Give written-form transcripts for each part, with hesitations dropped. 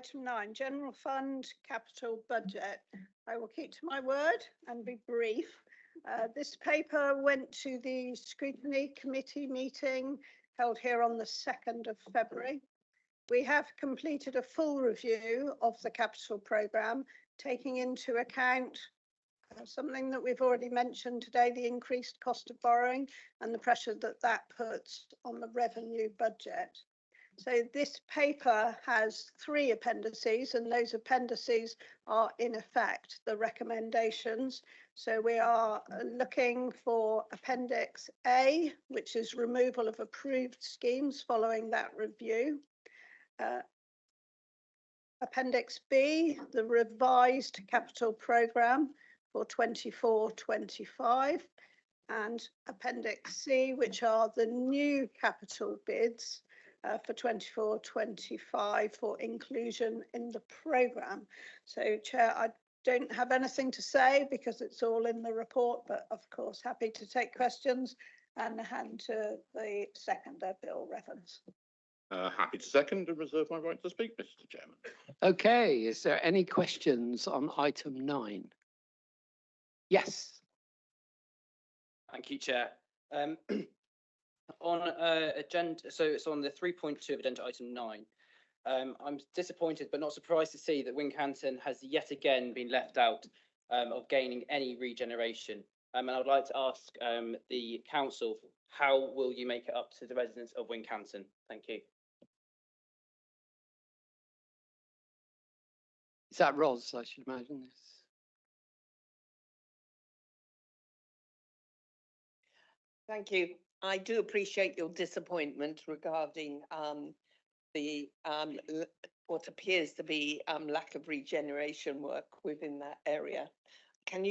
Item 9, General Fund Capital Budget. I will keep to my word and be brief. This paper went to the Scrutiny Committee meeting held here on the 2nd of February. We have completed a full review of the capital programme, taking into account something that we've already mentioned today, the increased cost of borrowing and the pressure that that puts on the revenue budget. So this paper has 3 appendices, and those appendices are in effect the recommendations. So we are looking for Appendix A, which is removal of approved schemes following that review. Appendix B, the revised capital programme for 24-25, and Appendix C, which are the new capital bids for 24-25 for inclusion in the programme. So, Chair, I don't have anything to say because it's all in the report, but of course happy to take questions and hand to the seconder, Bill Revans. Happy to second and reserve my right to speak, Mr. Chairman. Okay, is there any questions on item 9? Yes. Thank you, Chair. On agenda, so it's on the 3.2 of agenda item 9. I'm disappointed but not surprised to see that Wincanton has yet again been left out of gaining any regeneration. And I'd like to ask the council, how will you make it up to the residents of Wincanton? Thank you. Is that Ros, I should imagine? Thank you. I do appreciate your disappointment regarding the what appears to be lack of regeneration work within that area. Can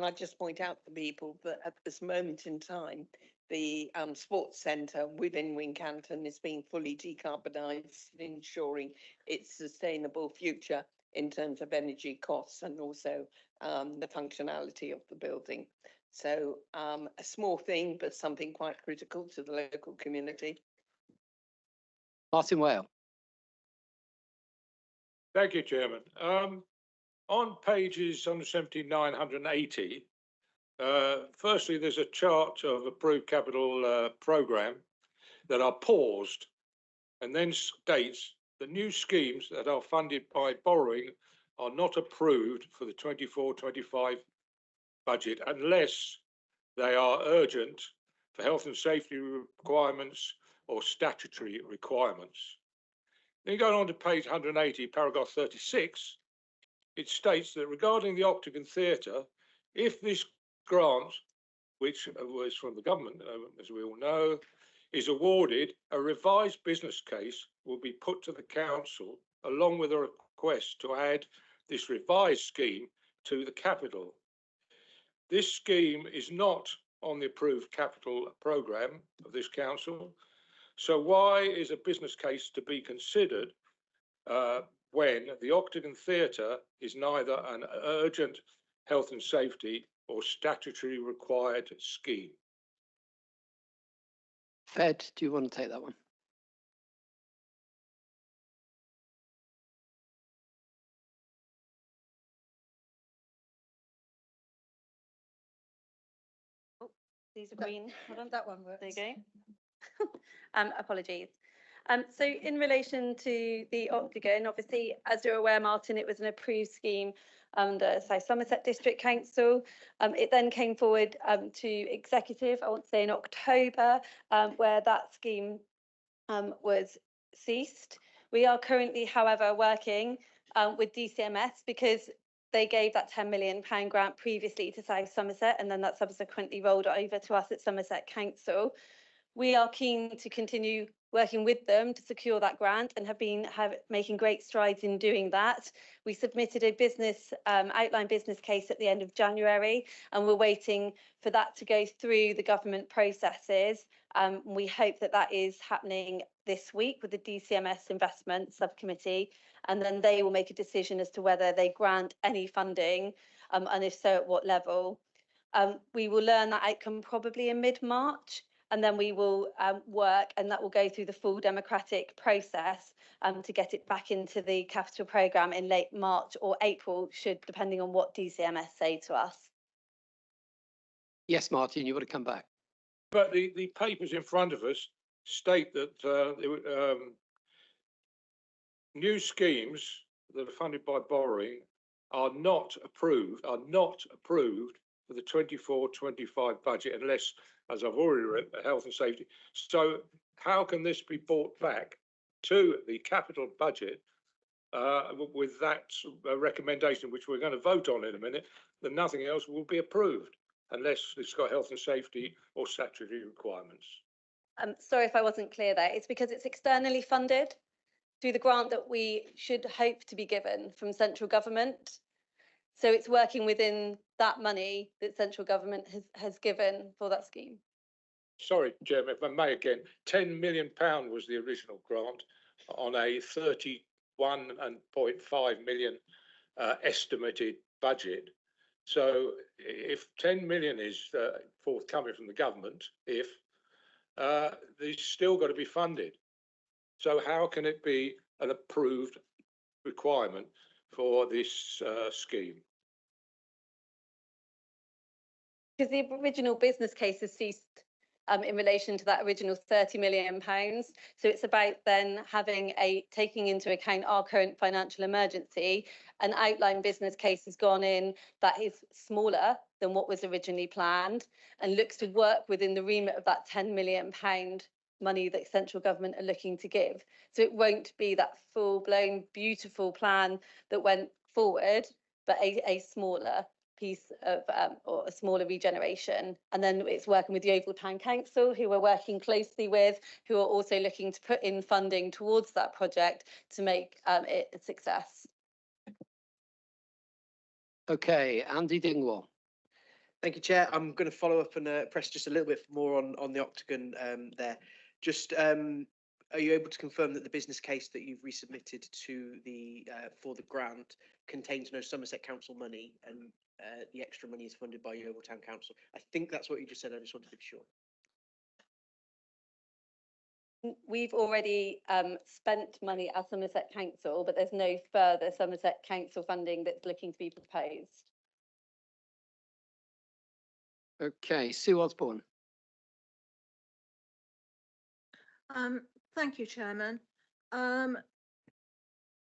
I just point out to people that at this moment in time, the sports centre within Wincanton is being fully decarbonised, ensuring its sustainable future in terms of energy costs and also the functionality of the building. So a small thing, but something quite critical to the local community. Martin Wale. Thank you, Chairman. On pages 179, 180, firstly, there's a chart of approved capital programme that are paused, and then states the new schemes that are funded by borrowing are not approved for the 24-25 budget unless they are urgent for health and safety requirements or statutory requirements. Then going on to page 180, paragraph 36, it states that regarding the Octagon Theatre, if this grant, which was from the government, as we all know, is awarded, a revised business case will be put to the council along with a request to add this revised scheme to the capital. This scheme is not on the approved capital programme of this council. So why is a business case to be considered when the Octagon Theatre is neither an urgent health and safety or statutory required scheme? Fed, do you want to take that one? These are green. Hold on. That one works. There you go. Apologies. So in relation to the Octagon, obviously, as you're aware, Martin, it was an approved scheme under South Somerset District Council. It then came forward to executive, I want to say in October, where that scheme was ceased. We are currently, however, working with DCMS because they gave that £10 million grant previously to South Somerset, and then that subsequently rolled over to us at Somerset Council. We are keen to continue working with them to secure that grant and have been making great strides in doing that. We submitted a business outline business case at the end of January, and we're waiting for that to go through the government processes. We hope that that is happening this week with the DCMS investment subcommittee, and then they will make a decision as to whether they grant any funding, and if so, at what level. We will learn that outcome probably in mid-March. And then we will work, and that will go through the full democratic process to get it back into the capital programme in late March or April, depending on what DCMS say to us. Yes, Martin, you want to come back? But the papers in front of us state that new schemes that are funded by borrowing are not approved for the 24-25 budget unless, as I've already read, health and safety. So how can this be brought back to the capital budget with that recommendation, which we're going to vote on in a minute, that nothing else will be approved unless it's got health and safety or statutory requirements? Sorry if I wasn't clear there. It's because it's externally funded through the grant that we should hope to be given from central government. So it's working within that money that central government has given for that scheme. Sorry, Chairman, if I may again, £10 million was the original grant on a 31.5 million estimated budget. So if 10 million is forthcoming from the government, they've still got to be funded. So how can it be an approved requirement for this scheme? Because the original business case has ceased in relation to that original £30 million. So it's about then taking into account our current financial emergency. An outline business case has gone in that is smaller than what was originally planned and looks to work within the remit of that £10 million money that central government are looking to give. So it won't be that full-blown beautiful plan that went forward, but a smaller piece of or a smaller regeneration. And then it's working with the Yeovil Town Council, who we're working closely with, who are also looking to put in funding towards that project to make it a success. Okay, Andy Dingwall. Thank you, Chair. I'm going to follow up and press just a little bit more on the Octagon there. Just are you able to confirm that the business case that you've resubmitted to the for the grant contains no Somerset Council money and the extra money is funded by Yeovil Town Council? I think that's what you just said. I just wanted to be sure. We've already spent money as Somerset Council, but there's no further Somerset Council funding that's looking to be proposed. Okay, Sue Osborne. Thank you, Chairman.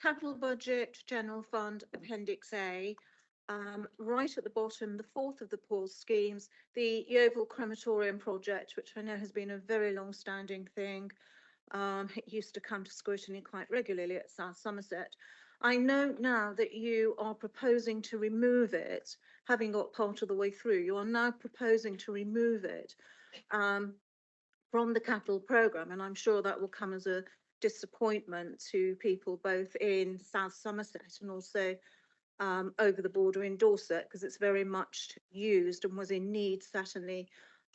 Capital Budget, General Fund, Appendix A. Right at the bottom, the fourth of the pause schemes, the Yeovil Crematorium project, which I know has been a very long-standing thing. It used to come to scrutiny quite regularly at South Somerset. I know now that you are proposing to remove it, having got part of the way through. You are now proposing to remove it from the capital programme, and I'm sure that will come as a disappointment to people both in South Somerset and also over the border in Dorset, because it's very much used and was in need certainly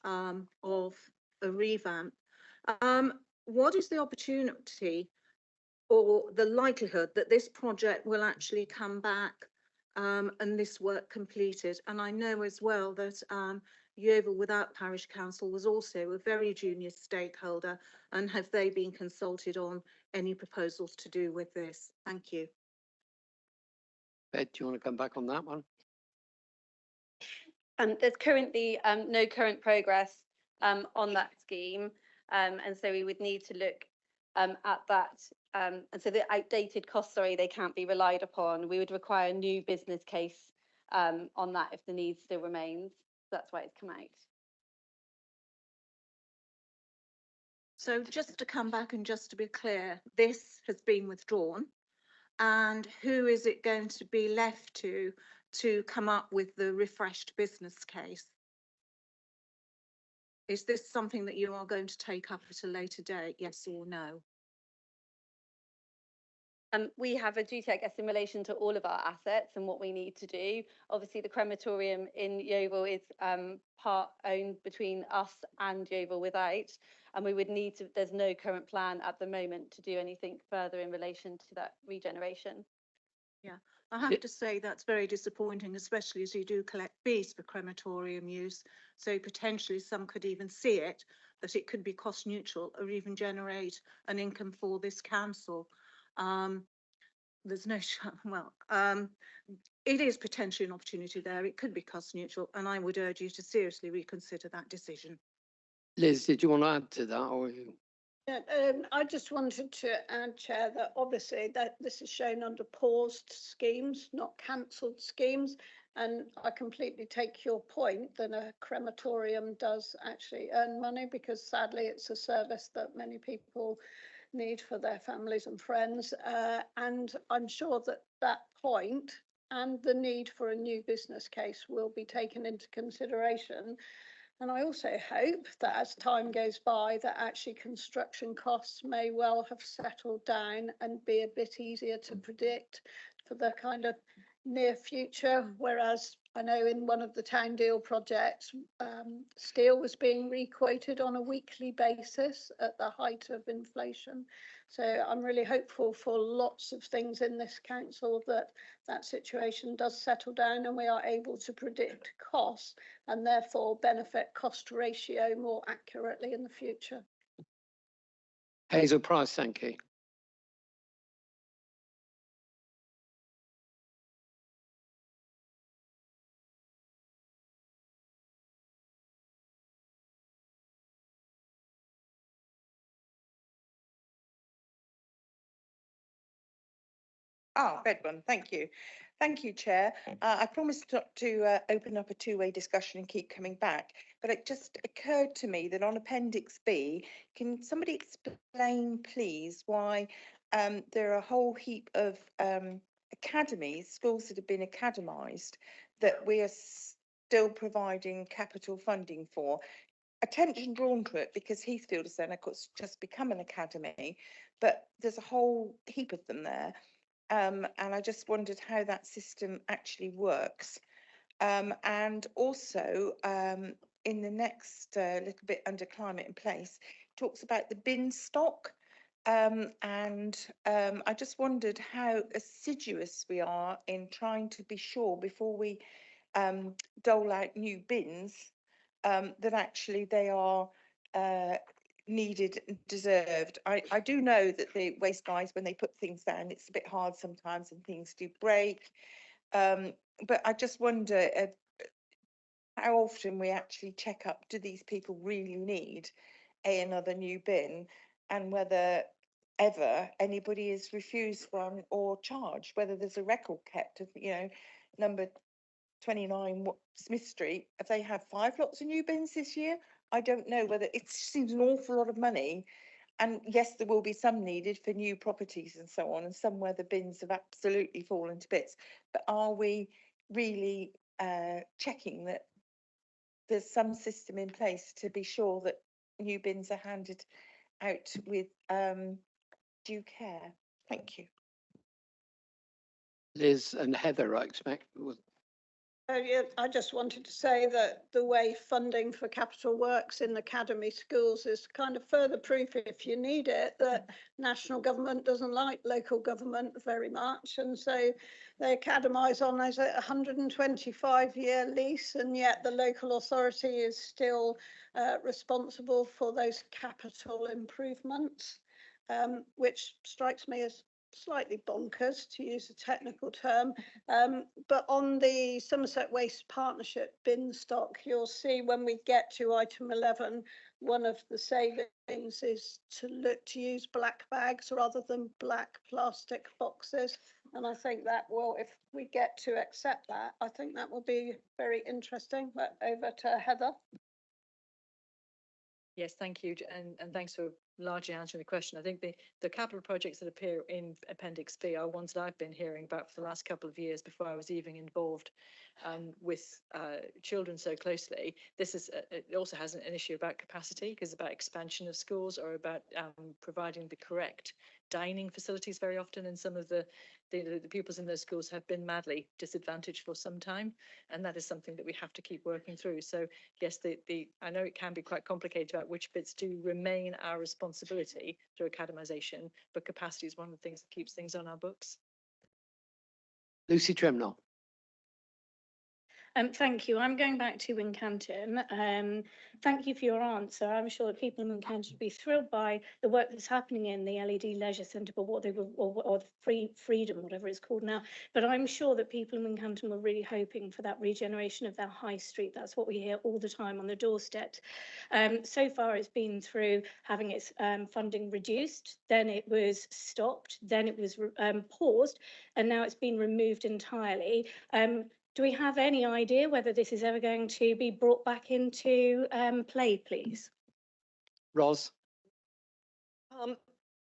of a revamp. What is the opportunity or the likelihood that this project will actually come back and this work completed? And I know as well that Yeovil Without Parish Council was also a very junior stakeholder, and have they been consulted on any proposals to do with this? Thank you. Ed, do you want to come back on that one? There's currently no current progress on that scheme, and so we would need to look at that. And so the outdated costs, sorry, they can't be relied upon. We would require a new business case on that if the need still remains. That's why it's come out. So just to come back and just to be clear, this has been withdrawn, and who is it going to be left to come up with the refreshed business case? Is this something that you are going to take up at a later date, yes or no? We have a duty, I guess, in relation to all of our assets and what we need to do. Obviously, the crematorium in Yeovil is part owned between us and Yeovil Without, and we would need to, there's no current plan at the moment to do anything further in relation to that regeneration. Yeah, I have to say that's very disappointing, especially as you do collect fees for crematorium use. So potentially some could even see it that it could be cost neutral or even generate an income for this council. There's no, it is potentially an opportunity there. It could be cost neutral, and I would urge you to seriously reconsider that decision. Liz, did you want to add to that, or you? Yeah, I just wanted to add, Chair, that obviously that this is shown under paused schemes, not cancelled schemes. And I completely take your point that a crematorium does actually earn money, because sadly it's a service that many people need for their families and friends. And I'm sure that that point and the need for a new business case will be taken into consideration. And I also hope that as time goes by, that actually construction costs may well have settled down and be a bit easier to predict for the kind of near future. Whereas I know in one of the town deal projects, steel was being re-quoted on a weekly basis at the height of inflation. So I'm really hopeful for lots of things in this council that that situation does settle down and we are able to predict costs and therefore benefit cost ratio more accurately in the future. Hazel Price, thank you. Red one, thank you. Thank you, Chair. I promised not to open up a two-way discussion and keep coming back, but it just occurred to me that on Appendix B, can somebody explain, please, why there are a whole heap of academies, schools that have been academised, that we are still providing capital funding for? Attention drawn to it because Heathfield has then, of course, just become an academy, but there's a whole heap of them there. And I just wondered how that system actually works. And also, in the next little bit under climate and place, talks about the bin stock. I just wondered how assiduous we are in trying to be sure before we dole out new bins that actually they are needed and deserved. I do know that the waste guys, when they put things down, it's a bit hard sometimes and things do break. But I just wonder how often we actually check up, do these people really need another new bin, and whether ever anybody is refused one or charged, whether there's a record kept of, you know, number 29 Smith Street, if they had 5 lots of new bins this year. I don't know whether it seems an awful lot of money. And yes, there will be some needed for new properties and so on, and some where the bins have absolutely fallen to bits. But are we really checking that there's some system in place to be sure that new bins are handed out with due care? Thank you. Liz and Heather, I expect. Yeah, I just wanted to say that the way funding for capital works in academy schools is kind of further proof, if you need it, that national government doesn't like local government very much. And so they academise on a 125-year lease, and yet the local authority is still responsible for those capital improvements, which strikes me as slightly bonkers, to use a technical term. But on the Somerset Waste Partnership bin stock, you'll see when we get to item 11, one of the savings is to look to use black bags rather than black plastic boxes. And I think that will, if we get to accept that, I think that will be very interesting. But over to Heather. Yes, thank you, and thanks for largely answering the question. I think the capital projects that appear in Appendix B are ones that I've been hearing about for the last couple of years before I was even involved with children so closely. This is it also has an issue about capacity, because it's about expansion of schools or about providing the correct dining facilities. Very often in some of the pupils in those schools have been madly disadvantaged for some time, and that is something that we have to keep working through. So yes, I know it can be quite complicated about which bits do remain our responsibility through academisation, but capacity is one of the things that keeps things on our books. Lucy Tremnell. Thank you. I'm going back to Wincanton. Thank you for your answer. I'm sure that people in Wincanton would be thrilled by the work that's happening in the LED Leisure Centre, but what they were, or the Freedom, whatever it's called now. But I'm sure that people in Wincanton were really hoping for that regeneration of their high street. That's what we hear all the time on the doorstep. So far, it's been through having its funding reduced, then it was stopped, then it was paused, and now it's been removed entirely. Do we have any idea whether this is ever going to be brought back into play, please? Ros?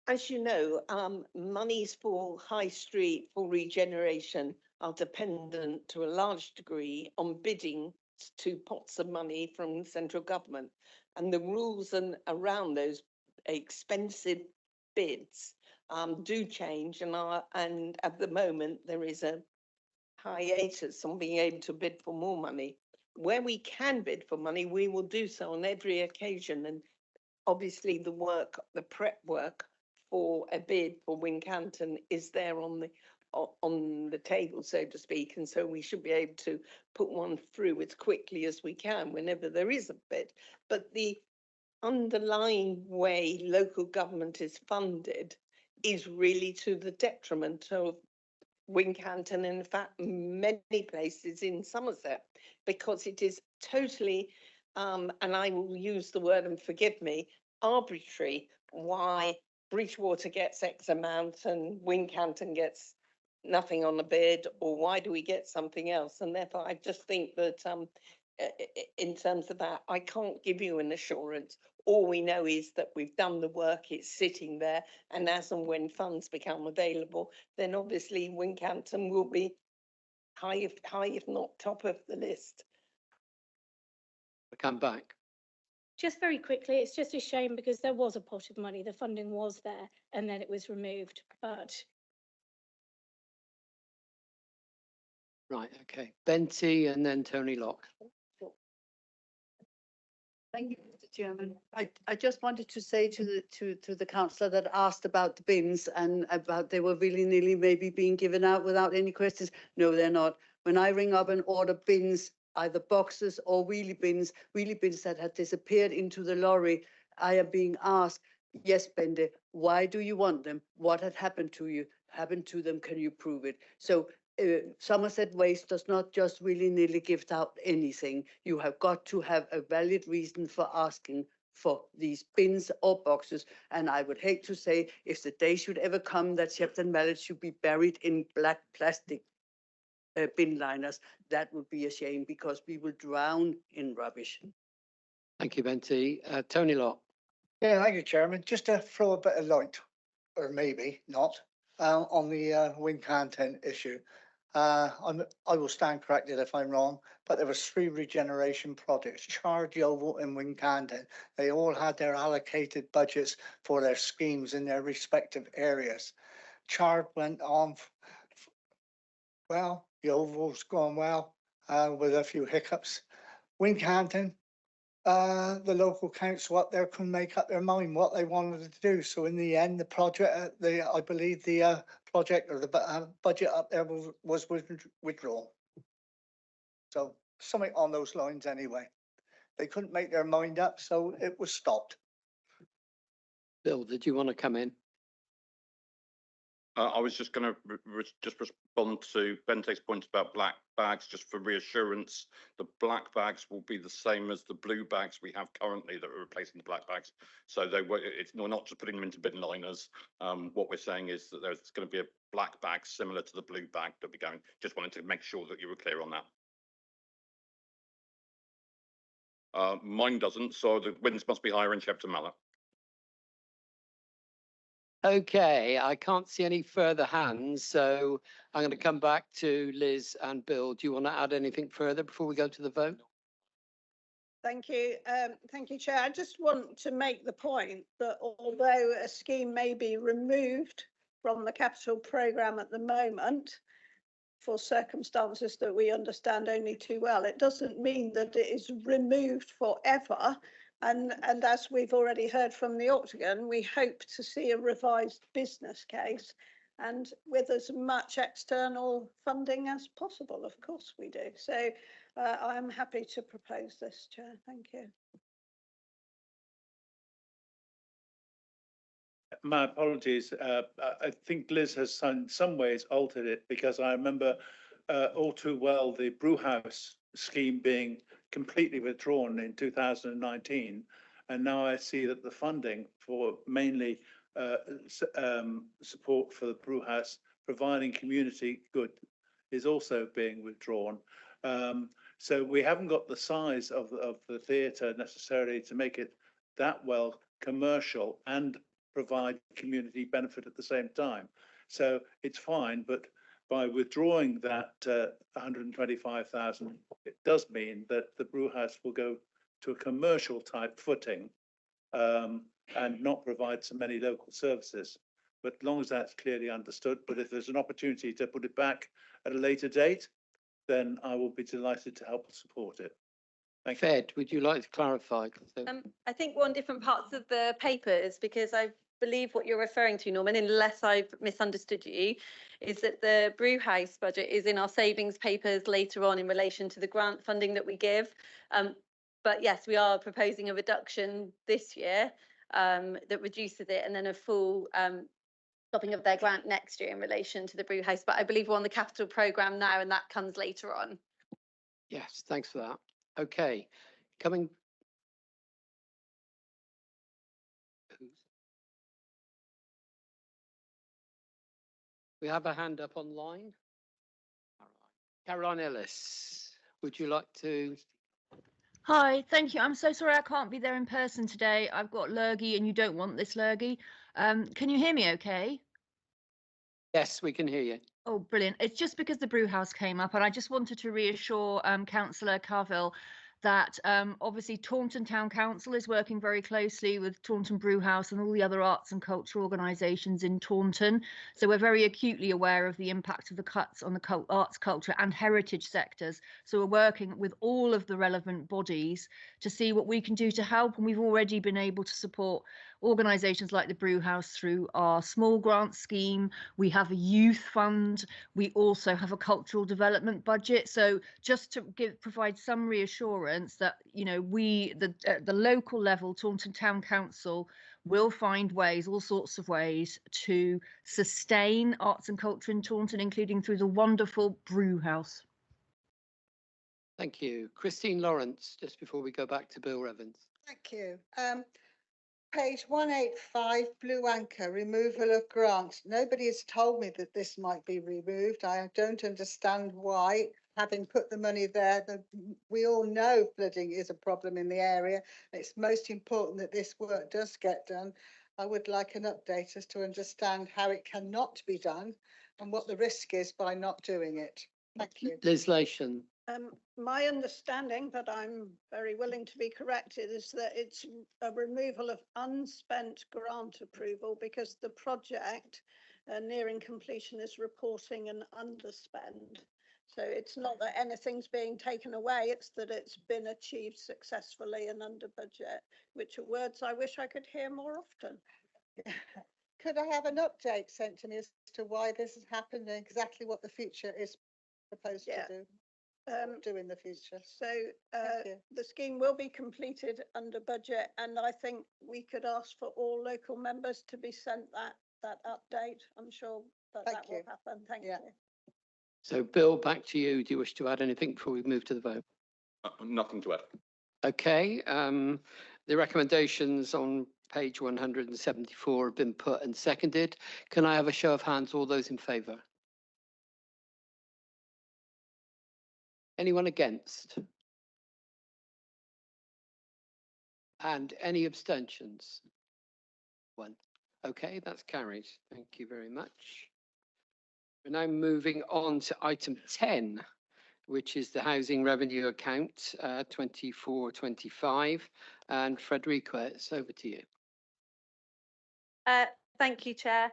As you know, monies for High Street for regeneration are dependent to a large degree on bidding to pots of money from central government. And the rules around those expensive bids do change, and at the moment there is a hiatus on being able to bid for more money. Where we can bid for money, we will do so on every occasion. And obviously the prep work for a bid for Wincanton is there on the table, so to speak. And so we should be able to put one through as quickly as we can whenever there is a bid. But the underlying way local government is funded is really to the detriment of Wincanton, in fact, many places in Somerset, because it is totally, and I will use the word, and forgive me, arbitrary why Bridgewater gets X amount and Wincanton gets nothing on the bid, or why do we get something else? And therefore, I just think that in terms of that, I can't give you an assurance. All we know is that we've done the work, it's sitting there, and as and when funds become available, then obviously Wincanton will be high, if not top of the list. Come back. Just very quickly, it's just a shame because there was a pot of money, the funding was there, and then it was removed, but. Right, okay. Benty and then Tony Locke. Thank you, Mr. Chairman. I just wanted to say to the councillor that asked about the bins and about they were willy-nilly maybe being given out without any questions. No, they're not. When I ring up and order bins, either boxes or wheelie bins that had disappeared into the lorry, I am being asked, yes, Bende, why do you want them? What had happened to you? Happened to them? Can you prove it? So Somerset Waste does not just willy-nilly give out anything. You have got to have a valid reason for asking for these bins or boxes. And I would hate to say, if the day should ever come that Shepton Mallet should be buried in black plastic bin liners, that would be a shame because we will drown in rubbish. Thank you, Benty. Tony Locke. Yeah, thank you, Chairman. Just to throw a bit of light, or maybe not, on the Wincanton issue. I will stand corrected if I'm wrong, but there was 3 regeneration projects, Chard, Yeovil and Wincanton. They all had their allocated budgets for their schemes in their respective areas. Chard went on well, Yeovil's gone well, with a few hiccups. Wincanton, the local council up there couldn't make up their mind what they wanted to do. So in the end, the project, I believe the project or the budget up there was withdrawn. So something on those lines anyway. They couldn't make their mind up, so it was stopped. Bill, did you want to come in? I was just going to just respond to Bente's point about black bags, just for reassurance. The black bags will be the same as the blue bags we have currently that are replacing the black bags. So we're not just putting them into bin liners. What we're saying is that there's going to be a black bag similar to the blue bag that we're going. Just wanted to make sure that you were clear on that. Mine doesn't, so the winds must be higher in Shepton Mallet. Okay, I can't see any further hands, so I'm going to come back to Liz and Bill. Do you want to add anything further before we go to the vote? Thank you. Thank you, Chair. I just want to make the point that although a scheme may be removed from the capital programme at the moment for circumstances that we understand only too well, it doesn't mean that it is removed forever. And as we've already heard from the Octagon, we hope to see a revised business case and with as much external funding as possible. Of course we do. So I'm happy to propose this, Chair. Thank you. My apologies. I think Liz has in some ways altered it, because I remember all too well the Brewhouse scheme being completely withdrawn in 2019. And now I see that the funding for mainly support for the Brewhouse providing community good is also being withdrawn. So we haven't got the size of the theatre necessarily to make it that well commercial and provide community benefit at the same time. So it's fine, but by withdrawing that 125,000, it does mean that the Brewhouse will go to a commercial type footing and not provide so many local services. But as long as that's clearly understood, but if there's an opportunity to put it back at a later date, then I will be delighted to help support it. Thank you. Fed, would you like to clarify? I think we're on different parts of the papers, because I believe what you're referring to, Norman, unless I've misunderstood you, is that the Brewhouse budget is in our savings papers later on in relation to the grant funding that we give. But yes, we are proposing a reduction this year that reduces it, and then a full stopping of their grant next year in relation to the Brewhouse. But I believe we're on the capital programme now, and that comes later on. Yes, thanks for that. Okay, coming. We have a hand up online. Caroline Ellis, would you like to? Hi, thank you. I'm so sorry I can't be there in person today. I've got lurgy and you don't want this lurgy. Can you hear me okay? Yes, we can hear you. Oh, brilliant. It's just because the Brewhouse came up, and I just wanted to reassure Councillor Carville that obviously Taunton Town Council is working very closely with Taunton Brewhouse and all the other arts and culture organisations in Taunton. So we're very acutely aware of the impact of the cuts on the arts, culture and heritage sectors. So we're working with all of the relevant bodies to see what we can do to help. And we've already been able to support organisations like the Brewhouse through our small grant scheme. We have a youth fund. We also have a cultural development budget. So just to provide some reassurance that, you know, at the local level, Taunton Town Council will find ways, all sorts of ways, to sustain arts and culture in Taunton, including through the wonderful Brewhouse. Thank you. Christine Lawrence, just before we go back to Bill Evans. Thank you. Page 185, Blue Anchor, removal of grant. Nobody has told me that this might be removed. I don't understand why, having put the money there. We all know flooding is a problem in the area. It's most important that this work does get done. I would like an update as to understand how it cannot be done and what the risk is by not doing it. Thank you. Legislation. My understanding, but I'm very willing to be corrected, is that it's a removal of unspent grant approval because the project nearing completion is reporting an underspend. So it's not that anything's being taken away, it's that it's been achieved successfully and under budget, which are words I wish I could hear more often. Could I have an update sent to me as to why this has happened and exactly what the future is proposed to do in the future? So the scheme will be completed under budget, and I think we could ask for all local members to be sent that update. I'm sure that will happen. Thank you. So Bill, back to you. Do you wish to add anything before we move to the vote? Nothing to add. Okay, the recommendations on page 174 have been put and seconded. Can I have a show of hands, all those in favour? Anyone against? And any abstentions? One. Okay, that's carried. Thank you very much. We're now moving on to item 10, which is the housing revenue account 24-25. And Frederica, it's over to you. Thank you, Chair.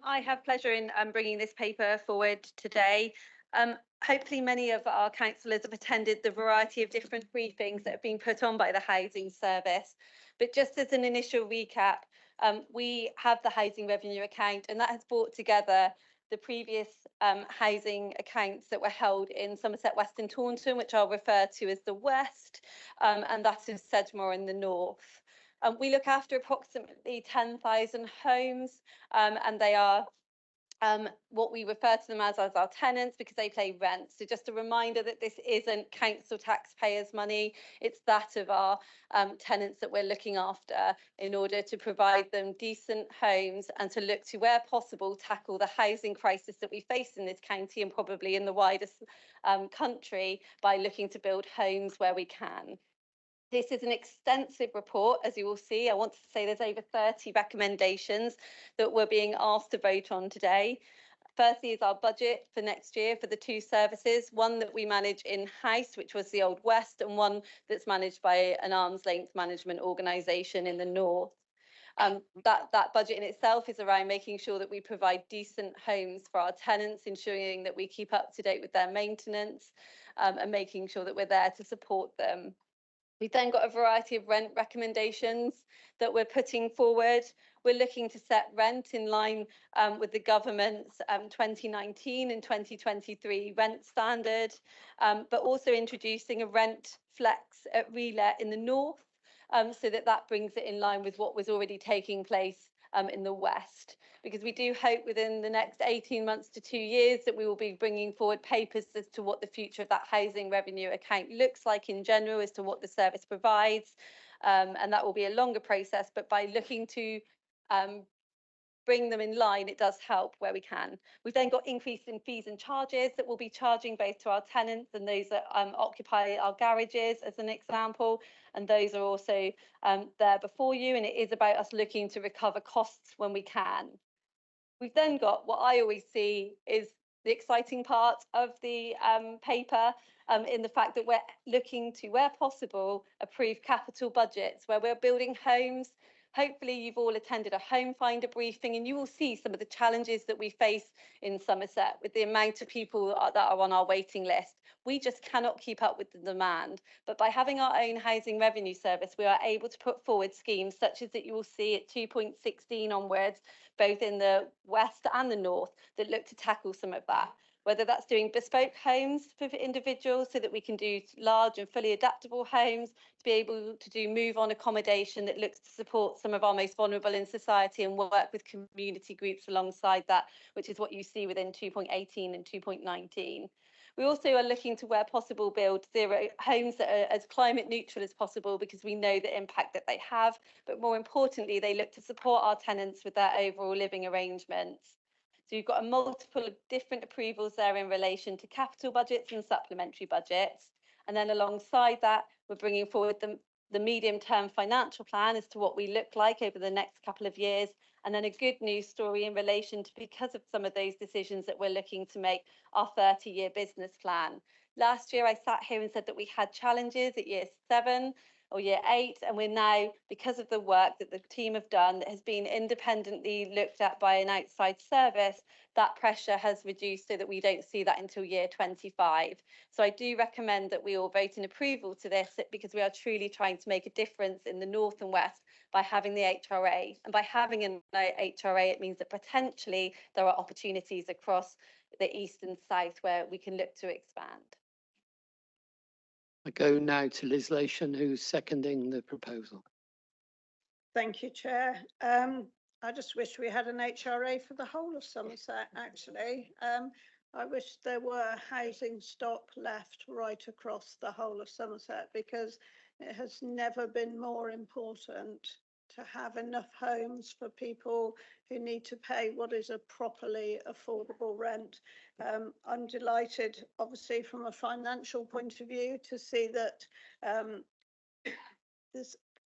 I have pleasure in bringing this paper forward today. Hopefully many of our councillors have attended the variety of different briefings that have been put on by the Housing Service. But just as an initial recap, we have the housing revenue account, and that has brought together the previous housing accounts that were held in Somerset West and Taunton, which I'll refer to as the West, and that is Sedgemoor in the North. We look after approximately 10,000 homes, and they are what we refer to them as our tenants because they pay rent. So just a reminder that this isn't council taxpayers' money, it's that of our tenants that we're looking after in order to provide them decent homes and to look to, where possible, tackle the housing crisis that we face in this county and probably in the wider country by looking to build homes where we can. This is an extensive report, as you will see. I want to say there's over 30 recommendations that we're being asked to vote on today. Firstly is our budget for next year for the two services, one that we manage in-house, which was the Old West, and one that's managed by an arm's length management organisation in the North. That budget in itself is around making sure that we provide decent homes for our tenants, ensuring that we keep up to date with their maintenance, and making sure that we're there to support them. We've then got a variety of rent recommendations that we're putting forward. We're looking to set rent in line with the government's 2019 and 2023 rent standard, but also introducing a rent flex at relet in the North, so that brings it in line with what was already taking place in the West. Because we do hope within the next 18 months to 2 years that we will be bringing forward papers as to what the future of that housing revenue account looks like in general, as to what the service provides. And that will be a longer process, but by looking to bring them in line, it does help where we can. We've then got increase in fees and charges that we'll be charging both to our tenants and those that occupy our garages, as an example. And those are also there before you. And it is about us looking to recover costs when we can. We've then got what I always see is the exciting part of the paper, in the fact that we're looking to, where possible, approve capital budgets where we're building homes. Hopefully you've all attended a home finder briefing and you will see some of the challenges that we face in Somerset with the amount of people that are on our waiting list. We just cannot keep up with the demand. But by having our own housing revenue service, we are able to put forward schemes such as that you will see at 2.16 onwards, both in the West and the North, that look to tackle some of that. Whether that's doing bespoke homes for individuals so that we can do large and fully adaptable homes, to be able to do move-on accommodation that looks to support some of our most vulnerable in society and work with community groups alongside that, which is what you see within 2.18 and 2.19. We also are looking to, where possible, build zero homes that are as climate neutral as possible because we know the impact that they have, but more importantly, they look to support our tenants with their overall living arrangements. So you've got a multiple of different approvals there in relation to capital budgets and supplementary budgets. And then alongside that, we're bringing forward the medium-term financial plan as to what we look like over the next couple of years. And then a good news story in relation to, because of some of those decisions that we're looking to make, our 30-year business plan. Last year, I sat here and said that we had challenges at year 7 or year 8, and we're now, because of the work that the team have done that has been independently looked at by an outside service, that pressure has reduced so that we don't see that until year 25. So I do recommend that we all vote in approval to this, because we are truly trying to make a difference in the North and West by having the HRA. And by having an HRA, it means that potentially there are opportunities across the East and South where we can look to expand. I go now to Liz Lation, who's seconding the proposal. Thank you, Chair. I just wish we had an HRA for the whole of Somerset, actually. I wish there were housing stock left right across the whole of Somerset, because it has never been more important to have enough homes for people who need to pay what is a properly affordable rent. I'm delighted, obviously, from a financial point of view, to see that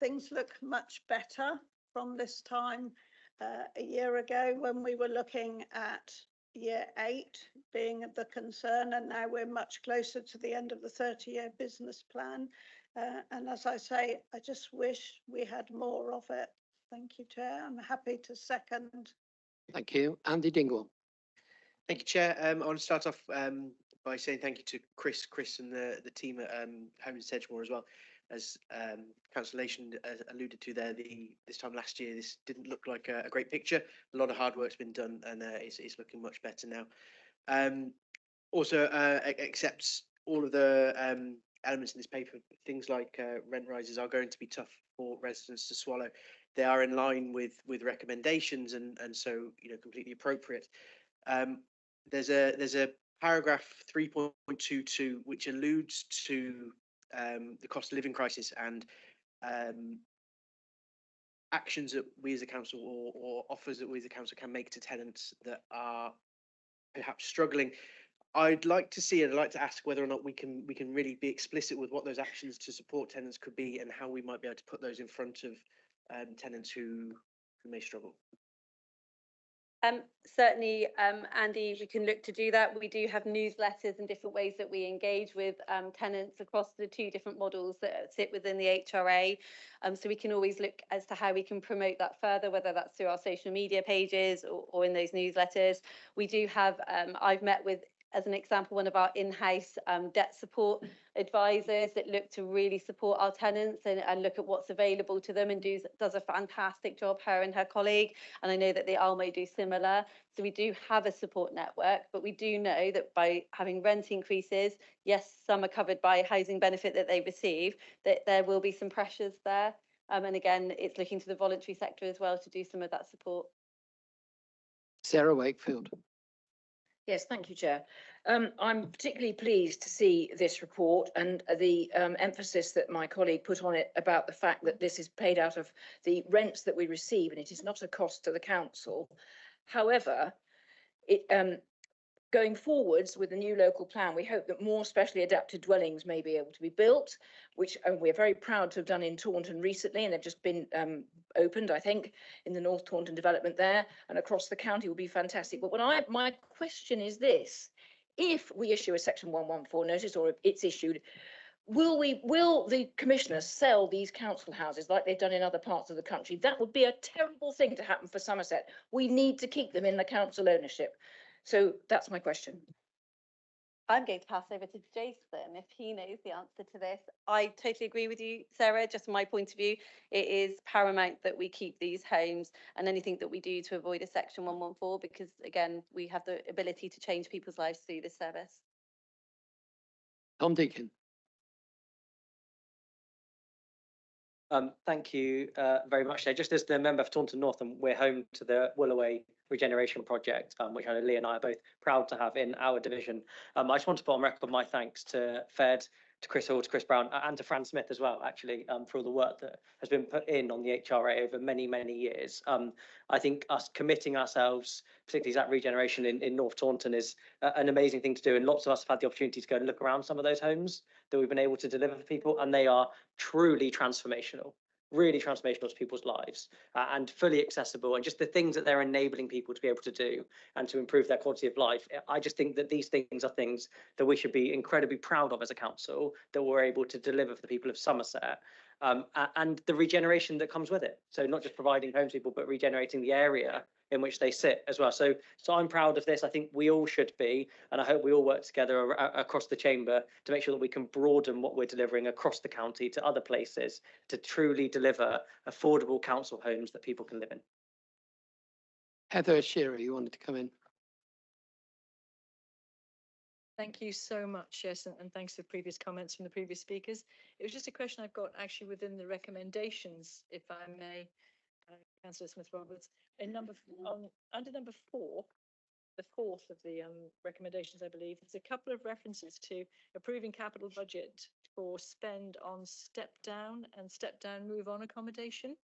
things look much better from this time a year ago, when we were looking at year 8 being the concern, and now we're much closer to the end of the 30-year business plan. And as I say, I just wish we had more of it. Thank you, Chair. I'm happy to second. Thank you. Andy Dingwall. Thank you, Chair. I want to start off by saying thank you to Chris and the team at Home in Sedgemoor as well. as Councillor Lation alluded to there, this time last year, this didn't look like a great picture. A lot of hard work's been done, and it's looking much better now. Also accepts all of the elements in this paper. Things like rent rises are going to be tough for residents to swallow. They are in line with recommendations, and so completely appropriate. There's a paragraph 3.22 which alludes to the cost of living crisis and actions that we as a council or offers that we as a council can make to tenants that are perhaps struggling. I'd like to see, and I'd like to ask whether or not we can really be explicit with what those actions to support tenants could be, and how we might be able to put those in front of tenants who may struggle. Certainly, Andy, we can look to do that. We do have newsletters and different ways that we engage with tenants across the two different models that sit within the HRA. So we can always look as to how we can promote that further, whether that's through our social media pages or in those newsletters. We do have, I've met with, as an example, one of our in-house debt support advisors that look to really support our tenants and look at what's available to them, and does a fantastic job, her and her colleague. And I know that the ALMO do similar. So we do have a support network, but we do know that by having rent increases, yes, some are covered by housing benefit that they receive, that there will be some pressures there. And again, it's looking to the voluntary sector as well to do some of that support. Sarah Wakefield. Yes, thank you, Chair. I'm particularly pleased to see this report and the emphasis that my colleague put on it about the fact that this is paid out of the rents that we receive, and it is not a cost to the council. However, going forwards with the new local plan, we hope that more specially adapted dwellings may be able to be built, which we're very proud to have done in Taunton recently, and they've just been opened, I think, in the North Taunton development there, and across the county will be fantastic. But my question is this: if we issue a Section 114 notice, or if it's issued, will the commissioners sell these council houses like they've done in other parts of the country? That would be a terrible thing to happen for Somerset. We need to keep them in the council ownership. So that's my question. I'm going to pass over to Jason if he knows the answer to this. I totally agree with you, Sarah. Just from my point of view, it is paramount that we keep these homes, and anything that we do to avoid a Section 114, because again, we have the ability to change people's lives through this service. Tom Deacon. Thank you very much. Just as the member for Taunton North, and we're home to the Willoway regeneration project, which I know Lee and I are both proud to have in our division. I just want to put on record my thanks to Fed, to Chris Hall, to Chris Brown, and to Fran Smith as well, actually, for all the work that has been put in on the HRA over many, many years. I think us committing ourselves, particularly to that regeneration in North Taunton, is an amazing thing to do. And lots of us have had the opportunity to go and look around some of those homes that we've been able to deliver for people, and they are truly transformational. Really transformational to people's lives, and fully accessible, and just the things that they're enabling people to be able to do and to improve their quality of life. I just think that these things are things that we should be incredibly proud of as a council, that we're able to deliver for the people of Somerset, and the regeneration that comes with it. So not just providing homes to people, but regenerating the area in which they sit as well. So I'm proud of this. I think we all should be, and I hope we all work together across the chamber to make sure that we can broaden what we're delivering across the county to other places to truly deliver affordable council homes that people can live in. Heather Shearer, you wanted to come in. Thank you so much, yes, and thanks for previous comments from the previous speakers. It was just a question I've got actually within the recommendations, if I may, Councillor Smith-Roberts. Under number 4, the fourth of the recommendations, I believe, there's a couple of references to approving capital budget for spend on step down and step down move on accommodation.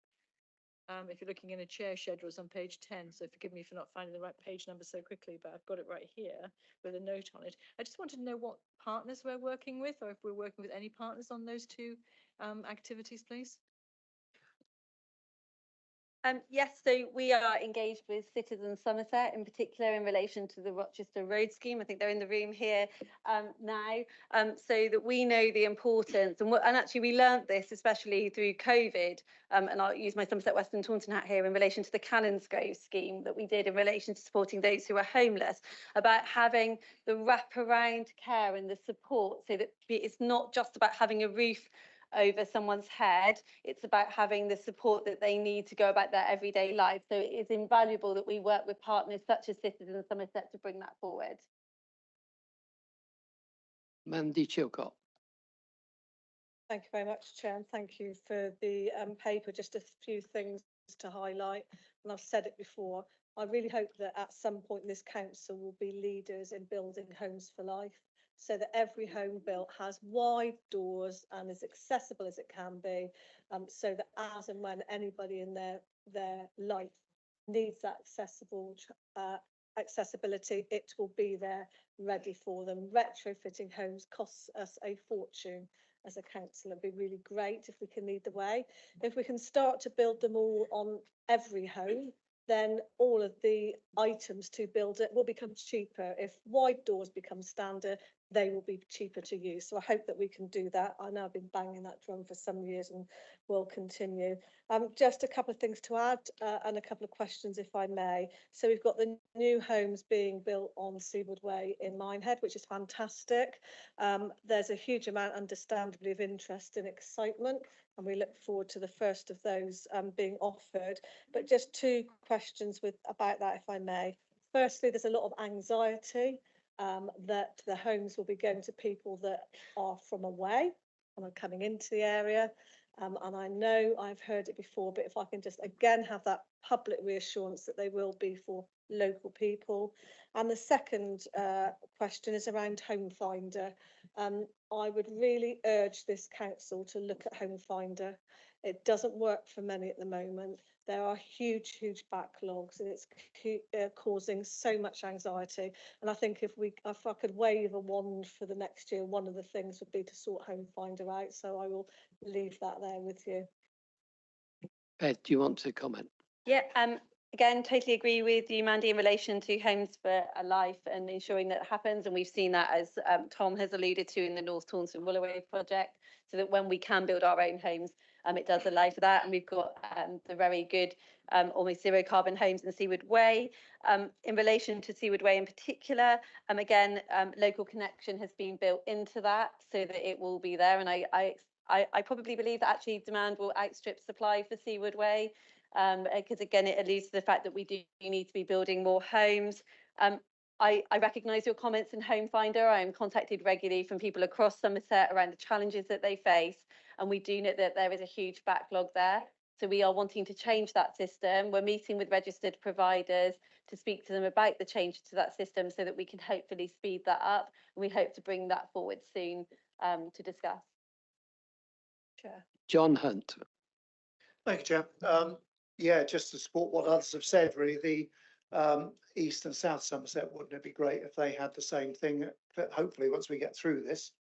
If you're looking in a chair schedule, it's on page 10, so forgive me for not finding the right page number so quickly, but I've got it right here with a note on it. I just wanted to know what partners we're working with, or if we're working with any partners on those two activities, please. Yes, so we are engaged with Citizen Somerset in particular in relation to the Rochester Road scheme. I think they're in the room here now, so that we know the importance. And actually we learnt this especially through COVID, and I'll use my Somerset West and Taunton hat here in relation to the Canonsgrove scheme that we did in relation to supporting those who are homeless, about having the wraparound care and the support, so that it's not just about having a roof over someone's head. It's about having the support that they need to go about their everyday life. So it is invaluable that we work with partners such as Citizens Somerset to bring that forward. Mandy Chilcott. Thank you very much, Chair, and thank you for the paper. Just a few things to highlight, and I've said it before. I really hope that at some point this council will be leaders in building homes for life, so that every home built has wide doors and as accessible as it can be, so that as and when anybody in their life needs that accessibility, it will be there ready for them. Retrofitting homes costs us a fortune as a council. It'd be really great if we can lead the way. If we can start to build them all on every home, then all of the items to build it will become cheaper. If wide doors become standard, they will be cheaper to use. So I hope that we can do that. I know I've been banging that drum for some years and will continue. Just a couple of things to add and a couple of questions, if I may. So we've got the new homes being built on Seaward Way in Minehead, which is fantastic. There's a huge amount, understandably, of interest and excitement, and we look forward to the first of those being offered. But just two questions about that, if I may. Firstly, there's a lot of anxiety that the homes will be going to people that are from away and are coming into the area. And I know I've heard it before, but if I can just again have that public reassurance that they will be for local people. And the second question is around Home Finder. I would really urge this council to look at Home Finder. It doesn't work for many at the moment. There are huge backlogs, and it's causing so much anxiety. And I think if I could wave a wand for the next year, one of the things would be to sort Home Finder out. So I will leave that there with you. Ed, do you want to comment? Yeah, again, totally agree with you, Mandy, in relation to Homes for a Life and ensuring that happens. And we've seen that, as Tom has alluded to, in the North Taunton Willoway project, so that when we can build our own homes, it does allow for that. And we've got the very good almost zero carbon homes in Seaward Way. In relation to Seaward Way in particular, again, local connection has been built into that so that it will be there. And I probably believe that actually demand will outstrip supply for Seaward Way, because again, it alludes to the fact that we do need to be building more homes. I recognise your comments in Home Finder. I am contacted regularly from people across Somerset around the challenges that they face, and we do know that there is a huge backlog there. So we are wanting to change that system. We're meeting with registered providers to speak to them about the change to that system so that we can hopefully speed that up. And we hope to bring that forward soon to discuss. Chair. John Hunt. Thank you, Chair. Yeah, just to support what others have said, really, the East and South Somerset, wouldn't it be great if they had the same thing? But hopefully, once we get through this,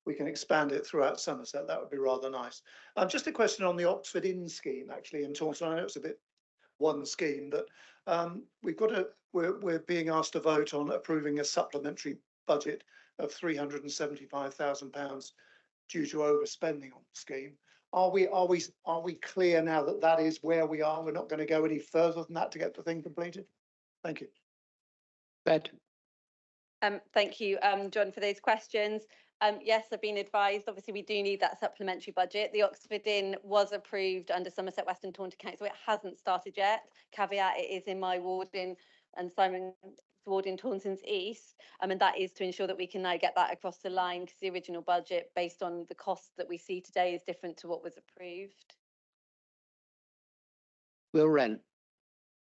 we can expand it throughout Somerset. That would be rather nice. Just a question on the Oxford Inn scheme, actually, in Taunton. I know it's a bit one scheme, but we're being asked to vote on approving a supplementary budget of £375,000 due to overspending on the scheme. Are we clear now that that is where we are? We're not going to go any further than that to get the thing completed? Thank you. Bed. Thank you, John, for those questions. Yes, I've been advised. Obviously, we do need that supplementary budget. The Oxford Inn was approved under Somerset West and Taunton Council. It hasn't started yet. Caveat: it is in my ward and Simon's ward in Taunton's East, and that is to ensure that we can now get that across the line, because the original budget, based on the cost that we see today, is different to what was approved. Will Wren.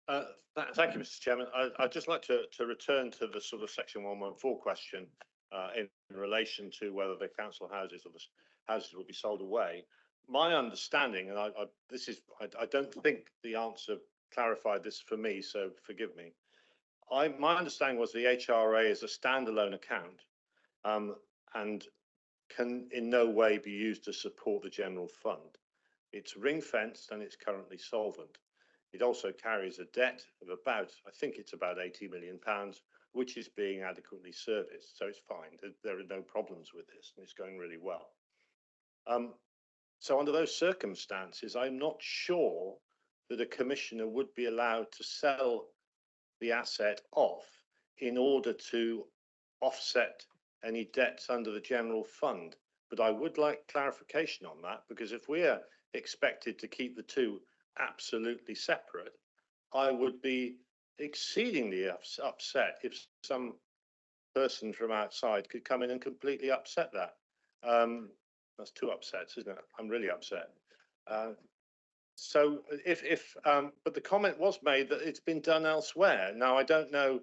Thank you, Mr. Chairman. I'd just like to return to the sort of section 114 question in relation to whether the council houses or the houses will be sold away. My understanding, and I don't think the answer clarified this for me, so forgive me. My understanding was the HRA is a standalone account and can in no way be used to support the general fund. It's ring-fenced and it's currently solvent. It also carries a debt of about, I think it's about £80 million, which is being adequately serviced. So it's fine. There are no problems with this, and it's going really well. So under those circumstances, I'm not sure that a commissioner would be allowed to sell the asset off in order to offset any debts under the general fund. But I would like clarification on that, because if we are expected to keep the two absolutely separate, I would be exceedingly upset if some person from outside could come in and completely upset that. That's two upsets, isn't it? I'm really upset. So but the comment was made that it's been done elsewhere. Now, I don't know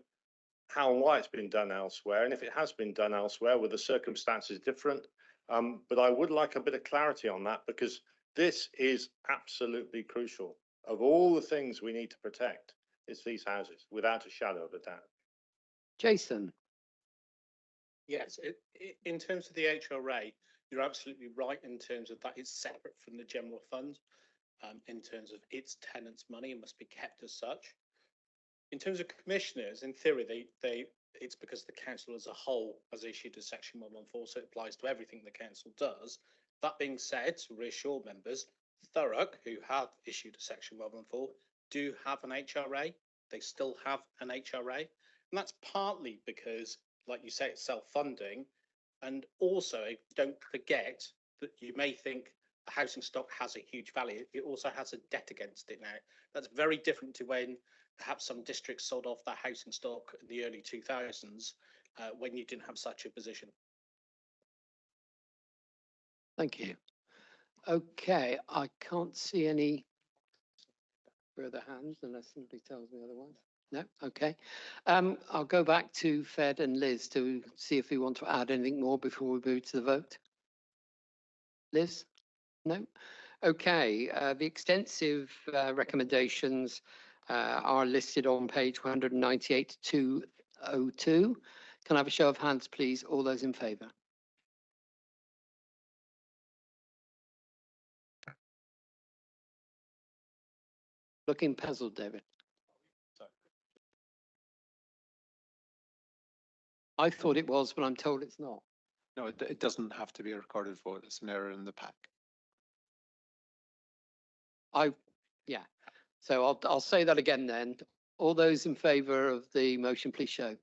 how and why it's been done elsewhere, and if it has been done elsewhere, were the circumstances different? But I would like a bit of clarity on that, because this is absolutely crucial. Of all the things we need to protect, it's these houses, without a shadow of a doubt. Jason? Yes, in terms of the HRA, you're absolutely right in terms of that it's separate from the general fund. In terms of its tenants' money, and must be kept as such. In terms of commissioners, in theory, it's because the council as a whole has issued a section 114, so it applies to everything the council does. That being said, to reassure members, Thurrock, who have issued a section 114, do have an HRA. They still have an HRA, and that's partly because, like you say, it's self-funding, and also don't forget that you may think the housing stock has a huge value. It also has a debt against it now. That's very different to when perhaps some districts sold off their housing stock in the early 2000s when you didn't have such a position. Thank you. Okay, I can't see any further hands unless somebody tells me otherwise. No, okay. I'll go back to Fed and Liz to see if we want to add anything more before we move to the vote. Liz? No? Okay, the extensive recommendations are listed on page 198 to 202. Can I have a show of hands, please? All those in favour? Looking puzzled, David. I thought it was, but I'm told it's not. No, it doesn't have to be a recorded vote. It's an error in the pack. Yeah. So I'll say that again then. All those in favour of the motion, please show.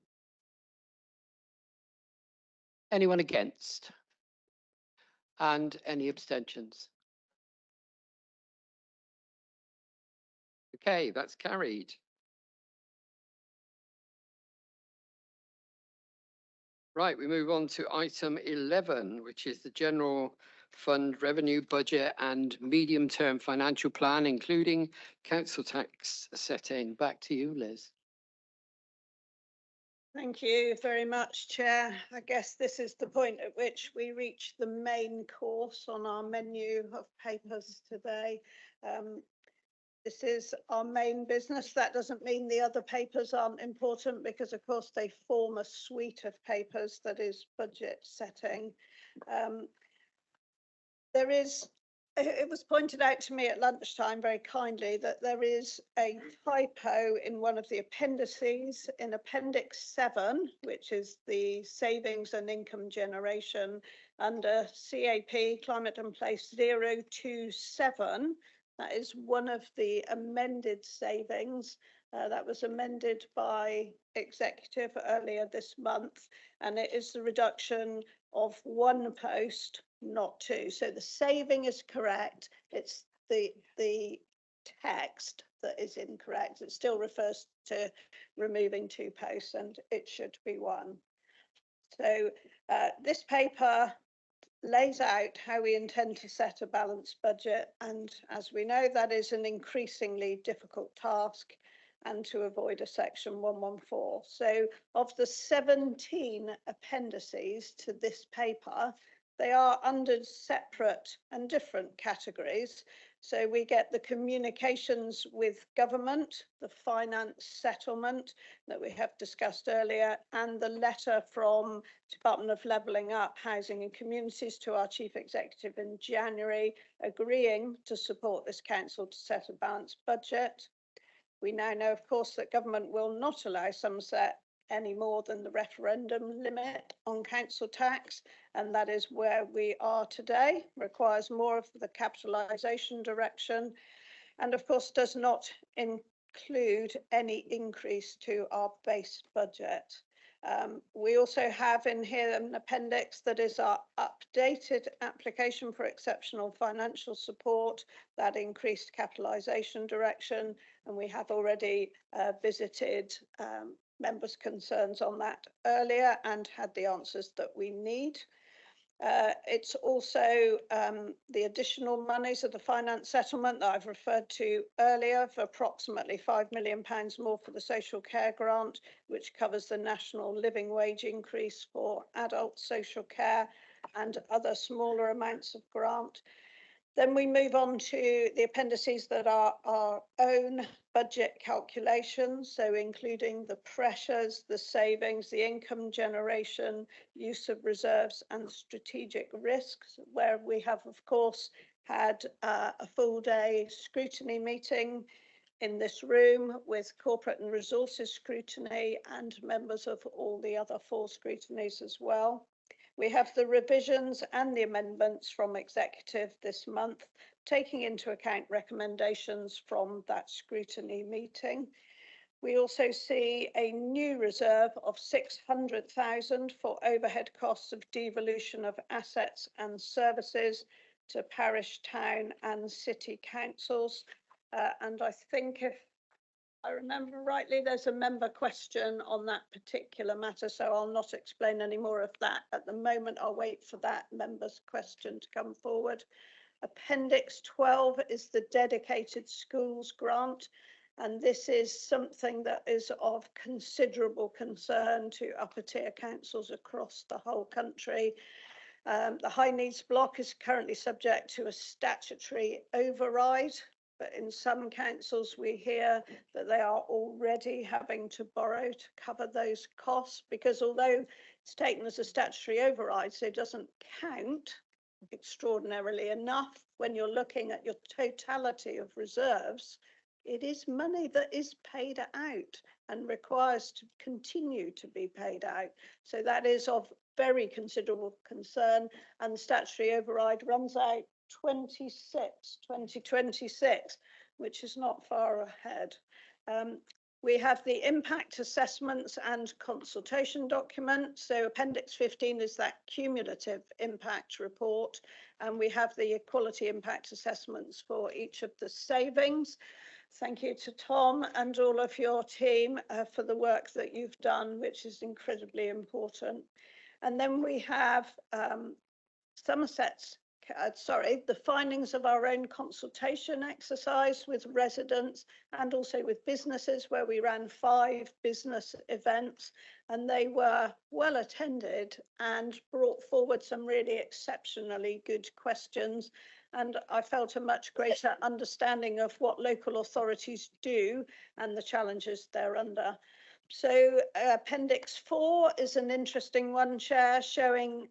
Anyone against? And any abstentions? Okay, that's carried. Right, we move on to item 11, which is the general fund revenue budget and medium-term financial plan, including council tax setting. Back to you, Liz. Thank you very much, Chair. I guess this is the point at which we reach the main course on our menu of papers today. This is our main business. That doesn't mean the other papers aren't important, because of course they form a suite of papers that is budget setting. It was pointed out to me at lunchtime very kindly that there is a typo in one of the appendices in Appendix 7, which is the savings and income generation under CAP, Climate and Place 027. That is one of the amended savings that was amended by Executive earlier this month, and it is the reduction of one post, not two. So the saving is correct. It's the text that is incorrect. It still refers to removing two posts, and it should be one. So this paper lays out how we intend to set a balanced budget, and as we know, that is an increasingly difficult task, and to avoid a section 114. So of the 17 appendices to this paper, they are under separate and different categories. So we get the communications with government, the finance settlement that we have discussed earlier, and the letter from Department of Levelling Up, Housing and Communities to our Chief Executive in January, agreeing to support this council to set a balanced budget. We now know, of course, that government will not allow Somerset any more than the referendum limit on council tax, and that is where we are today. Requires more of the capitalisation direction, and of course does not include any increase to our base budget. We also have in here an appendix that is our updated application for exceptional financial support, that increased capitalisation direction, and we have already visited members' concerns on that earlier and had the answers that we need. It's also the additional monies of the finance settlement that I've referred to earlier for approximately £5 million more for the social care grant, which covers the national living wage increase for adult social care and other smaller amounts of grant. Then we move on to the appendices that are our own budget calculations, so including the pressures, the savings, the income generation, use of reserves and strategic risks, where we have, of course, had a full day scrutiny meeting in this room with corporate and resources scrutiny and members of all the other 4 scrutinies as well. We have the revisions and the amendments from executive this month, taking into account recommendations from that scrutiny meeting. We also see a new reserve of 600,000 for overhead costs of devolution of assets and services to parish, town and city councils. And I think if I remember rightly, there's a member question on that particular matter, so I'll not explain any more of that at the moment. I'll wait for that member's question to come forward. Appendix 12 is the dedicated schools grant, and this is something that is of considerable concern to upper tier councils across the whole country. The high needs block is currently subject to a statutory override, but in some councils we hear that they are already having to borrow to cover those costs, because although it's taken as a statutory override, so it doesn't count extraordinarily enough when you're looking at your totality of reserves, it is money that is paid out and requires to continue to be paid out. So that is of very considerable concern, and the statutory override runs out 2026, which is not far ahead. We have the impact assessments and consultation document. So Appendix 15 is that cumulative impact report, and we have the equality impact assessments for each of the savings. Thank you to Tom and all of your team for the work that you've done, which is incredibly important. And then we have Somerset's the findings of our own consultation exercise with residents and also with businesses, where we ran 5 business events, and they were well attended and brought forward some really exceptionally good questions. And I felt a much greater understanding of what local authorities do and the challenges they're under. So Appendix 4 is an interesting one, Chair, showing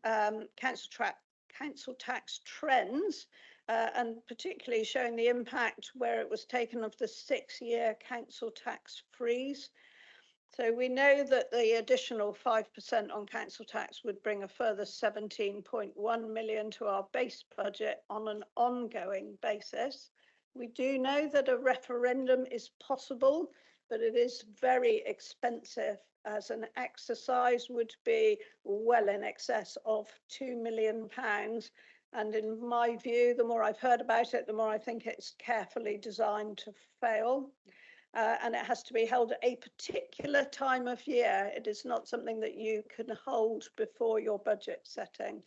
council tax trends, and particularly showing the impact where it was taken of the 6-year council tax freeze. So we know that the additional 5% on council tax would bring a further 17.1 million to our base budget on an ongoing basis. We do know that a referendum is possible, but it is very expensive, as an exercise would be well in excess of £2 million. And in my view, the more I've heard about it, the more I think it's carefully designed to fail. And it has to be held at a particular time of year. It is not something that you can hold before your budget setting.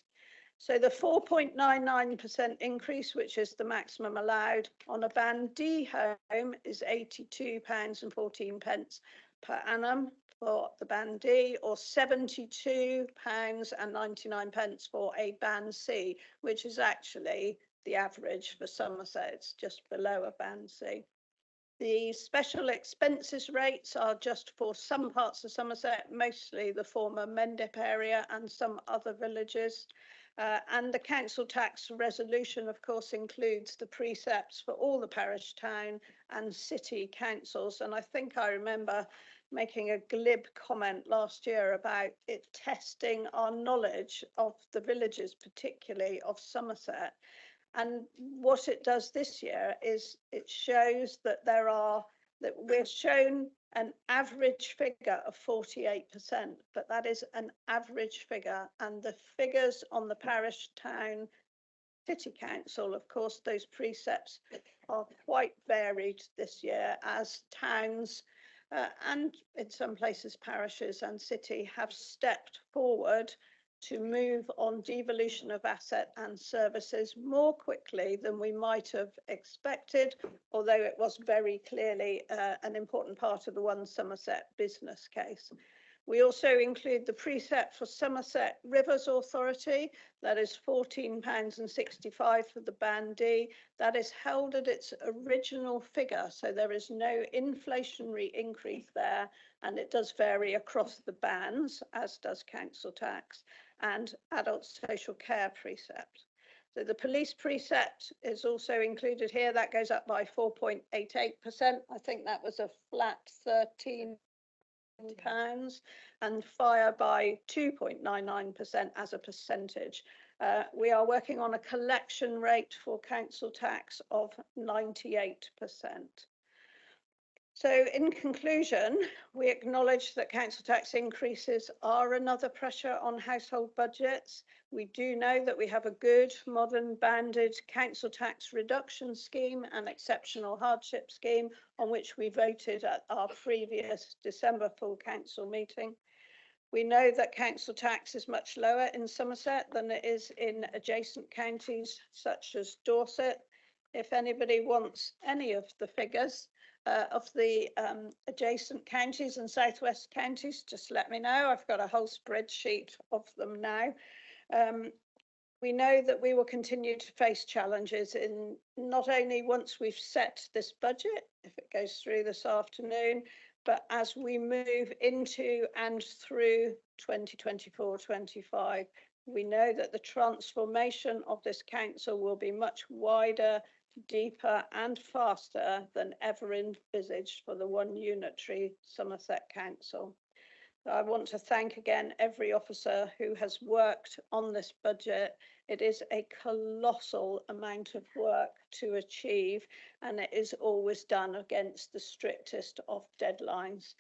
So the 4.99% increase, which is the maximum allowed on a Band D home, is £82.14 per annum for the Band D, or £72.99 for a Band C, which is actually the average for Somerset. It's just below a Band C. The special expenses rates are just for some parts of Somerset, mostly the former Mendip area and some other villages. And the council tax resolution, of course, includes the precepts for all the parish, town and city councils. And I think I remember making a glib comment last year about it testing our knowledge of the villages, particularly of Somerset. And what it does this year is it shows that we're shown an average figure of 48%, but that is an average figure. And the figures on the parish, town, city council, of course, those precepts are quite varied this year as towns and in some places parishes and city have stepped forward to move on devolution of asset and services more quickly than we might have expected, although it was very clearly an important part of the One Somerset business case. We also include the precept for Somerset Rivers Authority, that is £14.65 for the Band D. That is held at its original figure, so there is no inflationary increase there, and it does vary across the bands, as does council tax and adult social care precept. So the police precept is also included here. That goes up by 4.88%. I think that was a flat £13, and fire by 2.99% as a percentage. We are working on a collection rate for council tax of 98%. So in conclusion, we acknowledge that council tax increases are another pressure on household budgets. We do know that we have a good, modern, banded council tax reduction scheme and exceptional hardship scheme on which we voted at our previous December full council meeting. We know that council tax is much lower in Somerset than it is in adjacent counties such as Dorset. If anybody wants any of the figures of the adjacent counties and southwest counties, just let me know. I've got a whole spreadsheet of them now. We know that we will continue to face challenges in not only once we've set this budget, if it goes through this afternoon, but as we move into and through 2024-25, we know that the transformation of this council will be much wider, deeper and faster than ever envisaged for the one unitary Somerset Council. I want to thank again every officer who has worked on this budget. It is a colossal amount of work to achieve, and it is always done against the strictest of deadlines.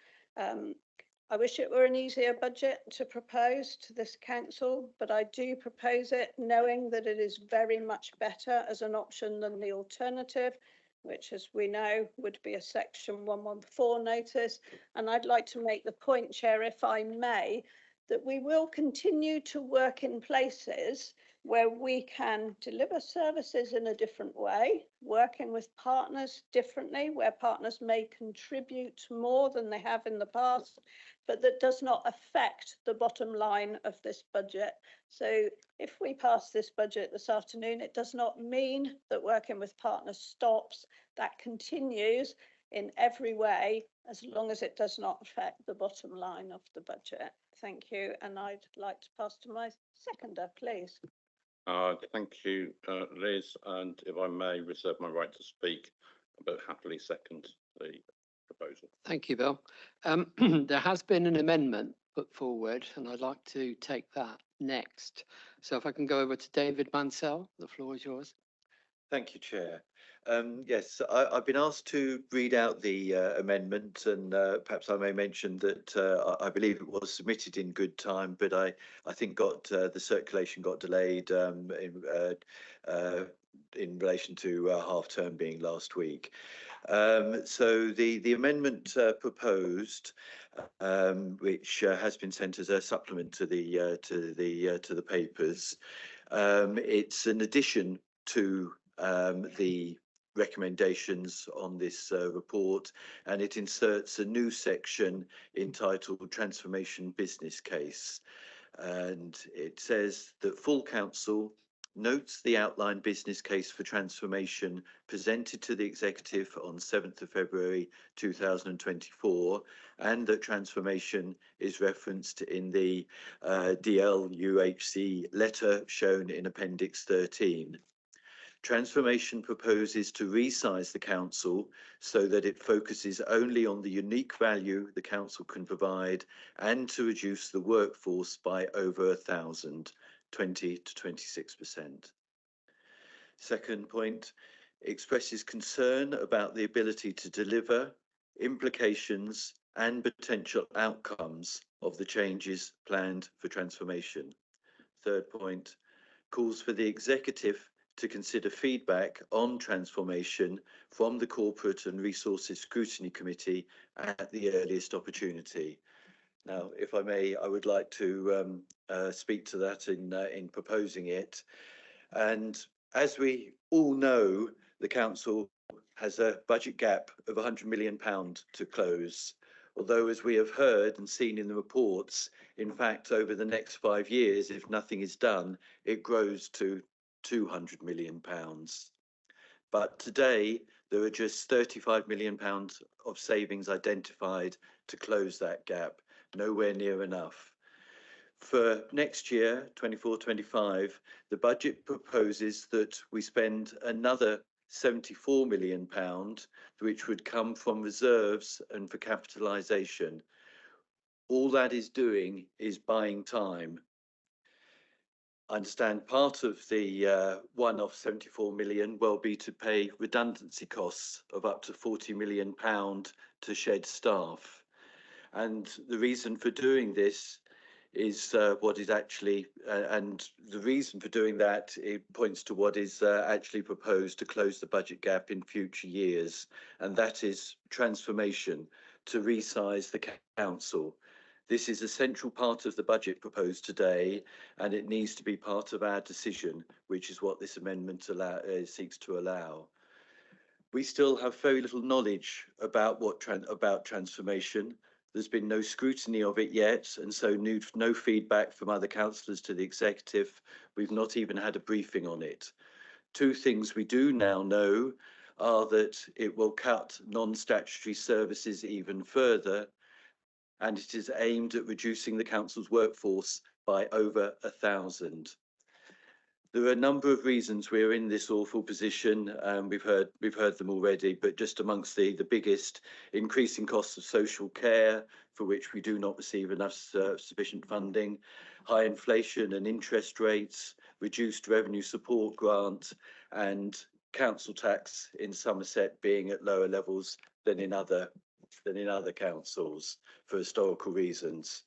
I wish it were an easier budget to propose to this council, but I do propose it knowing that it is very much better as an option than the alternative, which, as we know, would be a Section 114 notice. And I'd like to make the point, Chair, if I may, that we will continue to work in places where we can deliver services in a different way, working with partners differently, where partners may contribute more than they have in the past, but that does not affect the bottom line of this budget. So if we pass this budget this afternoon, it does not mean that working with partners stops. That continues in every way, as long as it does not affect the bottom line of the budget. Thank you. And I'd like to pass to my seconder, please. Thank you, Liz, and if I may reserve my right to speak, but happily second the proposal. Thank you, Bill. There has been an amendment put forward, and I'd like to take that next. So if I can go over to David Mansell, the floor is yours. Thank you, Chair. Yes, I've been asked to read out the amendment, and perhaps I may mention that I believe it was submitted in good time, but I think the circulation got delayed in relation to half term being last week. So the amendment proposed, which has been sent as a supplement to the papers, it's an addition to the recommendations on this report, and it inserts a new section entitled Transformation Business Case. And it says that full council notes the outline business case for transformation presented to the executive on 7th of February 2024, and that transformation is referenced in the DLUHC letter shown in Appendix 13. Transformation proposes to resize the council so that it focuses only on the unique value the council can provide, and to reduce the workforce by over 1,000, 20 to 26%. Second point, expresses concern about the ability to deliver, implications and potential outcomes of the changes planned for transformation. Third point, calls for the executive to consider feedback on transformation from the Corporate and Resources Scrutiny Committee at the earliest opportunity. Now, if I may, I would like to speak to that in proposing it. And as we all know, the council has a budget gap of £100 million to close. Although, as we have heard and seen in the reports, in fact, over the next 5 years, if nothing is done, it grows to £200 million. But today, there are just £35 million of savings identified to close that gap, nowhere near enough. For next year, 24-25, the budget proposes that we spend another £74 million, which would come from reserves and for capitalisation. All that is doing is buying time. I understand part of the one-off 74 million will be to pay redundancy costs of up to £40 million to shed staff. And the reason for doing this is what is actually, and the reason for doing that, it points to what is actually proposed to close the budget gap in future years, and that is transformation to resize the council. This is a central part of the budget proposed today, and it needs to be part of our decision, which is what this amendment seeks to allow. We still have very little knowledge about about transformation. There's been no scrutiny of it yet, and so no feedback from other councillors to the executive. We've not even had a briefing on it. Two things we do now know are that it will cut non-statutory services even further, and it is aimed at reducing the council's workforce by over 1,000. There are a number of reasons we're in this awful position. We've heard them already, but just amongst the biggest, increasing costs of social care, for which we do not receive enough sufficient funding, high inflation and interest rates, reduced revenue support grant, and council tax in Somerset being at lower levels than in other councils for historical reasons.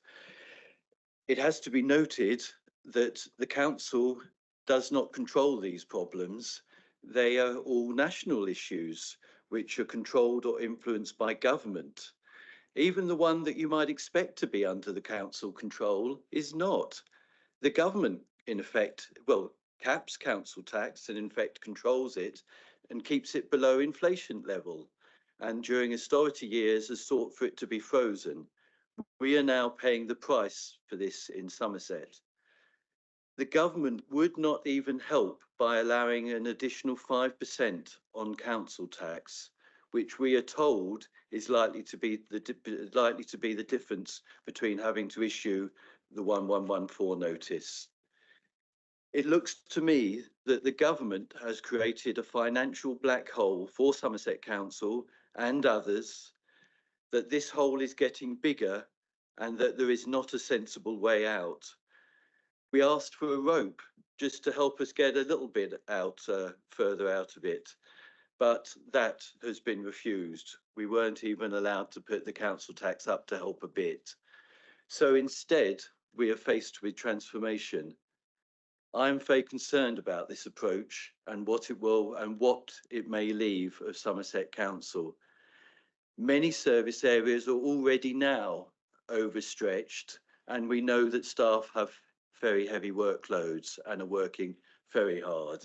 It has to be noted that the council does not control these problems. They are all national issues which are controlled or influenced by government. Even the one that you might expect to be under the council control is not. The government, in effect, well, caps council tax and in fact controls it and keeps it below inflation level. And during austerity years has sought for it to be frozen. We are now paying the price for this in Somerset. The government would not even help by allowing an additional 5% on council tax, which we are told is likely to be the difference between having to issue the 1114 notice. It looks to me that the government has created a financial black hole for Somerset Council and others, that this hole is getting bigger and that there is not a sensible way out. We asked for a rope just to help us get a little bit out, further out of it, but that has been refused. We weren't even allowed to put the council tax up to help a bit. So instead, we are faced with transformation. I'm very concerned about this approach and what it may leave of Somerset Council. Many service areas are already now overstretched, and we know that staff have very heavy workloads and are working very hard.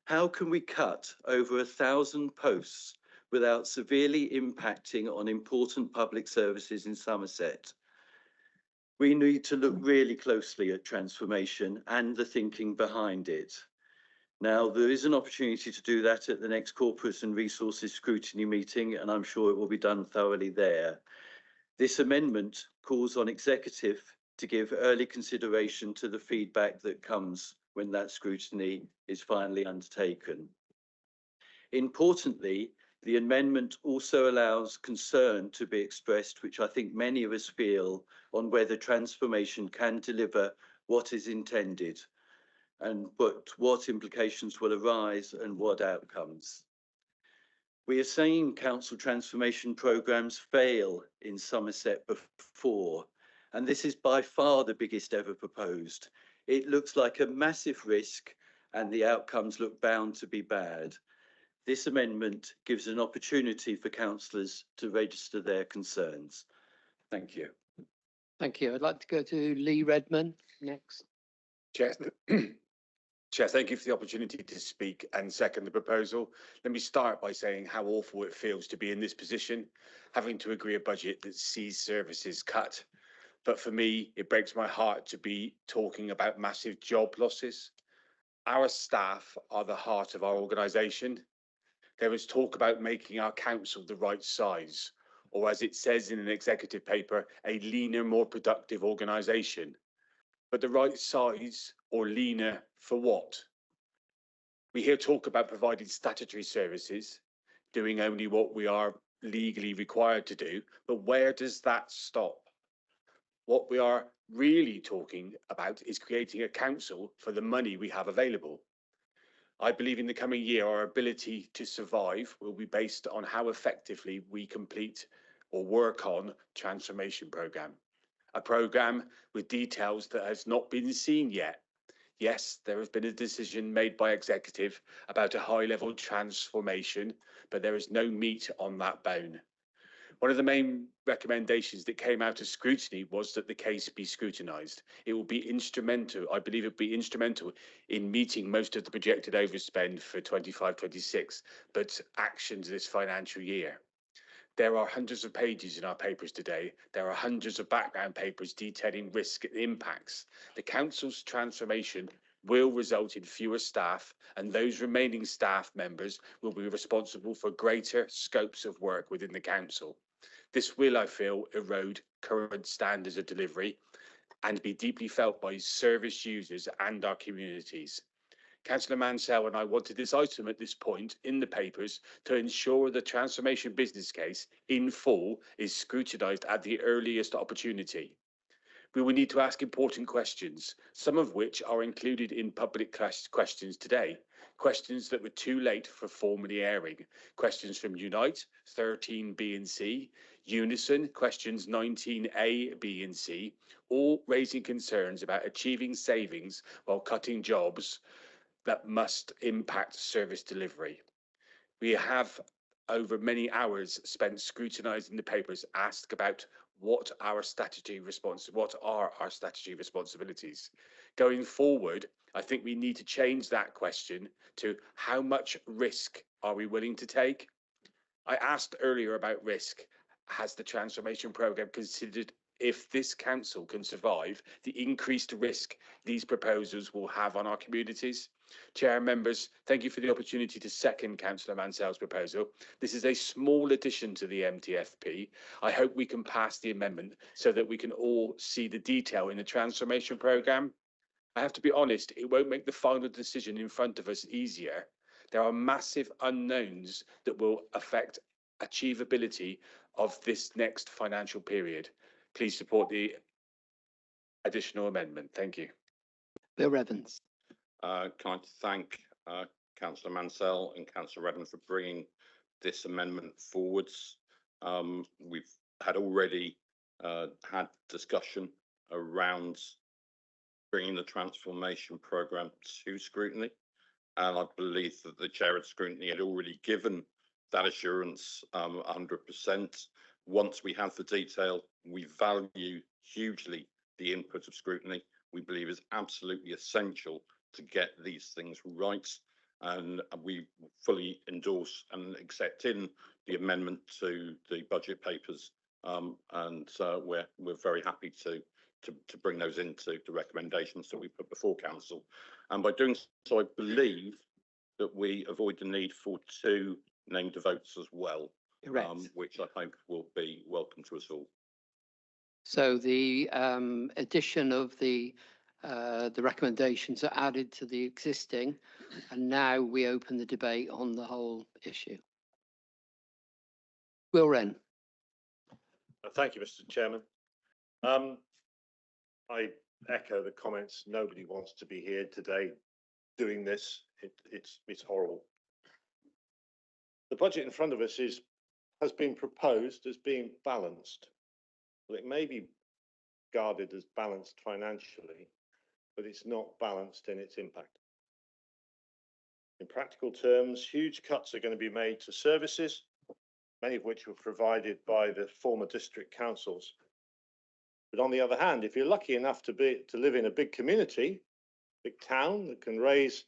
How can we cut over 1,000 posts without severely impacting on important public services in Somerset? We need to look really closely at transformation and the thinking behind it. Now, there is an opportunity to do that at the next Corporate and Resources Scrutiny meeting, and I'm sure it will be done thoroughly there. This amendment calls on executive to give early consideration to the feedback that comes when that scrutiny is finally undertaken. Importantly, the amendment also allows concern to be expressed, which I think many of us feel, on whether transformation can deliver what is intended and what implications will arise and what outcomes. We are saying council transformation programmes fail in Somerset before, and this is by far the biggest ever proposed. It looks like a massive risk and the outcomes look bound to be bad. This amendment gives an opportunity for councillors to register their concerns. Thank you. Thank you. I'd like to go to Lee Redman next. Chair, Chair, thank you for the opportunity to speak and second the proposal. Let me start by saying how awful it feels to be in this position, having to agree a budget that sees services cut. But for me, it breaks my heart to be talking about massive job losses. Our staff are the heart of our organisation. There is talk about making our council the right size, or as it says in an executive paper, a leaner, more productive organisation. But the right size or leaner for what? We hear talk about providing statutory services, doing only what we are legally required to do, but where does that stop? What we are really talking about is creating a council for the money we have available. I believe in the coming year, our ability to survive will be based on how effectively we complete or work on transformation programme. A programme with details that has not been seen yet. Yes, there has been a decision made by executive about a high-level transformation, but there is no meat on that bone. One of the main recommendations that came out of scrutiny was that the case be scrutinised. It will be instrumental, I believe it will be instrumental in meeting most of the projected overspend for 25-26, but actions this financial year. There are hundreds of pages in our papers today. There are hundreds of background papers detailing risk and impacts. The council's transformation will result in fewer staff, and those remaining staff members will be responsible for greater scopes of work within the council. This will, I feel, erode current standards of delivery and be deeply felt by service users and our communities. Councillor Mansell and I wanted this item at this point in the papers to ensure the transformation business case in full is scrutinised at the earliest opportunity. We will need to ask important questions, some of which are included in public questions today. Questions that were too late for formally airing. Questions from Unite, 13B and C, Unison, questions 19A, B and C, all raising concerns about achieving savings while cutting jobs that must impact service delivery. We have over many hours spent scrutinising the papers, asked about what are our statutory responsibilities. Going forward, I think we need to change that question to how much risk are we willing to take? I asked earlier about risk. Has the transformation programme considered if this council can survive the increased risk these proposals will have on our communities? Chair and members, thank you for the opportunity to second Councillor Mansell's proposal. This is a small addition to the MTFP. I hope we can pass the amendment so that we can all see the detail in the transformation programme. I have to be honest, it won't make the final decision in front of us easier. There are massive unknowns that will affect achievability of this next financial period. Please support the additional amendment. Thank you. Bill Evans. Can I thank Councillor Mansell and Councillor Redden for bringing this amendment forwards. We've had already had discussion around bringing the transformation programme to scrutiny, and I believe that the chair of scrutiny had already given that assurance 100%. Once we have the detail, we value hugely the input of scrutiny. We believe is absolutely essential to get these things right, and we fully endorse and accept in the amendment to the budget papers, and we're very happy to bring those into the recommendations that we put before council. And by doing so, I believe that we avoid the need for 2 named votes as well, which I hope will be welcome to us all. So the addition of the recommendations are added to the existing, and now we open the debate on the whole issue. Will Wren. Thank you, Mr. Chairman. I echo the comments. Nobody wants to be here today doing this. It's horrible. the budget in front of us has been proposed as being balanced. Well, it may be regarded as balanced financially, but it's not balanced in its impact. In practical terms, huge cuts are going to be made to services, many of which were provided by the former district councils. But on the other hand, if you're lucky enough to live in a big community, big town that can raise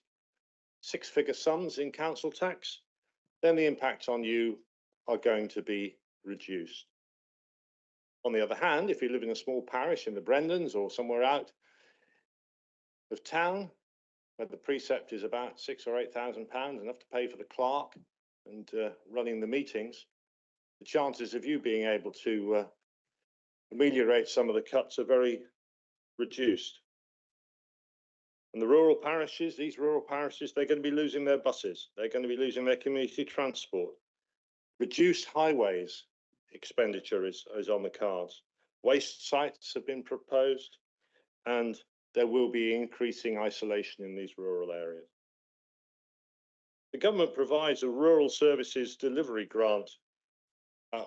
six-figure sums in council tax, then the impacts on you are going to be reduced. On the other hand, if you live in a small parish in the Brendans or somewhere out of town, where the precept is about £6,000 or £8,000, enough to pay for the clerk and running the meetings, the chances of you being able to ameliorate some of the cuts are very reduced. And the rural parishes, these rural parishes, they're going to be losing their buses. They're going to be losing their community transport. Reduced highways expenditure is on the cards. Waste sites have been proposed, and there will be increasing isolation in these rural areas. The government provides a rural services delivery grant,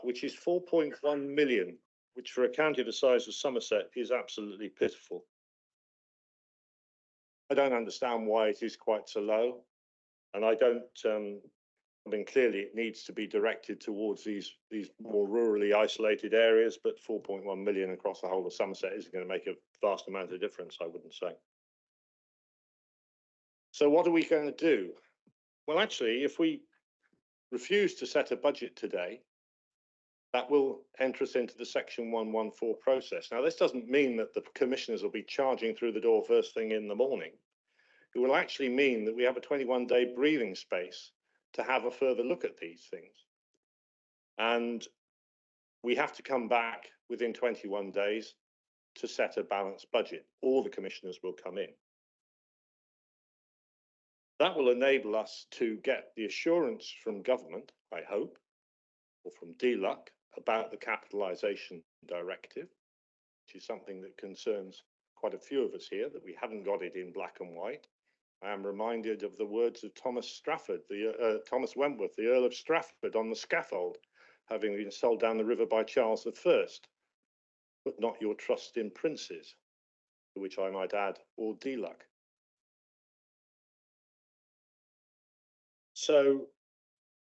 which is 4.1 million, which for a county the size of Somerset is absolutely pitiful. I don't understand why it is quite so low, and I don't, I mean, clearly it needs to be directed towards these more rurally isolated areas, but 4.1 million across the whole of Somerset isn't going to make a vast amount of difference, I wouldn't say. So what are we going to do? Well, actually, if we refuse to set a budget today, that will enter us into the Section 114 process. Now, this doesn't mean that the commissioners will be charging through the door first thing in the morning. It will actually mean that we have a 21-day breathing space to have a further look at these things. And we have to come back within 21 days to set a balanced budget. All the commissioners will come in. That will enable us to get the assurance from government, I hope, or from DLUC, about the capitalisation directive, which is something that concerns quite a few of us here, that we haven't got it in black and white. I am reminded of the words of Thomas Wentworth, the Earl of Strafford, on the scaffold, having been sold down the river by Charles I. Put not your trust in princes, to which I might add, or DLUC. So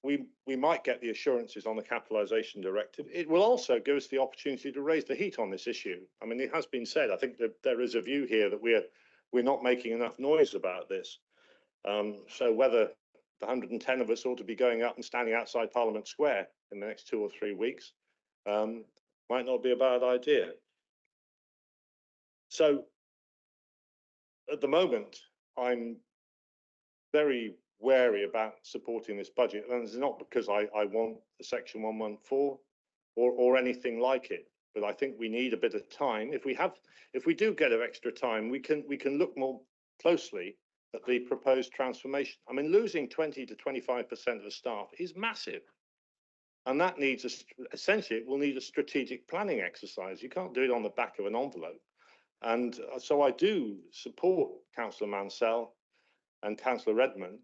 we might get the assurances on the capitalisation directive. It will also give us the opportunity to raise the heat on this issue. I mean, it has been said, I think that there is a view here that we're not making enough noise about this. So whether the 110 of us ought to be going up and standing outside Parliament Square in the next 2 or 3 weeks might not be a bad idea. So at the moment, I'm very wary about supporting this budget, and it's not because I want the Section 114 or anything like it, but I think we need a bit of time. If we do get extra time, we can look more closely at the proposed transformation. I mean, losing 20 to 25% of the staff is massive, and that needs essentially it will need a strategic planning exercise. You can't do it on the back of an envelope, and so I do support Councillor Mansell and Councillor Redmond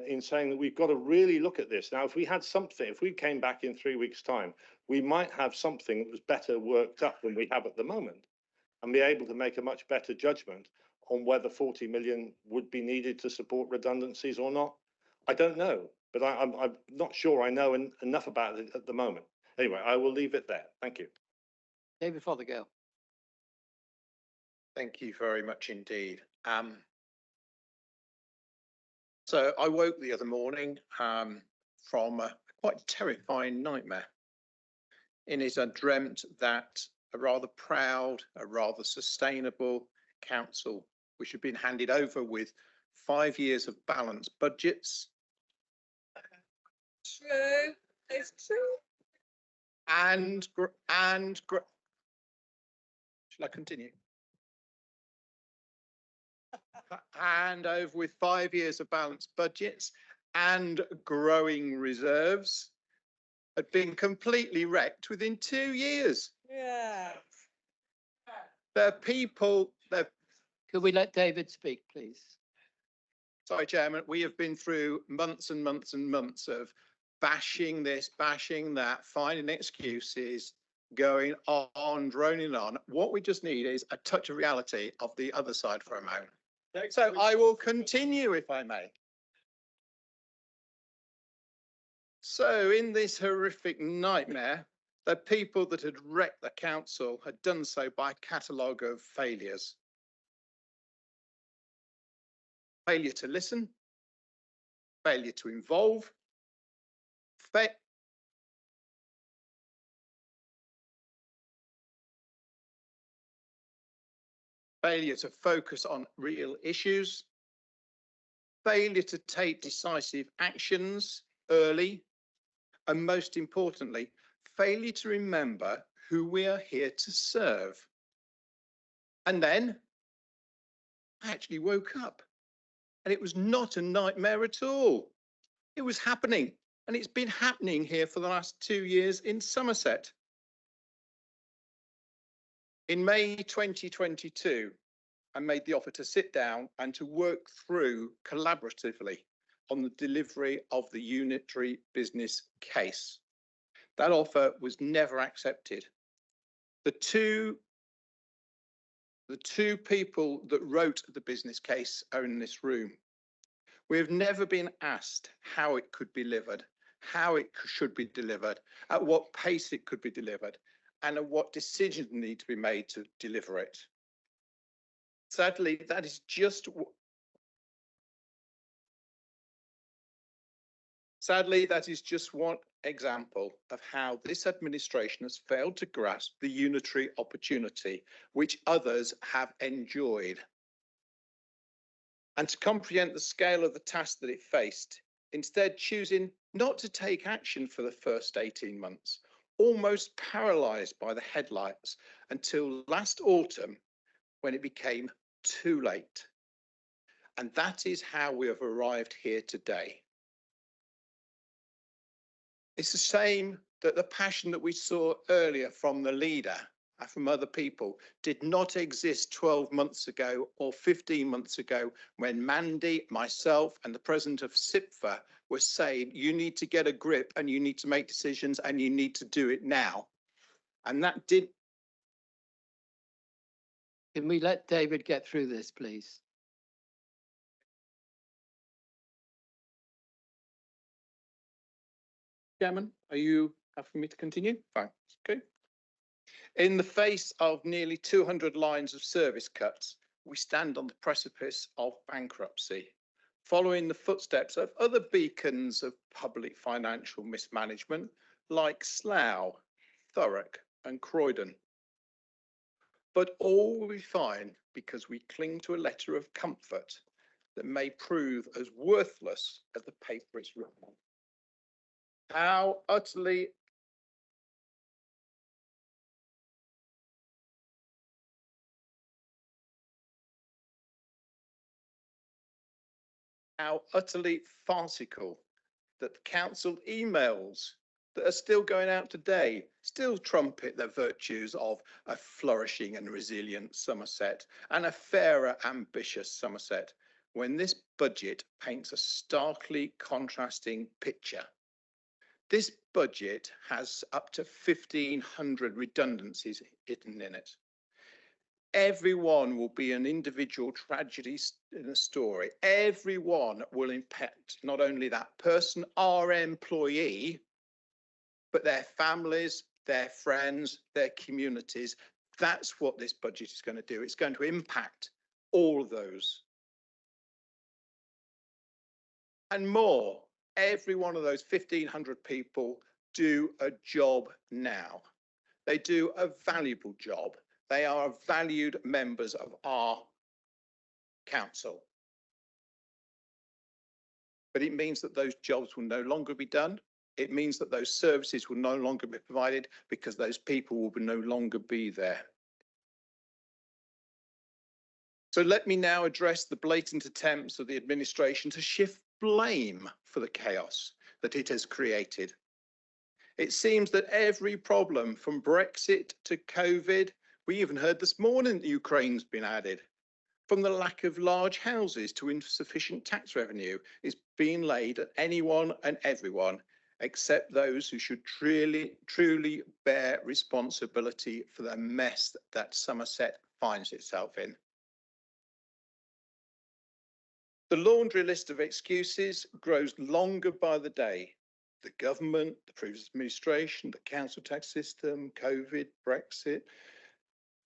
in saying that we've got to really look at this. Now, if we had something, if we came back in 3 weeks' time, we might have something that was better worked up than we have at the moment and be able to make a much better judgment on whether 40 million would be needed to support redundancies or not. I don't know, but I'm not sure I know enough about it at the moment. Anyway, I will leave it there. Thank you. David Fothergill. Thank you very much indeed. So I woke the other morning from a quite terrifying nightmare. In it, I dreamt that a rather proud, a rather sustainable council, which had been handed over with 5 years of balanced budgets. True, it's true. Shall I continue? Hand over with 5 years of balanced budgets and growing reserves had been completely wrecked within 2 years. Yeah. Could we let David speak, please? Sorry, Chairman, we have been through months and months and months of bashing this, bashing that, finding excuses, going on, droning on. What we just need is a touch of reality of the other side for a moment. So I will continue if I may. So in this horrific nightmare, the people that had wrecked the council had done so by a catalogue of failures. Failure to listen, failure to involve, failure to focus on real issues, failure to take decisive actions early, and most importantly, failure to remember who we are here to serve. And then I actually woke up and it was not a nightmare at all. It was happening, and it's been happening here for the last 2 years in Somerset. In May 2022, I made the offer to sit down and to work through collaboratively on the delivery of the unitary business case. That offer was never accepted. The two people that wrote the business case are in this room. We have never been asked how it could be delivered, how it should be delivered, at what pace it could be delivered, and at what decisions need to be made to deliver it. Sadly, that is just one example of how this administration has failed to grasp the unitary opportunity which others have enjoyed. And to comprehend the scale of the task that it faced, instead choosing not to take action for the first 18 months, almost paralysed by the headlights until last autumn when it became too late. And that is how we have arrived here today. It's a shame that the passion that we saw earlier from the leader and from other people did not exist 12 months ago or 15 months ago when Mandy, myself and the president of SIPFA were saying you need to get a grip and you need to make decisions and you need to do it now. And that did. Can we let David get through this, please? Chairman, are you happy for me to continue? Fine, okay. In the face of nearly 200 lines of service cuts, we stand on the precipice of bankruptcy, following the footsteps of other beacons of public financial mismanagement like Slough, Thurrock and Croydon. But all will be fine because we cling to a letter of comfort that may prove as worthless as the paper it's written on. How utterly farcical that the council emails that are still going out today still trumpet the virtues of a flourishing and resilient Somerset and a fairer, ambitious Somerset, when this budget paints a starkly contrasting picture. This budget has up to 1,500 redundancies hidden in it. Everyone will be an individual tragedy in a story. Everyone will impact not only that person, our employee, but their families, their friends, their communities. That's what this budget is going to do. It's going to impact all of those. And more. Every one of those 1,500 people do a job now. They do a valuable job. They are valued members of our council. But it means that those jobs will no longer be done. It means that those services will no longer be provided because those people will no longer be there. So let me now address the blatant attempts of the administration to shift blame for the chaos that it has created. It seems that every problem from Brexit to COVID, we even heard this morning that Ukraine's been added, from the lack of large houses to insufficient tax revenue, is being laid at anyone and everyone, except those who should truly bear responsibility for the mess that Somerset finds itself in. The laundry list of excuses grows longer by the day. The government, the previous administration, the council tax system, COVID, Brexit,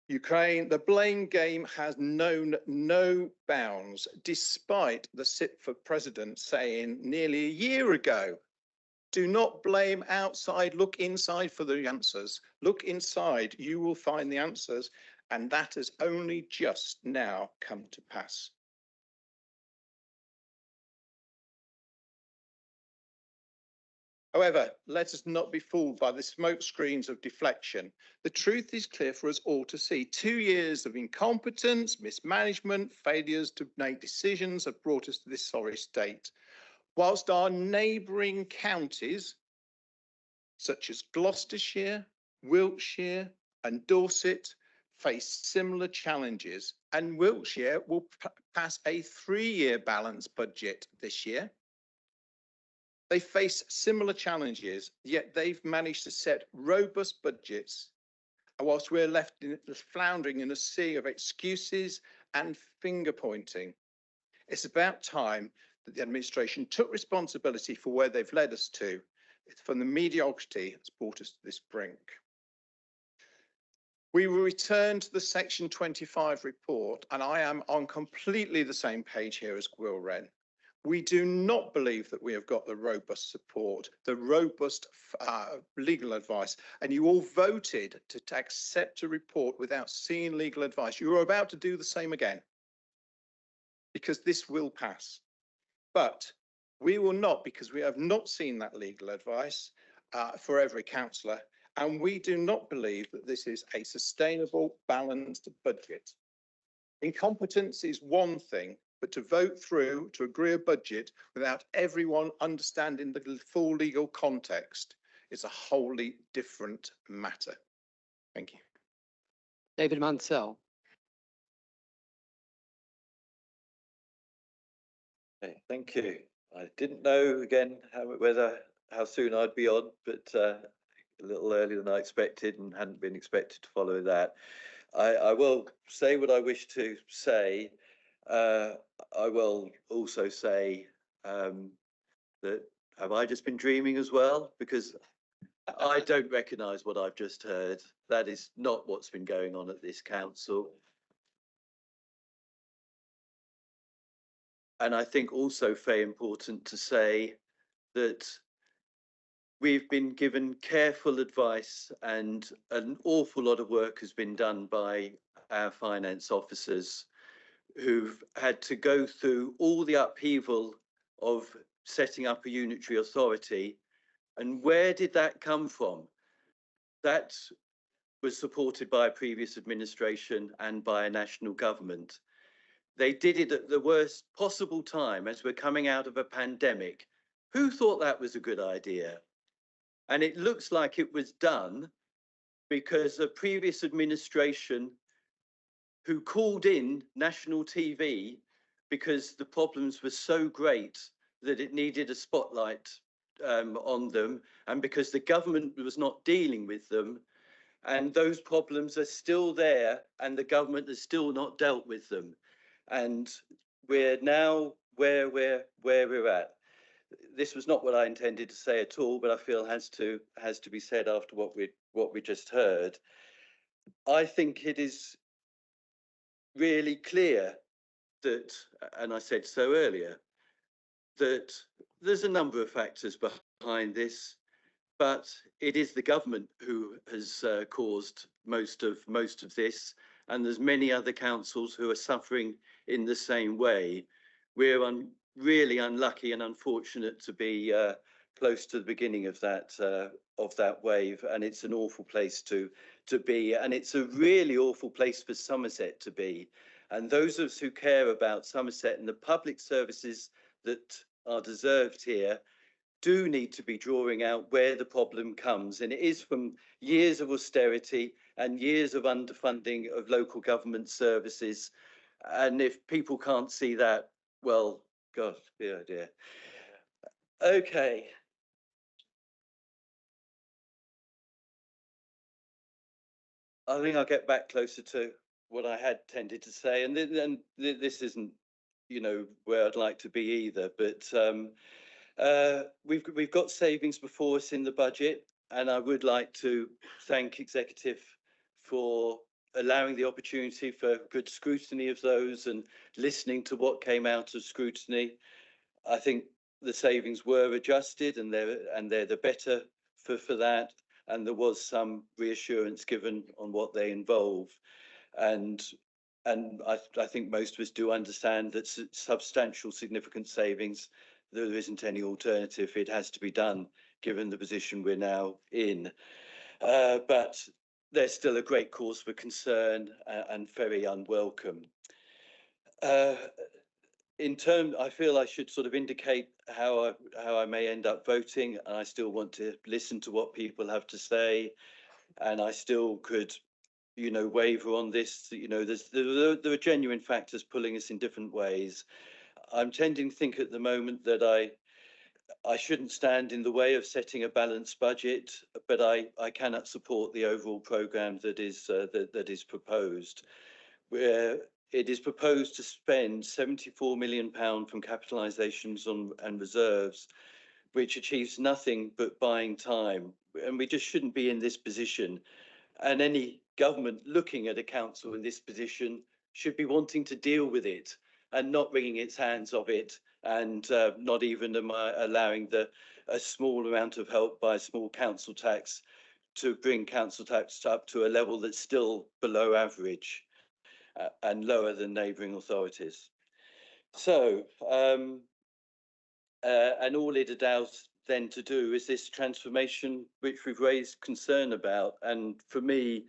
Ukraine, the blame game has known no bounds, despite the SIPFA president saying nearly a year ago, do not blame outside, look inside for the answers. Look inside, you will find the answers. And that has only just now come to pass. However, let us not be fooled by the smoke screens of deflection. The truth is clear for us all to see. 2 years of incompetence, mismanagement, failures to make decisions have brought us to this sorry state. Whilst our neighbouring counties, such as Gloucestershire, Wiltshire and Dorset, face similar challenges, and Wiltshire will pass a 3-year balanced budget this year. They face similar challenges, yet they've managed to set robust budgets, whilst we're left floundering in a sea of excuses and finger pointing. It's about time that the administration took responsibility for where they've led us to. It's from the mediocrity that's brought us to this brink. We will return to the Section 25 report, and I am on completely the same page here as Will Wren. We do not believe that we have got the robust support, the robust legal advice, and you all voted to accept a report without seeing legal advice. You are about to do the same again, because this will pass. But we will not, because we have not seen that legal advice for every councillor, and we do not believe that this is a sustainable, balanced budget. Incompetence is one thing, but to vote through, to agree a budget without everyone understanding the full legal context is a wholly different matter. Thank you. David Mansell. Okay, thank you. I didn't know again how soon I'd be on, but a little earlier than I expected and hadn't been expected to follow that. I will say what I wish to say. I will also say that have I just been dreaming as well? Because I don't recognise what I've just heard. That is not what's been going on at this council. And I think also very important to say that we've been given careful advice and an awful lot of work has been done by our finance officers who've had to go through all the upheaval of setting up a unitary authority. And where did that come from? That was supported by a previous administration and by a national government. They did it at the worst possible time as we're coming out of a pandemic. Who thought that was a good idea? And it looks like it was done because a previous administration who called in national TV because the problems were so great that it needed a spotlight on them, and because the government was not dealing with them, and those problems are still there and the government has still not dealt with them. And we're now where we're at. This was not what I intended to say at all, but I feel has to be said after what we just heard. I think it is really clear that, and I said so earlier, that there's a number of factors behind this, but it is the government who has caused most of this, and there's many other councils who are suffering in the same way. We're really unlucky and unfortunate to be close to the beginning of that wave, and it's an awful place to be, and it's a really awful place for Somerset to be. And those of us who care about Somerset and the public services that are deserved here do need to be drawing out where the problem comes, and it is from years of austerity and years of underfunding of local government services. And if people can't see that, well, God, dear. Okay. I think I'll get back closer to what I had tended to say, and this isn't, you know, where I'd like to be either. But we've got savings before us in the budget, and I would like to thank Executive for allowing the opportunity for good scrutiny of those and listening to what came out of scrutiny. I think the savings were adjusted, and they're the better for that. And there was some reassurance given on what they involve, and I think most of us do understand that substantial significant savings, there isn't any alternative. It has to be done given the position we're now in. But there's still a great cause for concern and very unwelcome. I feel I should sort of indicate how I may end up voting, and I still want to listen to what people have to say, and I still could, you know, waver on this. You know, there are genuine factors pulling us in different ways. I'm tending to think at the moment that I shouldn't stand in the way of setting a balanced budget, but I cannot support the overall programme that is proposed, where it is proposed to spend £74 million from capitalisations and reserves, which achieves nothing but buying time. And we just shouldn't be in this position. And any government looking at a council in this position should be wanting to deal with it and not wringing its hands of it, and not even allowing a small amount of help by a small council tax to bring council tax up to a level that's still below average and lower than neighbouring authorities. So, and all it allows then to do is this transformation, which we've raised concern about. And for me,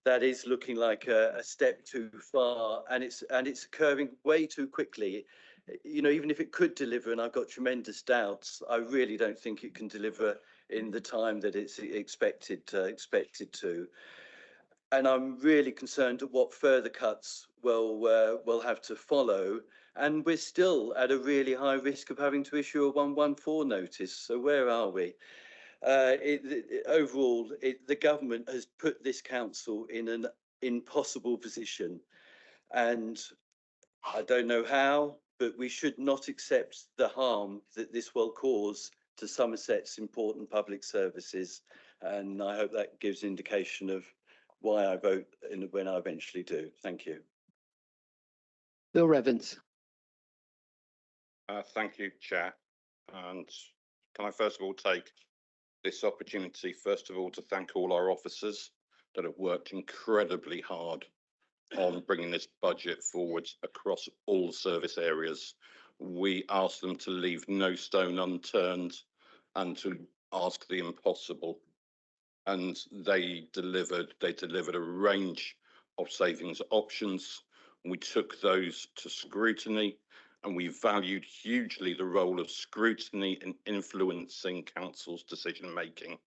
that is looking like a step too far, and it's occurring way too quickly. You know, even if it could deliver, and I've got tremendous doubts, I really don't think it can deliver in the time that it's expected to. And I'm really concerned at what further cuts will have to follow. And we're still at a really high risk of having to issue a 114 notice. So where are we? Overall, the government has put this council in an impossible position. And I don't know how, but we should not accept the harm that this will cause to Somerset's important public services. And I hope that gives an indication of why I vote when I eventually do. Thank you. Bill Revens. Thank you, Chair. And can I first of all take this opportunity, first of all, to thank all our officers that have worked incredibly hard on bringing this budget forward across all service areas. We ask them to leave no stone unturned and to ask the impossible. And they delivered a range of savings options. We took those to scrutiny, and we valued hugely the role of scrutiny in influencing council's decision making.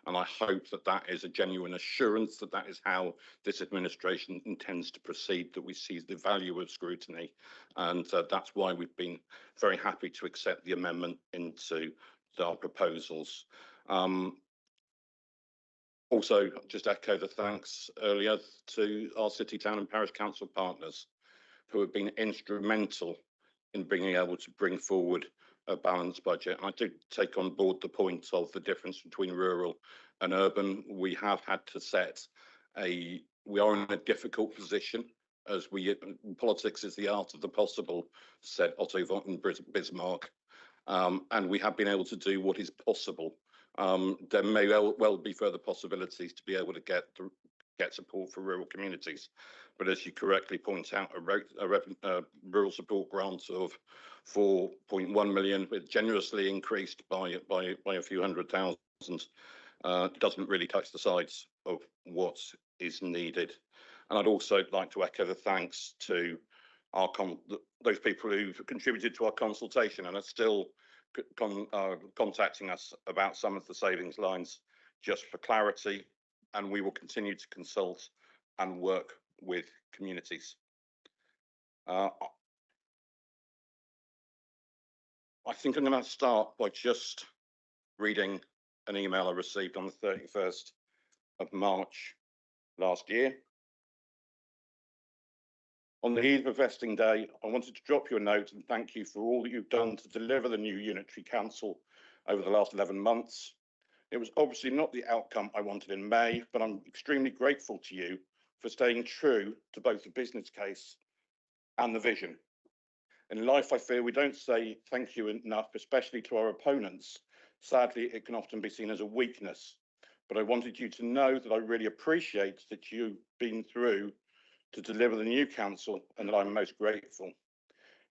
And I hope that that is a genuine assurance that that is how this administration intends to proceed, that we see the value of scrutiny. And that's why we've been very happy to accept the amendment into our proposals. Also, just echo the thanks earlier to our city, town and parish council partners who have been instrumental in being able to bring forward a balanced budget. I do take on board the point of the difference between rural and urban. We have had to we are in a difficult position, as politics is the art of the possible, said Otto von Bismarck, and we have been able to do what is possible. There may well be further possibilities to be able to get support for rural communities. But as you correctly point out, a rural support grant of 4.1 million, generously increased by a few hundred thousand, doesn't really touch the sides of what is needed. And I'd also like to echo the thanks to those people who've contributed to our consultation and are still contacting us about some of the savings lines, just for clarity, and we will continue to consult and work with communities. I think I'm going to start by just reading an email I received on the 31st of March last year. On the eve of vesting day, I wanted to drop you a note and thank you for all that you've done to deliver the new Unitary Council over the last 11 months. It was obviously not the outcome I wanted in May, but I'm extremely grateful to you for staying true to both the business case and the vision. In life, I fear we don't say thank you enough, especially to our opponents. Sadly, it can often be seen as a weakness, but I wanted you to know that I really appreciate that you've been through to deliver the new council and that I'm most grateful.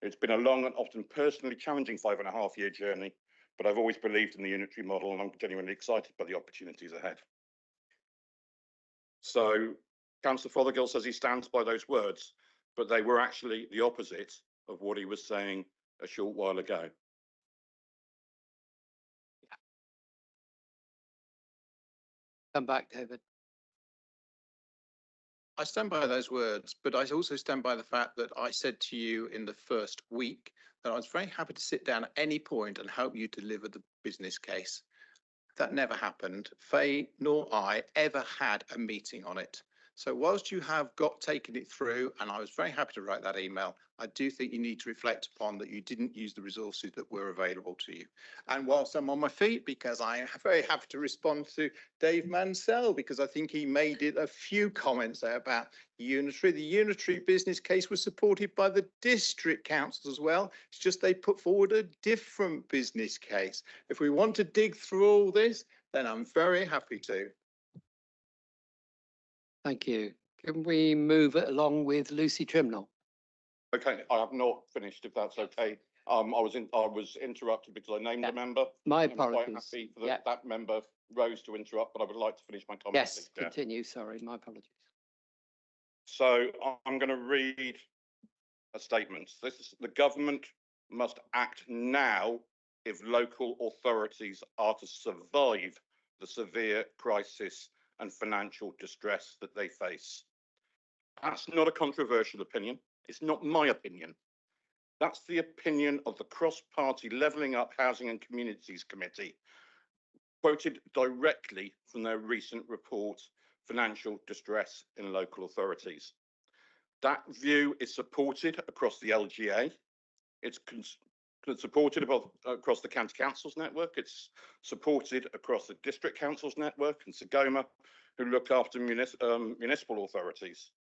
It's been a long and often personally challenging 5.5-year journey, but I've always believed in the unitary model and I'm genuinely excited by the opportunities ahead. So Councillor Fothergill says he stands by those words, but they were actually the opposite of what he was saying a short while ago. Come back, David. I stand by those words, but I also stand by the fact that I said to you in the first week that I was very happy to sit down at any point and help you deliver the business case. That never happened. Faye nor I ever had a meeting on it. So whilst you have taken it through, and I was very happy to write that email, I do think you need to reflect upon that you didn't use the resources that were available to you. And whilst I'm on my feet, because I am very happy to respond to Dave Mansell, because I think he made it a few comments there about unitary. The unitary business case was supported by the district councils as well. It's just they put forward a different business case. If we want to dig through all this, then I'm very happy to. Thank you. Can we move it along with Lucy Trimnell? Okay, I have not finished, if that's okay. I was interrupted because I named a member. My I'm quite apologies. happy that that member rose to interrupt, but I would like to finish my comments. Yes, please, Chair. continue. Sorry, my apologies. So I'm going to read a statement. This is: the government must act now if local authorities are to survive the severe crisis and financial distress that they face. That's not a controversial opinion. It's not my opinion. That's the opinion of the Cross-Party Levelling Up Housing and Communities Committee, quoted directly from their recent report, Financial Distress in Local Authorities. That view is supported across the LGA. It's supported across the County Councils network. It's supported across the District Councils network and SEGOMA, who look after municipal authorities.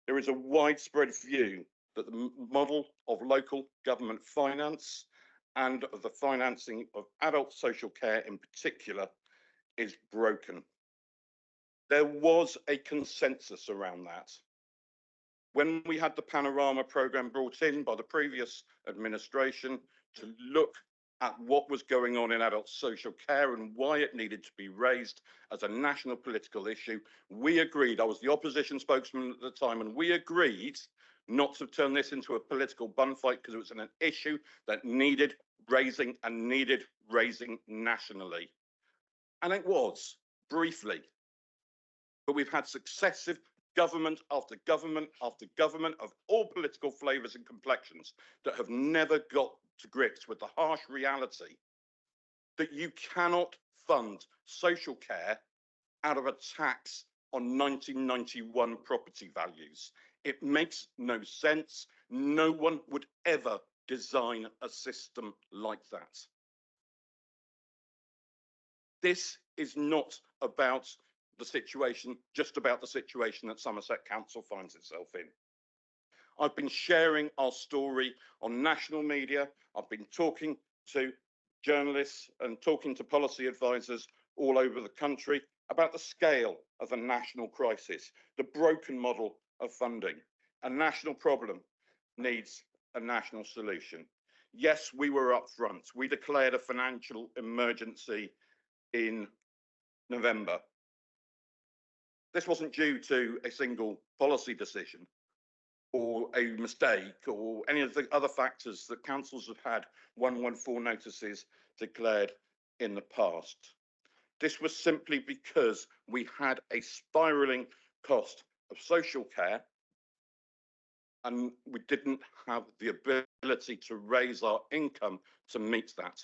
There is a widespread view that the model of local government finance and of the financing of adult social care in particular is broken. There was a consensus around that. When we had the Panorama programme brought in by the previous administration to look at what was going on in adult social care and why it needed to be raised as a national political issue, we agreed, I was the opposition spokesman at the time, and we agreed not to turn this into a political bun fight because it was an issue that needed raising and needed raising nationally. And it was, briefly. But we've had successive government after government after government of all political flavours and complexions that have never got to grips with the harsh reality that you cannot fund social care out of a tax on 1991 property values. It makes no sense. No one would ever design a system like that. This is not about the situation, just about the situation that Somerset Council finds itself in. I've been sharing our story on national media. I've been talking to journalists and talking to policy advisors all over the country about the scale of a national crisis, the broken model of funding. A national problem needs a national solution. Yes, we were up front. We declared a financial emergency in November. This wasn't due to a single policy decision or a mistake or any of the other factors that councils have had 114 notices declared in the past. This was simply because we had a spiralling cost of social care and we didn't have the ability to raise our income to meet that.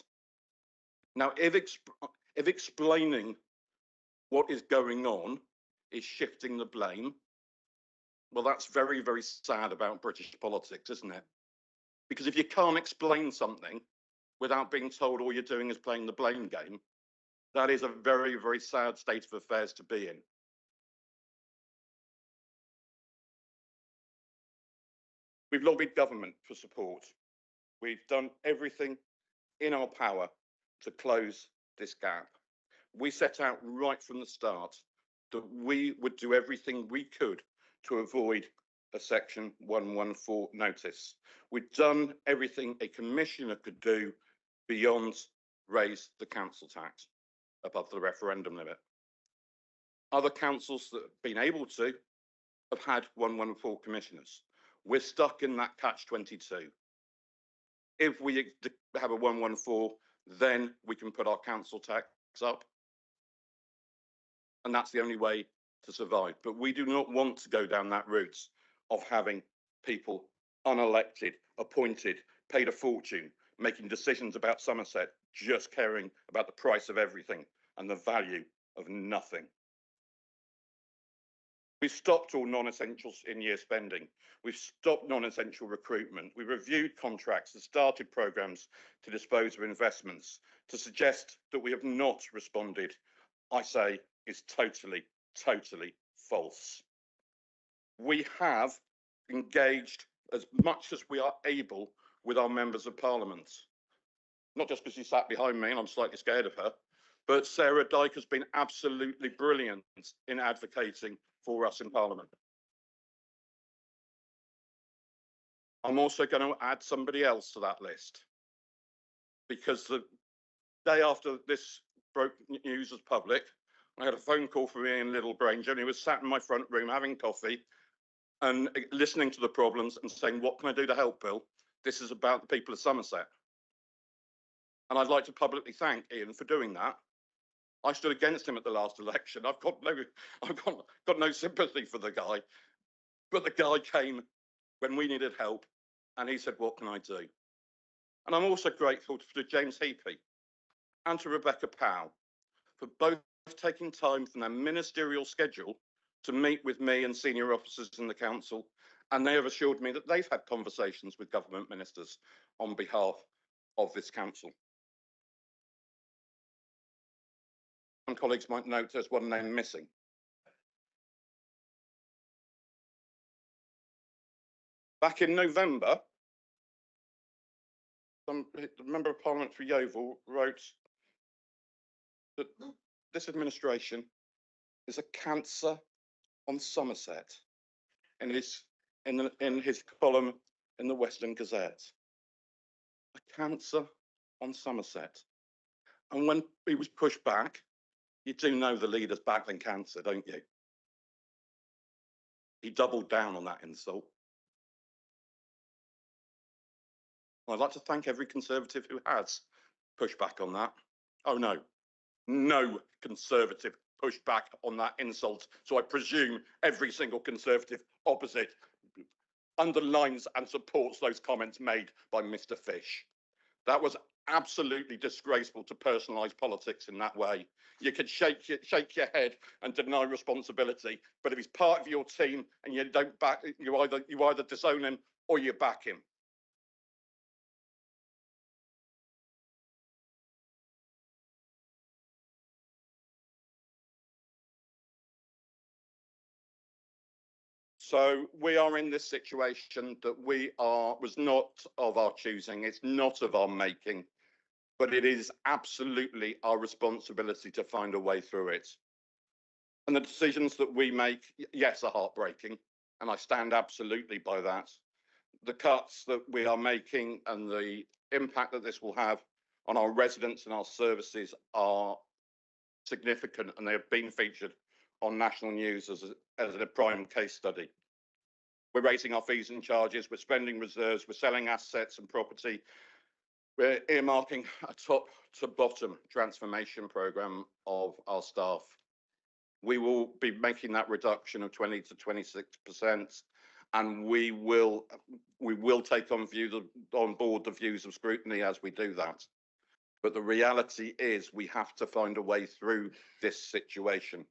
Now, if explaining what is going on is shifting the blame. Well, that's very, very sad about British politics, isn't it? Because if you can't explain something without being told all you're doing is playing the blame game, that is a very, very sad state of affairs to be in. We've lobbied government for support. We've done everything in our power to close this gap. We set out right from the start that we would do everything we could to avoid a Section 114 notice. We've done everything a commissioner could do beyond raise the council tax above the referendum limit. Other councils that have been able to have had 114 commissioners. We're stuck in that catch-22. If we have a 114, then we can put our council tax up. And that's the only way to survive. But we do not want to go down that route of having people unelected, appointed, paid a fortune, making decisions about Somerset, just caring about the price of everything and the value of nothing. We've stopped all non-essentials in-year spending. We've stopped non-essential recruitment. We've reviewed contracts and started programmes to dispose of investments. To suggest that we have not responded, I say, is totally, totally false. We have engaged as much as we are able with our members of parliament. Not just because she sat behind me and I'm slightly scared of her, but Sarah Dyke has been absolutely brilliant in advocating for us in Parliament. I'm also going to add somebody else to that list, because the day after this broke news was public, I had a phone call from Ian Littlebranger, and he was sat in my front room having coffee and listening to the problems and saying, "What can I do to help, Bill? This is about the people of Somerset." And I'd like to publicly thank Ian for doing that. I stood against him at the last election. I've got no sympathy for the guy, but the guy came when we needed help, and he said, "What can I do?" And I'm also grateful to James Heapy and to Rebecca Powell for both taking time from their ministerial schedule to meet with me and senior officers in the council, and they have assured me that they've had conversations with government ministers on behalf of this council. Some colleagues might note there's one name missing. Back in November, the Member of Parliament for Yeovil wrote that this administration is a cancer on Somerset in his column in the Western Gazette. A cancer on Somerset. And when he was pushed back, you do know the leader's battling cancer, don't you? He doubled down on that insult. I'd like to thank every Conservative who has pushed back on that. Oh no, no Conservative pushed back on that insult. So I presume every single Conservative opposite underlines and supports those comments made by Mr. Fish. That was absolutely disgraceful to personalise politics in that way. You could shake your head and deny responsibility, but if he's part of your team and you don't back, you either disown him or you back him. So we are in this situation that was not of our choosing. It's not of our making, but it is absolutely our responsibility to find a way through it. And the decisions that we make, yes, are heartbreaking, and I stand absolutely by that. The cuts that we are making and the impact that this will have on our residents and our services are significant, and they have been featured on national news as a prime case study. We're raising our fees and charges, we're spending reserves, we're selling assets and property. We're earmarking a top to bottom transformation programme of our staff. We will be making that reduction of 20 to 26%, and we will take on board the views of scrutiny as we do that. But the reality is we have to find a way through this situation.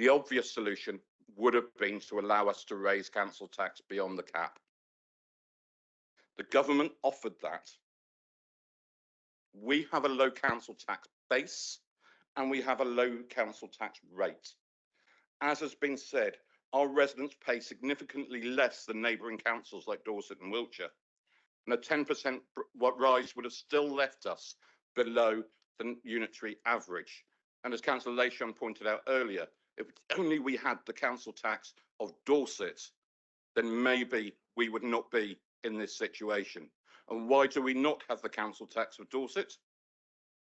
The obvious solution would have been to allow us to raise council tax beyond the cap. The government offered that. We have a low council tax base and we have a low council tax rate. As has been said, our residents pay significantly less than neighbouring councils like Dorset and Wiltshire. And a 10% rise would have still left us below the unitary average. And as Councillor Leyshon pointed out earlier, if only we had the council tax of Dorset, then maybe we would not be in this situation. And why do we not have the council tax of Dorset?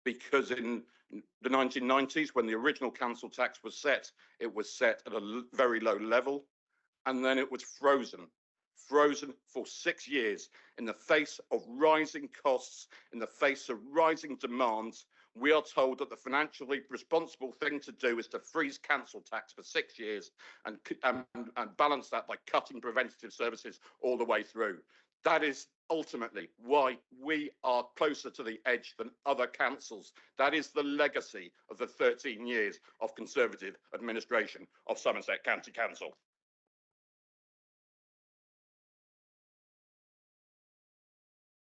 Because in the 1990s, when the original council tax was set, it was set at a very low level, and then it was frozen for 6 years in the face of rising costs, in the face of rising demands. We are told that the financially responsible thing to do is to freeze council tax for 6 years and balance that by cutting preventative services all the way through. That is ultimately why we are closer to the edge than other councils. That is the legacy of the 13 years of Conservative administration of Somerset County Council.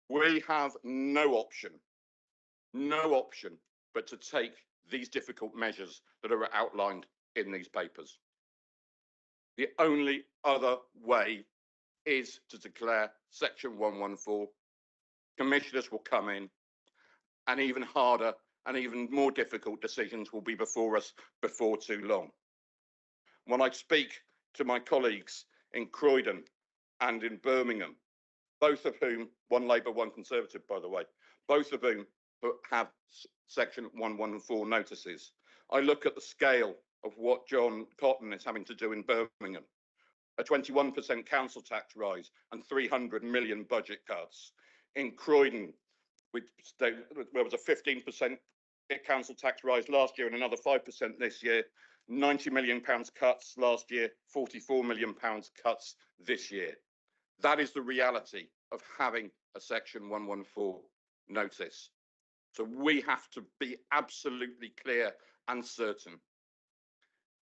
We have no option but to take these difficult measures that are outlined in these papers. The only other way is to declare Section 114. Commissioners will come in, and even harder and even more difficult decisions will be before us before too long. When I speak to my colleagues in Croydon and in Birmingham, both of whom, one Labour, one Conservative, by the way, both of whom have Section 114 notices, I look at the scale of what John Cotton is having to do in Birmingham. A 21% council tax rise and 300 million budget cuts. In Croydon, there was a 15% council tax rise last year and another 5% this year. £90 million cuts last year, £44 million cuts this year. That is the reality of having a Section 114 notice. So we have to be absolutely clear and certain.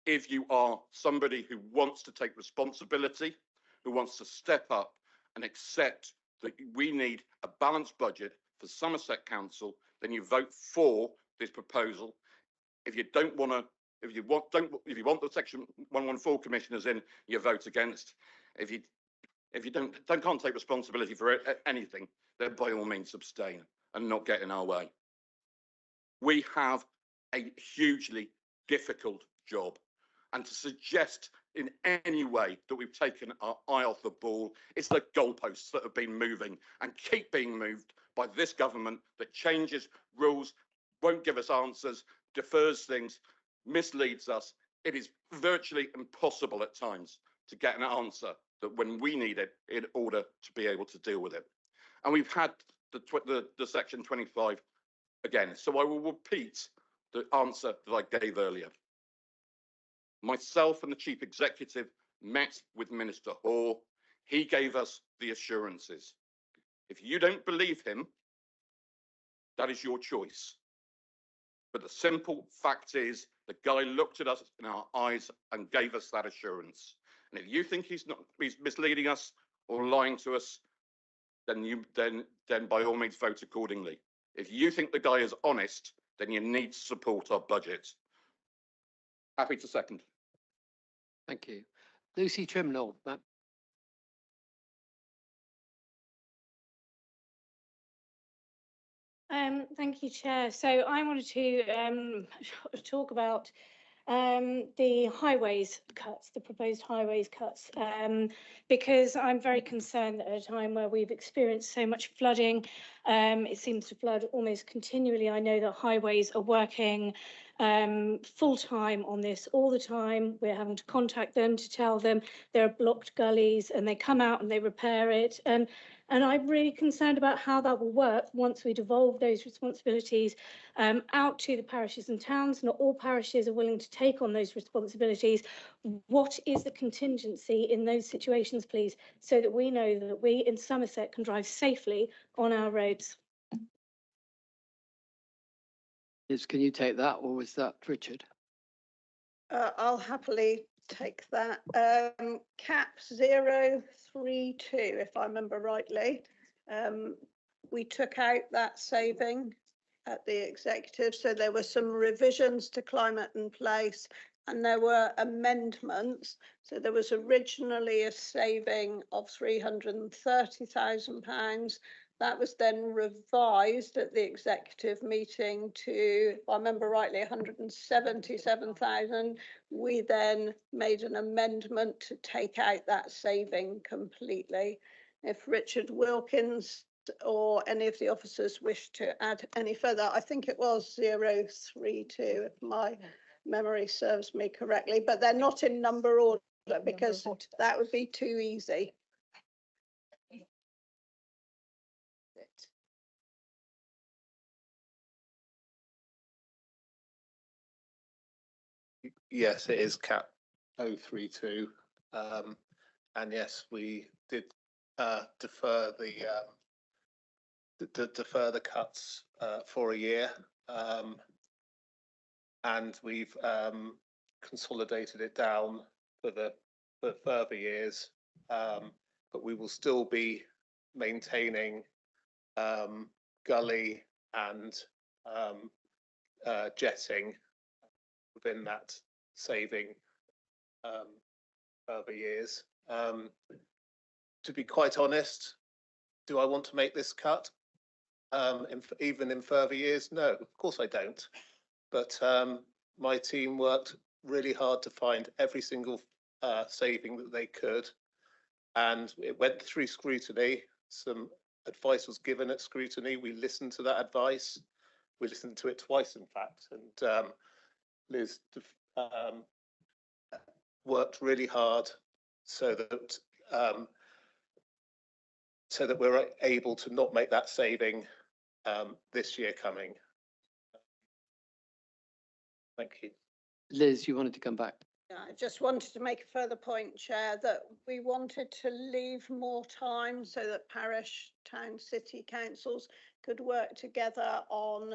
If you are somebody who wants to take responsibility, who wants to step up and accept that we need a balanced budget for Somerset Council, then you vote for this proposal. If you don't want to, if you want the Section 114 commissioners in, you vote against. If you can't take responsibility for anything, then by all means abstain and not get in our way. We have a hugely difficult job. And to suggest in any way that we've taken our eye off the ball, it's the goalposts that have been moving and keep being moved by this government that changes rules, won't give us answers, defers things, misleads us. It is virtually impossible at times to get an answer that when we need it in order to be able to deal with it. And we've had the Section 25 again. So I will repeat the answer that I gave earlier. Myself and the Chief Executive met with Minister Hoare. He gave us the assurances. If you don't believe him, that is your choice. But the simple fact is, the guy looked at us in our eyes and gave us that assurance. And if you think he's misleading us or lying to us, then by all means vote accordingly. If you think the guy is honest, then you need to support our budget. Happy to second. Thank you. Lucy Trimnall. Thank you, Chair. So I wanted to talk about the highways cuts, the proposed highways cuts, because I'm very concerned that at a time where we've experienced so much flooding, it seems to flood almost continually. I know that highways are working full time on this all the time. We're having to contact them to tell them there are blocked gullies, and they come out and they repair it. And I'm really concerned about how that will work once we devolve those responsibilities out to the parishes and towns. Not all parishes are willing to take on those responsibilities. What is the contingency in those situations, please, so that we know that we in Somerset can drive safely on our roads? Can you take that, or was that Richard? I'll happily take that. Cap 032, if I remember rightly. We took out that saving at the executive, so there were some revisions to climate and place, and there were amendments. So there was originally a saving of £330,000. That was then revised at the executive meeting to, if I remember rightly, 177,000. We then made an amendment to take out that saving completely. If Richard Wilkins or any of the officers wish to add any further, I think it was 032, if my memory serves me correctly, but they're not in number order because that would be too easy. Yes, it is cap 032. And yes, we did defer the cuts for a year. And we've consolidated it down for further years. But we will still be maintaining gully and jetting within that saving further years. To be quite honest, do I want to make this cut even in further years? No, of course I don't. But my team worked really hard to find every single saving that they could, and it went through scrutiny. Some advice was given at scrutiny. We listened to that advice. We listened to it twice, in fact, and Liz worked really hard so that we're able to not make that saving this year coming. Thank you. Liz, you wanted to come back? Yeah, I just wanted to make a further point, Chair, that we wanted to leave more time so that parish, town, city councils could work together on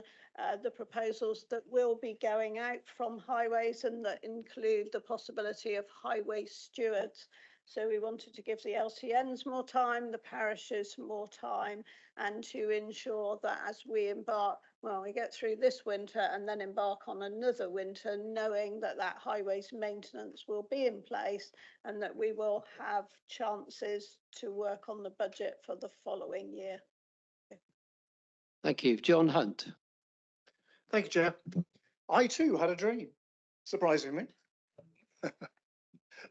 the proposals that will be going out from highways and that include the possibility of highway stewards. So we wanted to give the LCNs more time, the parishes more time, and to ensure that as we embark, well, we get through this winter and then embark on another winter, knowing that that highways maintenance will be in place and that we will have chances to work on the budget for the following year. Thank you. John Hunt. Thank you, Chair. I too had a dream, surprisingly.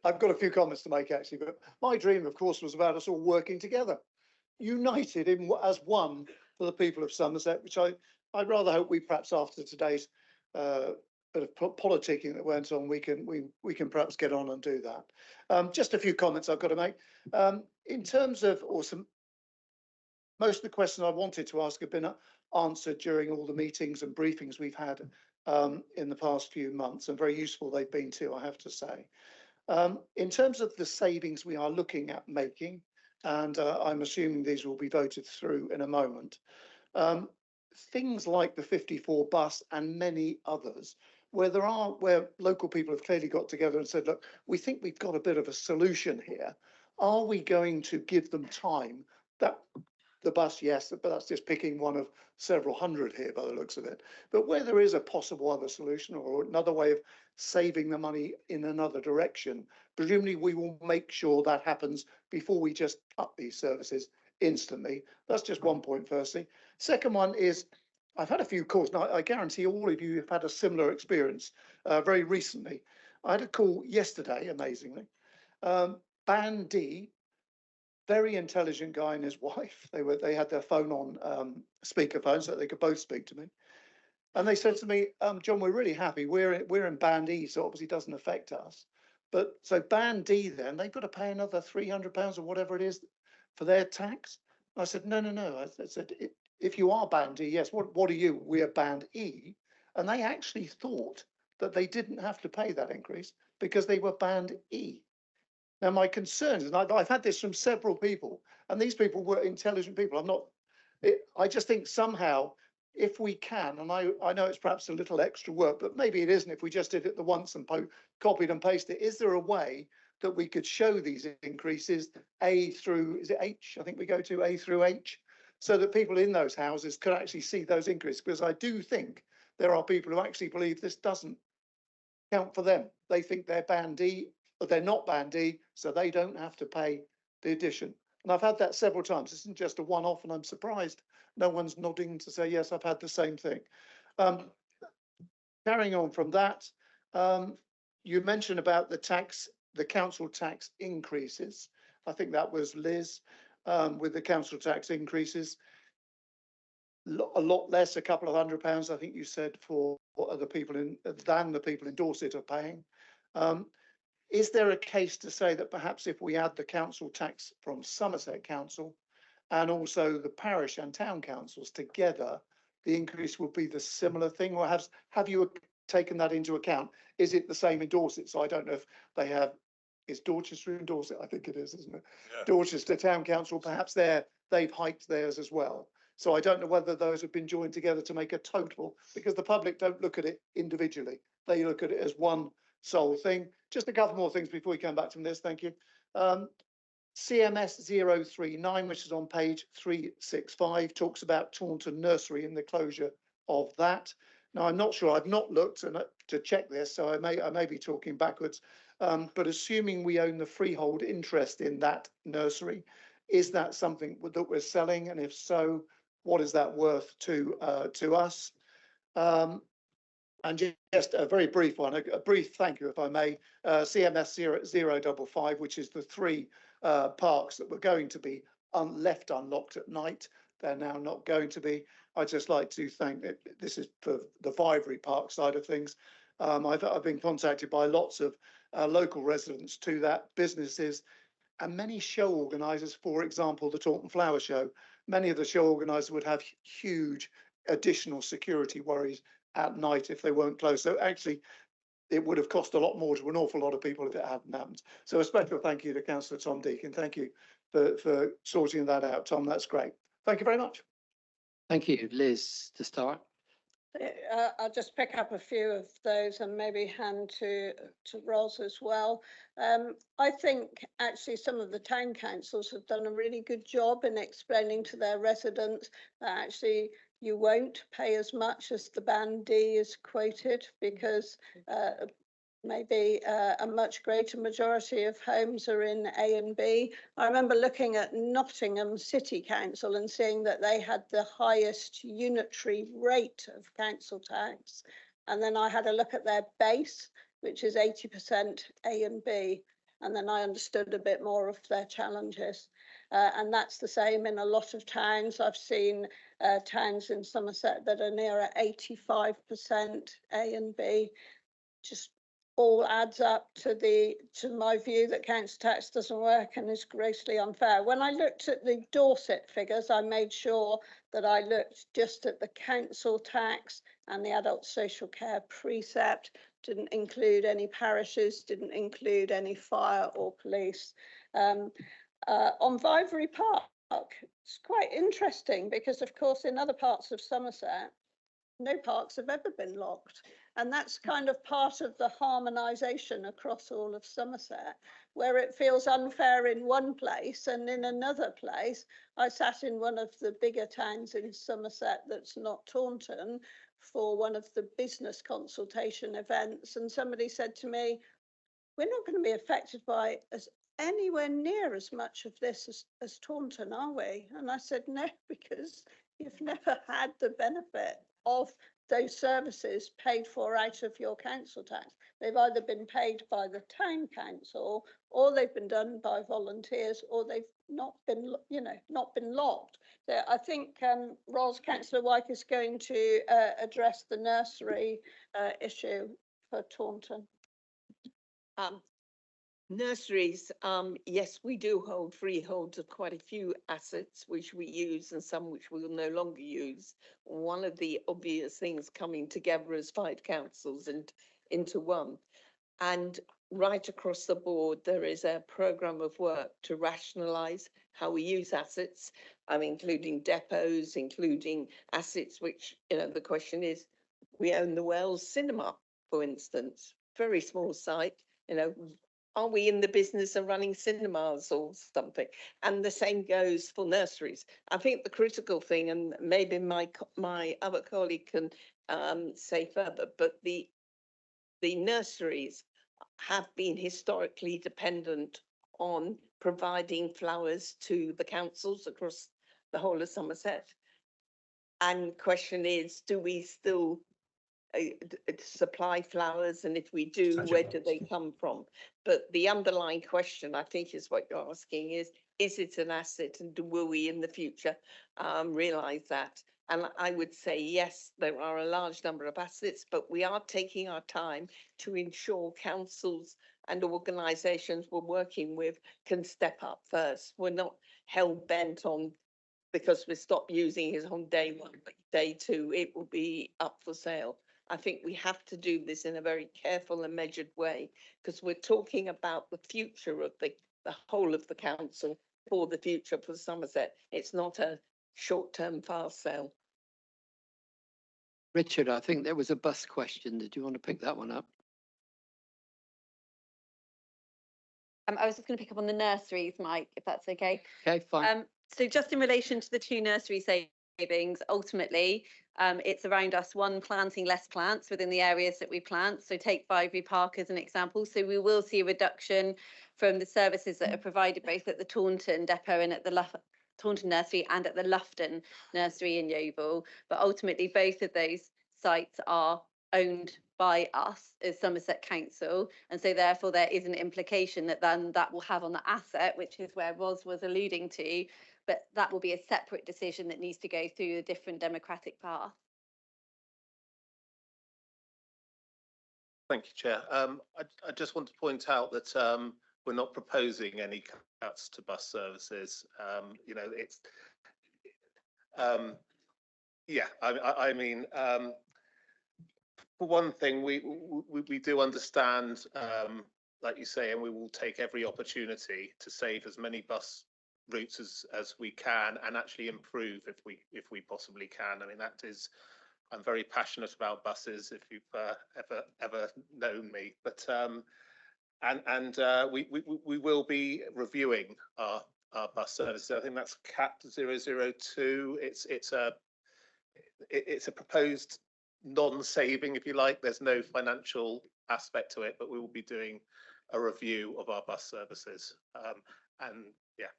I've got a few comments to make actually, but my dream, of course, was about us all working together, united as one for the people of Somerset, which I'd rather hope we perhaps after today's bit of politicking that went on, we can perhaps get on and do that. Just a few comments I've got to make. In terms of most of the questions I wanted to ask have been answered during all the meetings and briefings we've had in the past few months, and very useful they've been too, I have to say. In terms of the savings we are looking at making, and I'm assuming these will be voted through in a moment, things like the 54 bus and many others, where local people have clearly got together and said, look, we think we've got a bit of a solution here. Are we going to give them time? That the bus, yes, but that's just picking one of several hundred here by the looks of it. But where there is a possible other solution or another way of saving the money in another direction, presumably we will make sure that happens before we just cut these services instantly. That's just one point, firstly. Second one is, I've had a few calls. Now, I guarantee all of you have had a similar experience very recently. I had a call yesterday, amazingly. Ban D, very intelligent guy and his wife. They had their phone on speakerphone so they could both speak to me. And they said to me, John, we're really happy. We're in Band E, so obviously it doesn't affect us. But so Band D, then they've got to pay another £300 or whatever it is for their tax. I said, no. I said, if you are Band D, yes. What are you? We are Band E. And they actually thought that they didn't have to pay that increase because they were Band E. Now, my concern is, and I've had this from several people, and these people were intelligent people. I just think somehow if we can, and I know it's perhaps a little extra work, but maybe it isn't if we just did it the once and copied and pasted it. Is there a way that we could show these increases A through, is it H? I think we go to A through H, so that people in those houses could actually see those increases. Because I do think there are people who actually believe this doesn't count for them. They think they're Band D, but they're not Band D, so they don't have to pay the addition. And I've had that several times. This isn't just a one-off, and I'm surprised no one's nodding to say, yes, I've had the same thing. Carrying on from that, you mentioned about the council tax increases. I think that was Liz, with the council tax increases. A lot less, a couple of £100, I think you said, for other people than the people in Dorset are paying. Is there a case to say that perhaps if we add the council tax from Somerset Council and also the parish and town councils together, the increase will be the similar thing? Or have you taken that into account? Is it the same in Dorset? So I don't know if they have, is Dorchester in Dorset? I think it is, isn't it? Yeah. Dorchester Town Council, perhaps they've hiked theirs as well. So I don't know whether those have been joined together to make a total, because the public don't look at it individually. They look at it as one sole thing. Just a couple more things before we come back from this, thank you. CMS 039, which is on page 365, talks about Taunton Nursery and the closure of that. Now, I'm not sure, I've not looked to check this, so I may be talking backwards, but assuming we own the freehold interest in that nursery, is that something that we're selling? And if so, what is that worth to us? And just a very brief one, a brief thank you, if I may. CMS 055, which is the three parks that were going to be left unlocked at night. They're now not going to be. I'd just like to thank, this is for the Vivery Park side of things. I've been contacted by lots of local residents to that, businesses, and many show organisers, for example, the Taunton Flower Show. Many of the show organisers would have huge additional security worries at night if they weren't closed. So actually, it would have cost a lot more to an awful lot of people if it hadn't happened. So a special thank you to Councillor Tom Deacon. Thank you for sorting that out, Tom. That's great. Thank you very much. Thank you. Liz, to start. I'll just pick up a few of those and maybe hand to Ros as well. I think actually some of the town councils have done a really good job in explaining to their residents that actually you won't pay as much as the Band D is quoted, because maybe a much greater majority of homes are in A and B. I remember looking at Nottingham City Council and seeing that they had the highest unitary rate of council tax. And then I had a look at their base, which is 80% A and B. And then I understood a bit more of their challenges. And that's the same in a lot of towns. I've seen towns in Somerset that are nearer 85% A and B. Just all adds up to my view that council tax doesn't work and is grossly unfair. When I looked at the Dorset figures, I made sure that I looked just at the council tax and the adult social care precept, didn't include any parishes, didn't include any fire or police. On Vivery Park, it's quite interesting because, of course, in other parts of Somerset, no parks have ever been locked. And that's kind of part of the harmonisation across all of Somerset, where it feels unfair in one place and in another place. I sat in one of the bigger towns in Somerset that's not Taunton for one of the business consultation events, and somebody said to me, we're not going to be affected by anywhere near as much of this as Taunton, are we? And I said, no, because you've never had the benefit of those services paid for out of your council tax. They've either been paid by the town council, or they've been done by volunteers, or they've not been, not been locked. So I think Councillor Wyke is going to address the nursery issue for Taunton. Nurseries, yes, we do hold freeholds of quite a few assets which we use and some which we will no longer use. One of the obvious things coming together as 5 councils and into one. And right across the board, there is a programme of work to rationalise how we use assets, including depots, including assets which, the question is, we own the Wells Cinema, for instance, very small site, are we in the business of running cinemas or something? And the same goes for nurseries. I think the critical thing, and maybe my other colleague can say further, but the nurseries have been historically dependent on providing flowers to the councils across the whole of Somerset. And question is, do we still supply flowers, and if we do, where do they come from? But the underlying question, I think, is what you're asking is it an asset, and will we in the future realise that? And I would say yes, there are a large number of assets, but we are taking our time to ensure councils and organisations we're working with can step up first. We're not hell bent on, because we stop using it on day one, but day two, it will be up for sale. I think we have to do this in a very careful and measured way, because we're talking about the future of the whole of the council for the future for Somerset. It's not a short-term fast sale. Richard, I think there was a bus question. Did you want to pick that one up? I was just going to pick up on the nurseries, Mike, if that's okay. Okay, fine. So just in relation to the 2 nursery savings, ultimately, it's around us, one, planting less plants within the areas that we plant. So take Bivey Park as an example. So we will see a reduction from the services that are provided both at the Taunton depot and at the Taunton nursery and at the Lufton nursery in Yeovil. But ultimately, both of those sites are owned by us as Somerset Council, and so therefore there is an implication that then that will have on the asset, which is where Ros was alluding to, but that will be a separate decision that needs to go through a different democratic path. Thank you, Chair. I just want to point out that we're not proposing any cuts to bus services. It's for one thing, we do understand, like you say, and we will take every opportunity to save as many bus routes as we can, and actually improve if we possibly can. I mean, that is, I'm very passionate about buses, if you've ever known me. But we will be reviewing our bus services. I think that's CAP 002. It's a proposed non-saving, if you like. There's no financial aspect to it, but we will be doing a review of our bus services. And yeah,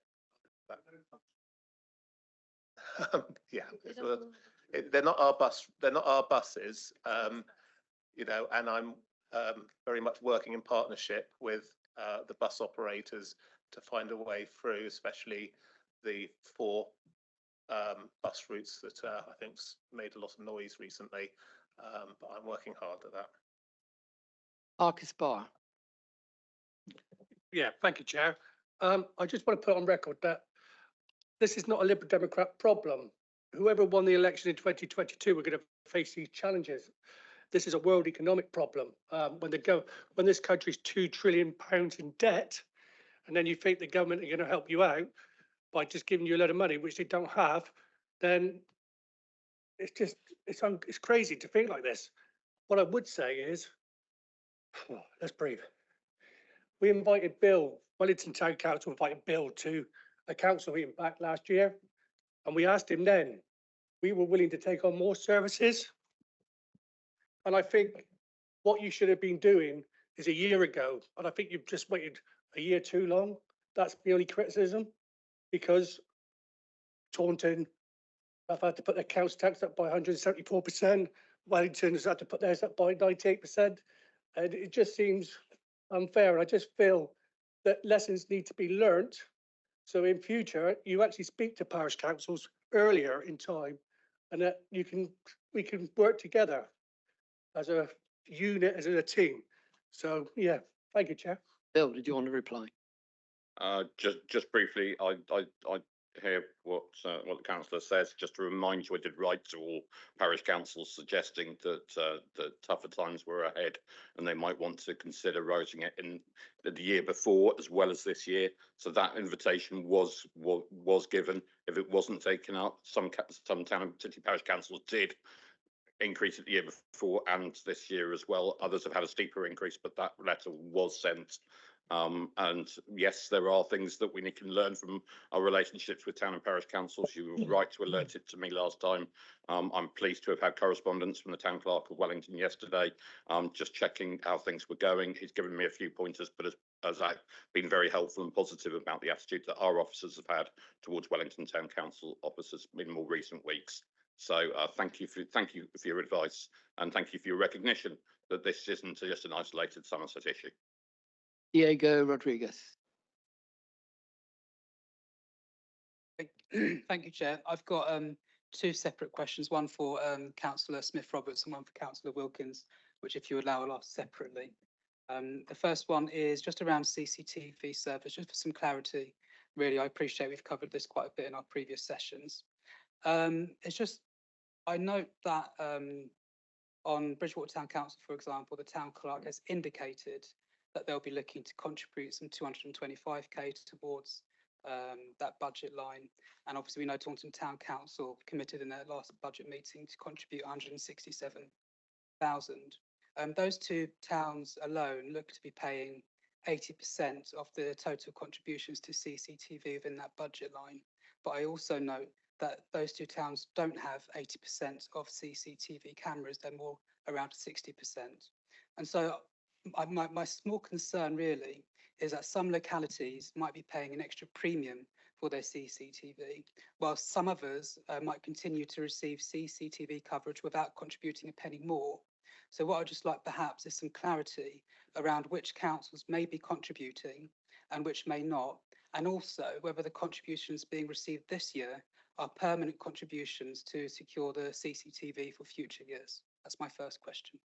they're not our buses. And I'm very much working in partnership with the bus operators to find a way through, especially the 4 bus routes that I think's made a lot of noise recently, but I'm working hard at that. Marcus Barr. Yeah, thank you, Chair. I just want to put on record that this is not a Liberal Democrat problem. Whoever won the election in 2022 are going to face these challenges. This is a world economic problem. When this country's £2 trillion in debt, and then you think the government are going to help you out by just giving you a lot of money, which they don't have, then it's crazy to think like this. What I would say is, let's breathe. We invited Bill, Wellington Town Council invited Bill to a council meeting back last year, and we asked him then, we were willing to take on more services. And I think what you should have been doing is a year ago, and I think you've just waited a year too long. That's the only criticism, because Taunton have had to put their council tax up by 174%. Wellington has had to put theirs up by 98%. And it just seems unfair. I just feel that lessons need to be learnt. So in future, you actually speak to parish councils earlier in time, and that we can work together as a unit, as a team. So yeah, thank you, Chair. Bill, did you want to reply? Just briefly, I hear what the councillor says. Just to remind you, I did write to all parish councils suggesting that tougher times were ahead and they might want to consider raising it in the year before as well as this year. So that invitation was given. If it wasn't taken up, some town and city parish councils did increase it the year before and this year as well. Others have had a steeper increase, but that letter was sent. And yes, there are things that we can learn from our relationships with town and parish councils. You were right to alert it to me last time. I'm pleased to have had correspondence from the town clerk of Wellington yesterday, just checking how things were going. He's given me a few pointers, but as I've been very helpful and positive about the attitude that our officers have had towards Wellington Town Council officers in more recent weeks. So thank you for your advice, and thank you for your recognition that this isn't just an isolated Somerset issue. Diego Rodriguez. Thank you, Chair. I've got two separate questions, one for Councillor Smith-Roberts and one for Councillor Wilkins, which, if you allow, I'll ask separately. The first one is just around CCTV service, just for some clarity. Really, I appreciate we've covered this quite a bit in our previous sessions. It's just, I note that on Bridgewater Town Council, for example, the town clerk has indicated that they'll be looking to contribute some 225k towards that budget line. And obviously we know Taunton Town Council committed in their last budget meeting to contribute 167,000. Those two towns alone look to be paying 80% of the total contributions to CCTV within that budget line. But I also note that those two towns don't have 80% of CCTV cameras, they're more around 60%. And so my small concern really is that some localities might be paying an extra premium for their CCTV, while some others might continue to receive CCTV coverage without contributing a penny more. So what I'd just like perhaps is some clarity around which councils may be contributing and which may not, and also whether the contributions being received this year are permanent contributions to secure the CCTV for future years. That's my first question.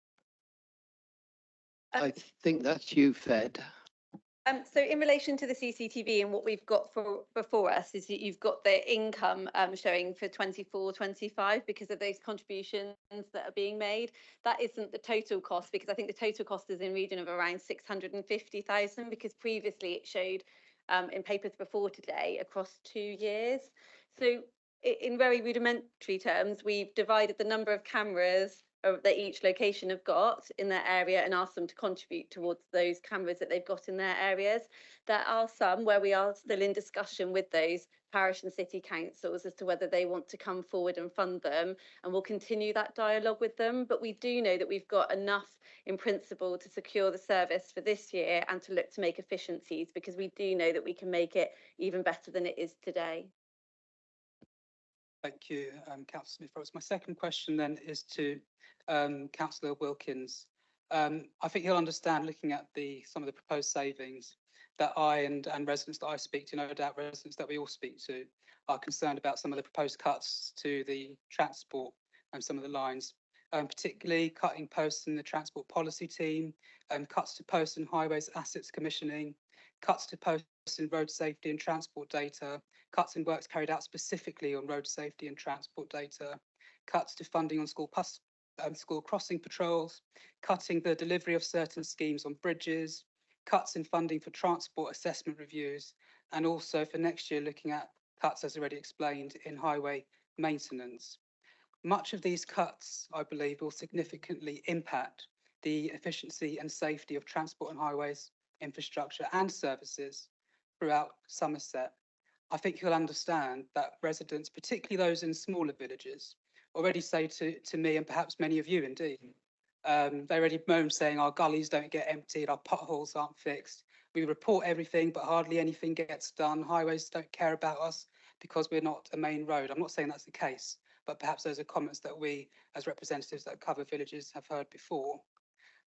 I think that's you, Fed. So in relation to the CCTV and what we've got before us is that you've got the income showing for 24-25 because of those contributions that are being made. That isn't the total cost, because I think the total cost is in region of around 650,000, because previously it showed in papers before today across 2 years. So in very rudimentary terms, we've divided the number of cameras that each location have got in their area and asked them to contribute towards those cameras that they've got in their areas. There are some where we are still in discussion with those parish and city councils as to whether they want to come forward and fund them, and we'll continue that dialogue with them. But we do know that we've got enough in principle to secure the service for this year and to look to make efficiencies, because we do know that we can make it even better than it is today. Thank you, Councillor Smith-Roberts. My second question then is to Councillor Wilkins. I think he'll understand, looking at some of the proposed savings, that I and residents that I speak to, no doubt residents that we all speak to, are concerned about some of the proposed cuts to the transport and some of the lines, particularly cutting posts in the transport policy team, cuts to posts and highways assets commissioning, cuts to posts in road safety and transport data, cuts in works carried out specifically on road safety and transport data, cuts to funding on school crossing patrols, cutting the delivery of certain schemes on bridges, cuts in funding for transport assessment reviews, and also for next year looking at cuts, as already explained, in highway maintenance. Much of these cuts, I believe, will significantly impact the efficiency and safety of transport and highways infrastructure and services throughout Somerset. I think you'll understand that residents, particularly those in smaller villages, already say to me, and perhaps many of you indeed, they already moan saying our gullies don't get emptied, our potholes aren't fixed. We report everything, but hardly anything gets done. Highways don't care about us because we're not a main road. I'm not saying that's the case, but perhaps those are comments that we, as representatives that cover villages, have heard before.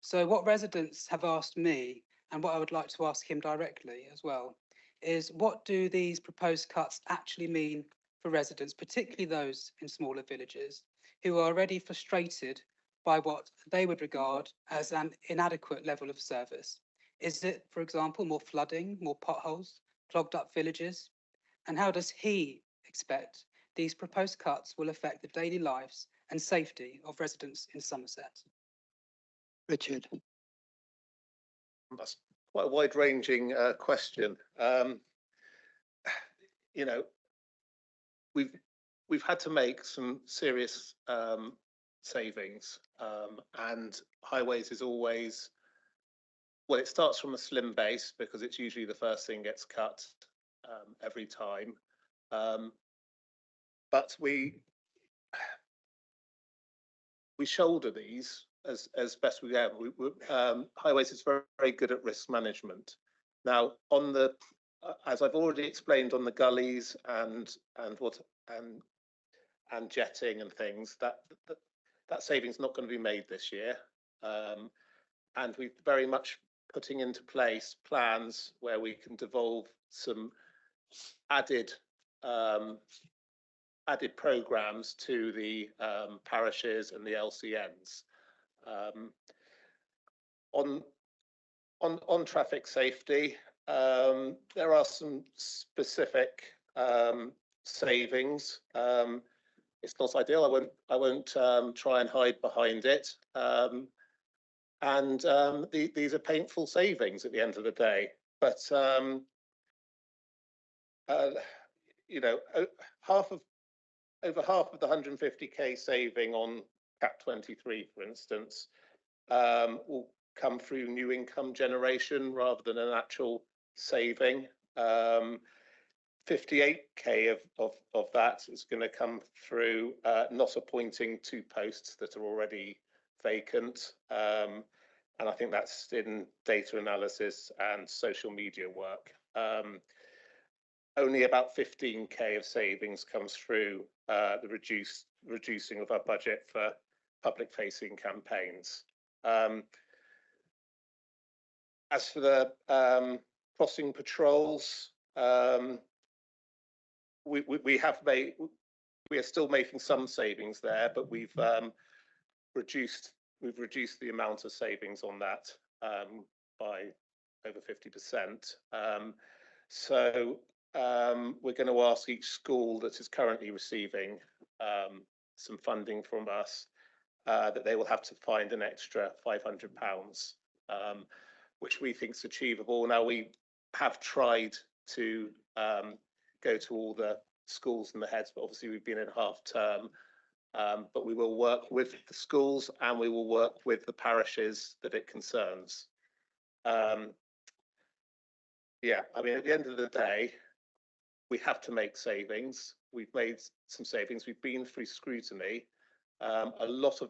So what residents have asked me, and what I would like to ask him directly as well, is what do these proposed cuts actually mean for residents, particularly those in smaller villages, who are already frustrated by what they would regard as an inadequate level of service? Is it, for example, more flooding, more potholes, clogged up villages? And how does he expect these proposed cuts will affect the daily lives and safety of residents in Somerset? Richard. That's quite a wide-ranging question. You know, we've had to make some serious savings, and highways is always, well, it starts from a slim base because it's usually the first thing gets cut every time. But we shoulder these as best we can. Highways is very, very good at risk management. Now, on the as I've already explained on the gullies and jetting and things, that saving's not going to be made this year, and we're very much putting into place plans where we can devolve some added programs to the parishes and the LCNs. On traffic safety, there are some specific savings. It's not ideal. I won't try and hide behind it. These are painful savings at the end of the day. But you know, over half of the 150k saving on CAP 23, for instance, will come through new income generation rather than an actual saving. 58k of that is going to come through not appointing 2 posts that are already vacant, and I think that's in data analysis and social media work. Only about 15k of savings comes through the reducing of our budget for public-facing campaigns. As for the crossing patrols, we are still making some savings there, but we've reduced the amount of savings on that by over 50%. So we're going to ask each school that is currently receiving some funding from us that they will have to find an extra £500, which we think is achievable. Now, we have tried to go to all the schools and the heads, but obviously we've been in half term. But we will work with the schools and we will work with the parishes that it concerns. Yeah, I mean, at the end of the day, we have to make savings. We've made some savings. We've been through scrutiny. A lot of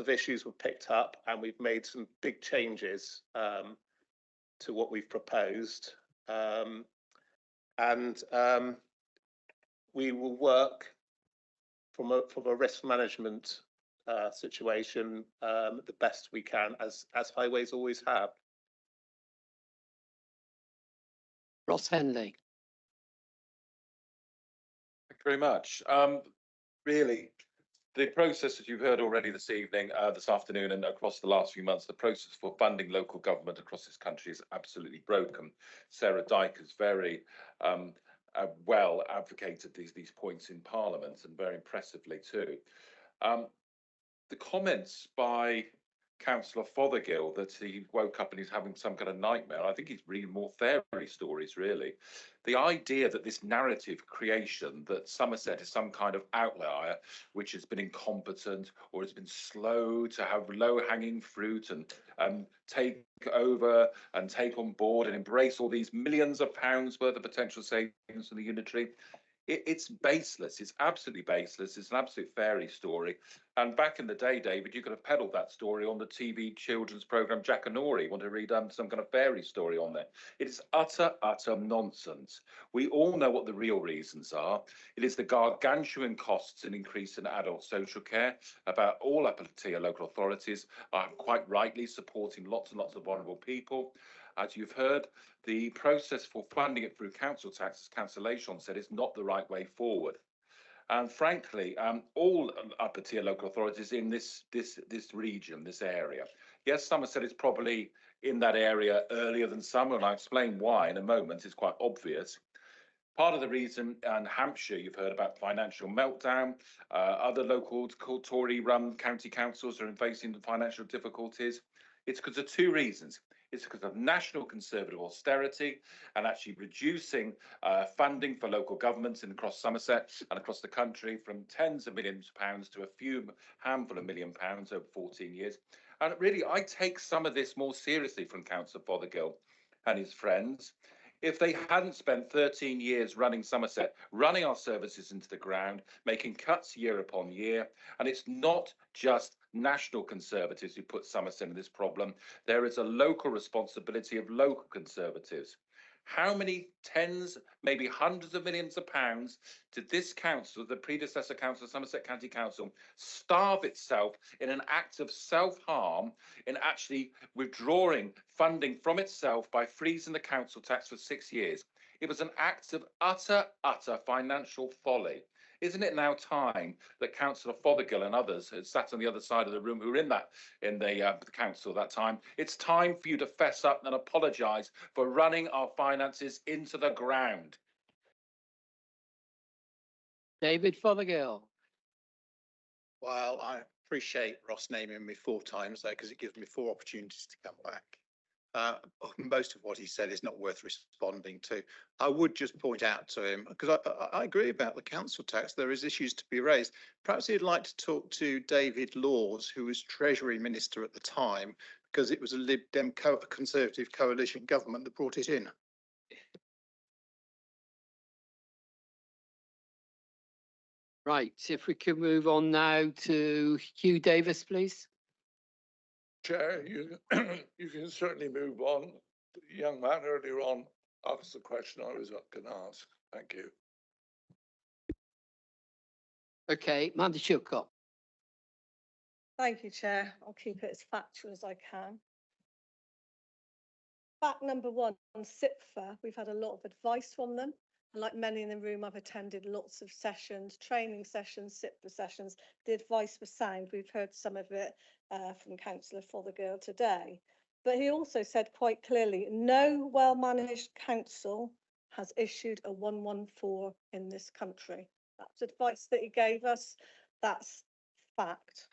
issues were picked up, and we've made some big changes to what we've proposed. We will work from a risk management situation the best we can, as highways always have. Ross Henley. Thank you very much. Really, the process, as you've heard already this evening, this afternoon, and across the last few months, the process for funding local government across this country is absolutely broken. Sarah Dyke has very well advocated these points in Parliament, and very impressively too. The comments by Councillor Fothergill that he woke up and he's having some kind of nightmare, I think he's reading more fairy stories, really. The idea that this narrative creation that Somerset is some kind of outlier which has been incompetent or has been slow to have low-hanging fruit and take over and take on board and embrace all these millions of pounds worth of potential savings from the unitary, it's baseless. It's absolutely baseless. It's an absolute fairy story. And back in the day, David, you could have peddled that story on the TV children's programme Jackanory. You want to read some kind of fairy story on there. It is utter nonsense. We all know what the real reasons are. It is the gargantuan costs and increase in adult social care. About all upper tier local authorities are quite rightly supporting lots and lots of vulnerable people. As you've heard, the process for funding it through council tax, as Councillor Lachon said, is not the right way forward. And frankly, all upper tier local authorities in this region, this area. Yes, Somerset is probably in that area earlier than some, and I'll explain why in a moment. It's quite obvious. Part of the reason in Hampshire, you've heard about financial meltdown. Other local Tory-run county councils are facing the financial difficulties. It's because of two reasons. It's because of national Conservative austerity and actually reducing funding for local governments across Somerset and across the country from tens of millions of pounds to a few handful of £1 million over 14 years. And really, I take some of this more seriously from Councillor Fothergill and his friends. If they hadn't spent 13 years running Somerset, running our services into the ground, making cuts year upon year, and it's not just national Conservatives who put Somerset in this problem, there is a local responsibility of local Conservatives. How many tens, maybe hundreds of millions of pounds did this council, the predecessor council, Somerset County Council, starve itself in an act of self-harm in actually withdrawing funding from itself by freezing the council tax for 6 years? It was an act of utter financial folly. Isn't it now time that Councillor Fothergill and others who sat on the other side of the room who were in the council at that time, it's time for you to fess up and apologise for running our finances into the ground. David Fothergill. Well, I appreciate Ross naming me 4 times there because it gives me 4 opportunities to come back. Most of what he said is not worth responding to. I would just point out to him, because I agree about the council tax, there is issues to be raised. Perhaps he'd like to talk to David Laws, who was Treasury Minister at the time, because it was a Lib Dem Conservative coalition government that brought it in. Right, if we could move on now to Hugh Davis, please. Chair, you can certainly move on. The young man earlier on asked the question I was going to ask. Thank you. Okay, Mandy Chilcott. Thank you, Chair. I'll keep it as factual as I can. Fact number 1, on SIPFA, we've had a lot of advice from them. And like many in the room, I've attended lots of sessions, training sessions, SIPFA sessions. The advice was sound. We've heard some of it from Councillor Fothergill today. But he also said quite clearly, no well-managed council has issued a 114 in this country. That's advice that he gave us. That's fact.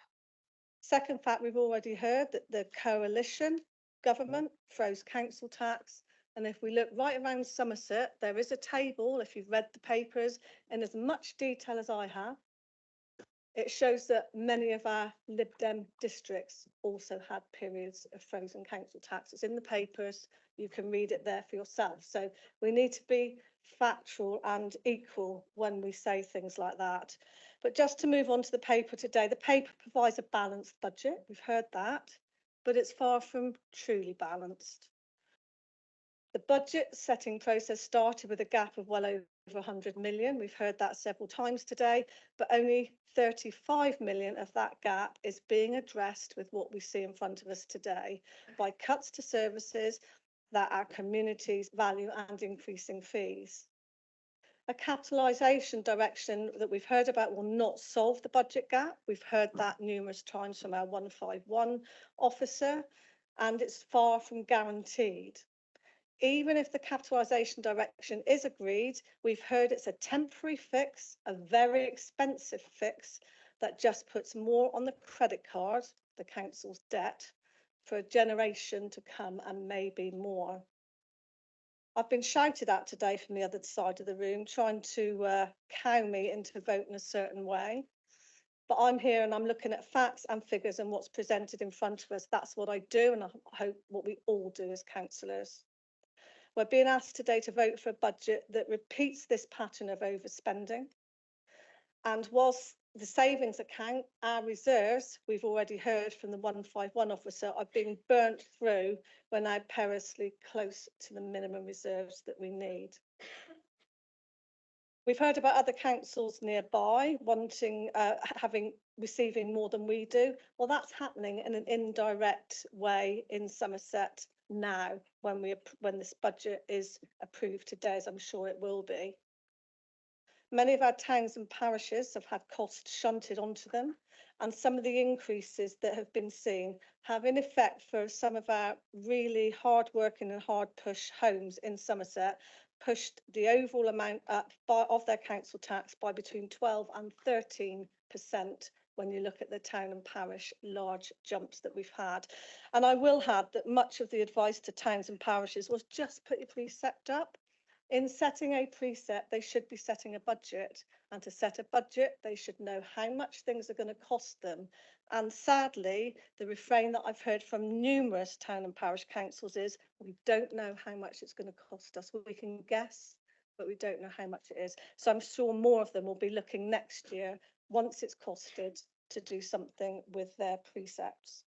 Second fact, we've already heard that the coalition government froze council tax. And if we look right around Somerset, there is a table, if you've read the papers, in as much detail as I have. It shows that many of our Lib Dem districts also had periods of frozen council tax. It's in the papers. You can read it there for yourself. So we need to be factual and equal when we say things like that. But just to move on to the paper today, the paper provides a balanced budget. We've heard that, but it's far from truly balanced. The budget setting process started with a gap of well over 100 million. We've heard that several times today, but only 35 million of that gap is being addressed with what we see in front of us today by cuts to services that our communities value and increasing fees. A capitalisation direction that we've heard about will not solve the budget gap. We've heard that numerous times from our 151 officer, and it's far from guaranteed. Even if the capitalisation direction is agreed, we've heard it's a temporary fix, a very expensive fix that just puts more on the credit card, the council's debt, for a generation to come and maybe more. I've been shouted at today from the other side of the room, trying to cow me into voting a certain way. But I'm here and I'm looking at facts and figures and what's presented in front of us. That's what I do, and I hope what we all do as councillors. We're being asked today to vote for a budget that repeats this pattern of overspending. And whilst the savings account, our reserves, we've already heard from the 151 officer, are being burnt through, we're now perilously close to the minimum reserves that we need. We've heard about other councils nearby wanting, receiving more than we do. Well, that's happening in an indirect way in Somerset now when this budget is approved today, as I'm sure it will be. Many of our towns and parishes have had costs shunted onto them, and some of the increases that have been seen have in effect for some of our really hard working and hard push homes in Somerset pushed the overall amount up of their council tax by between 12 and 13% when you look at the town and parish large jumps that we've had. And I will add that much of the advice to towns and parishes was just put your precept up. In setting a precept, they should be setting a budget, and to set a budget, they should know how much things are going to cost them. And sadly, the refrain that I've heard from numerous town and parish councils is, we don't know how much it's going to cost us. We can guess, but we don't know how much it is. So I'm sure more of them will be looking next year, once it's costed, to do something with their precepts.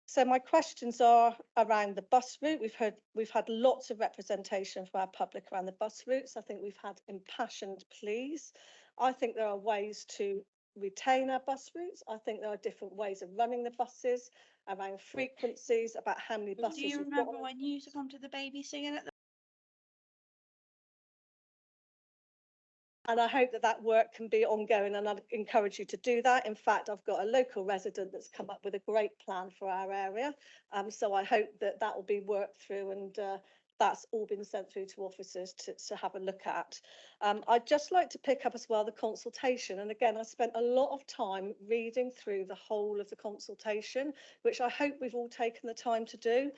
So my questions are around the bus route. We've had lots of representation from our public around the bus routes. I think we've had impassioned pleas. I think there are ways to retain our bus routes. I think there are different ways of running the buses, around frequencies, about how many buses. Do you remember when you used to come to the baby singing at the And I hope that that work can be ongoing, and I'd encourage you to do that. In fact, I've got a local resident that's come up with a great plan for our area. So I hope that that will be worked through, and that's all been sent through to officers to have a look at. I'd just like to pick up as well the consultation. And again, I spent a lot of time reading through the whole of the consultation, which I hope we've all taken the time to do.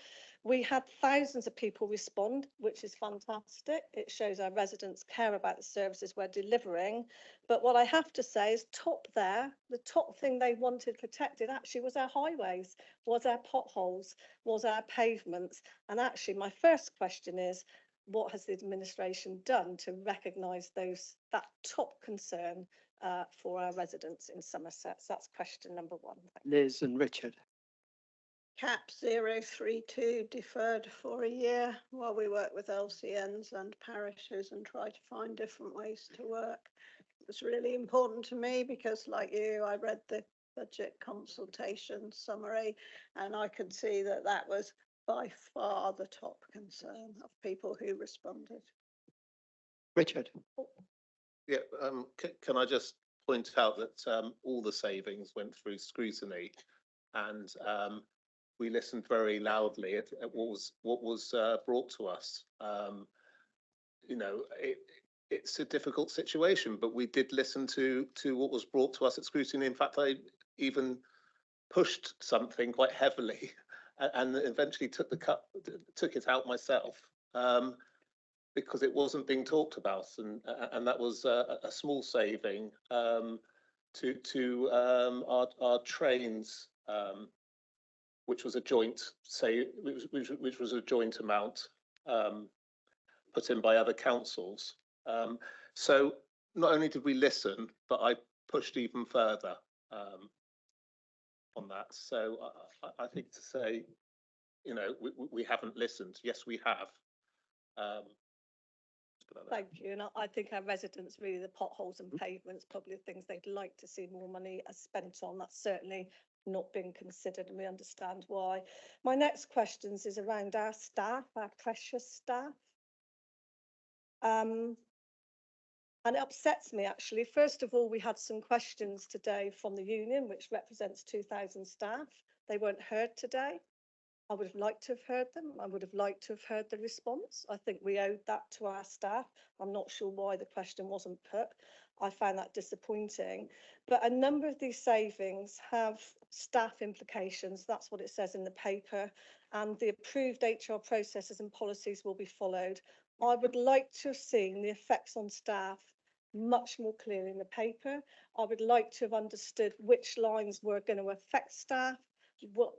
We had thousands of people respond, which is fantastic. It shows our residents care about the services we're delivering. But what I have to say is the top thing they wanted protected actually was our highways, was our potholes, was our pavements. And actually my first question is, what has the administration done to recognise that top concern for our residents in Somerset? So that's question number one. Liz and Richard. CAP 032 deferred for a year while we work with LCNs and parishes and try to find different ways to work. It was really important to me because, like you, I read the budget consultation summary and I could see that that was by far the top concern of people who responded. Richard. Yeah, can I just point out that all the savings went through scrutiny, and we listened very loudly at what was brought to us. You know, it's a difficult situation, but we did listen to what was brought to us at scrutiny. In fact, I even pushed something quite heavily, and eventually took it out myself because it wasn't being talked about, and that was a small saving to our trains. Which was a joint which was a joint amount put in by other councils. So not only did we listen, but I pushed even further on that. So I think to say, you know, we haven't listened. Yes, we have. Thank you. And I think our residents, really, the potholes and pavements, probably the things they'd like to see more money spent on. That's certainly not being considered, and we understand why. My next questions is around our staff, our precious staff. And it upsets me, actually. First of all, we had some questions today from the union, which represents 2,000 staff. They weren't heard today. I would have liked to have heard them. I would have liked to have heard the response. I think we owed that to our staff. I'm not sure why the question wasn't put. I found that disappointing. But a number of these savings have staff implications. That's what it says in the paper. And the approved HR processes and policies will be followed. I would like to have seen the effects on staff much more clearly in the paper. I would like to have understood which lines were going to affect staff,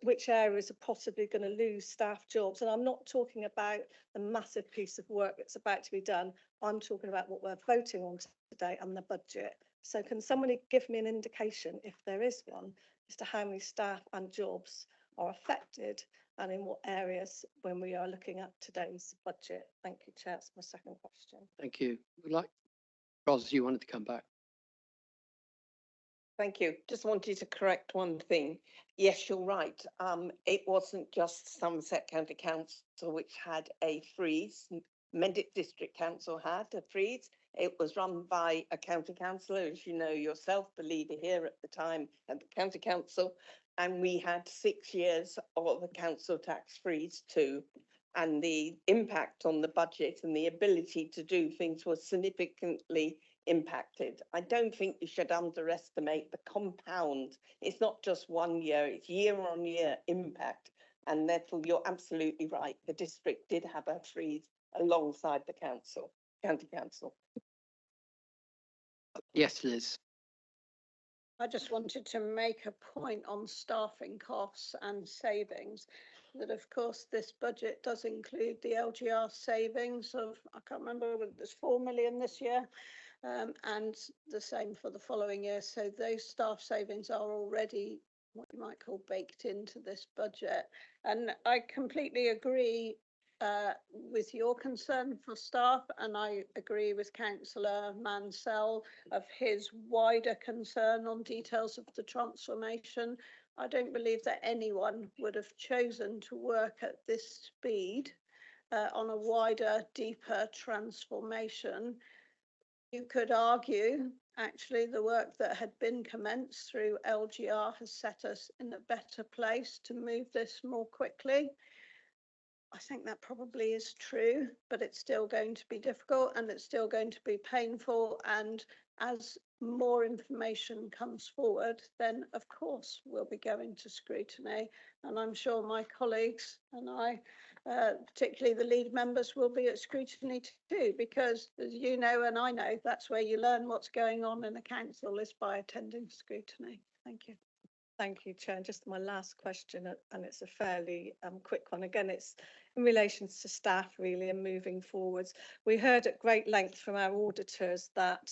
which areas are possibly going to lose staff jobs. And I'm not talking about the massive piece of work that's about to be done. I'm talking about what we're voting on today and the budget. So can somebody give me an indication, if there is one, as to how many staff and jobs are affected and in what areas when we are looking at today's budget? Thank you, Chair. That's my second question. Thank you. Ros, you wanted to come back. Thank you. Just wanted to correct one thing. Yes, you're right. It wasn't just Somerset County Council which had a freeze. Mendip District Council had a freeze. It was run by a county councillor, as you know yourself, the leader here at the time at the county council. And we had 6 years of a council tax freeze too. And the impact on the budget and the ability to do things was significantly impacted. I don't think you should underestimate the compound. It's not just 1 year, it's year on year impact. And therefore, you're absolutely right. The district did have a freeze alongside the council, county council. Yes, Liz. I just wanted to make a point on staffing costs and savings. That of course this budget does include the LGR savings of, I can't remember whether there's 4 million this year, and the same for the following year. So those staff savings are already what you might call baked into this budget. And I completely agree with your concern for staff, and I agree with Councillor Mansell of his wider concern on details of the transformation. I don't believe that anyone would have chosen to work at this speed on a wider, deeper transformation. You could argue, actually, the work that had been commenced through LGR has set us in a better place to move this more quickly. I think that probably is true, but it's still going to be difficult and it's still going to be painful. And as more information comes forward, then of course we'll be going to scrutiny. And I'm sure my colleagues and I, particularly the lead members, will be at scrutiny too, because as you know and I know, that's where you learn what's going on in a council, is by attending scrutiny. Thank you. Thank you, Chair. And just my last question, and it's a fairly quick one. Again, it's in relation to staff really and moving forwards. We heard at great length from our auditors that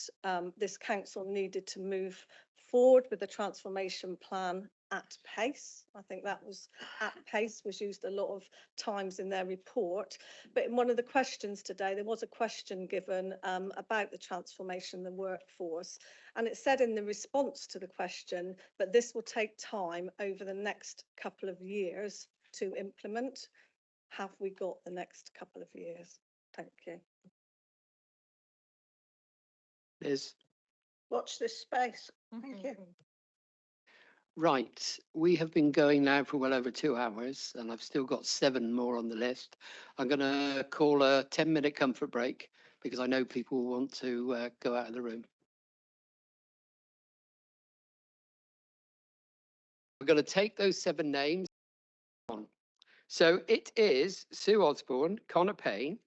this council needed to move forward with the transformation plan at pace. I think that was at pace was used a lot of times in their report. But in one of the questions today, there was a question given about the transformation of the workforce. And it said in the response to the question, but this will take time over the next couple of years to implement. Have we got the next couple of years? Thank you. Liz. Watch this space. Thank you. Right, we have been going now for well over 2 hours and I've still got 7 more on the list. I'm going to call a 10-minute comfort break because I know people want to go out of the room. We're going to take those 7 names on. So it is Sue Osborne, Connor Payne,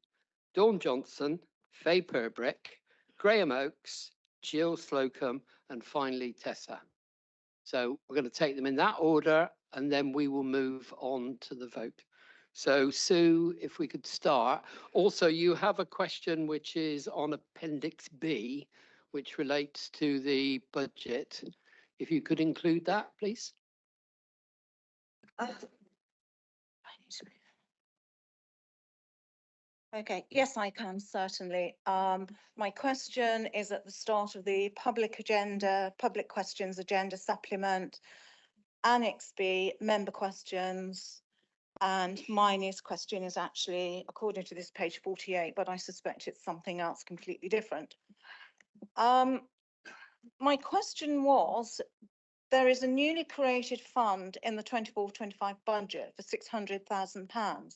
Dawn Johnson, Faye Purbrick, Graham Oakes, Jill Slocum, and finally Tessa. So we're going to take them in that order and then we will move on to the vote. So Sue, if we could start. Also, you have a question which is on Appendix B, which relates to the budget. If you could include that, please. Okay, yes, I can certainly. My question is at the start of the public questions agenda supplement, Annex B, member questions, and Miney's question is actually, according to this, page 48, but I suspect it's something else completely different. My question was, there is a newly created fund in the 24-25 budget for £600,000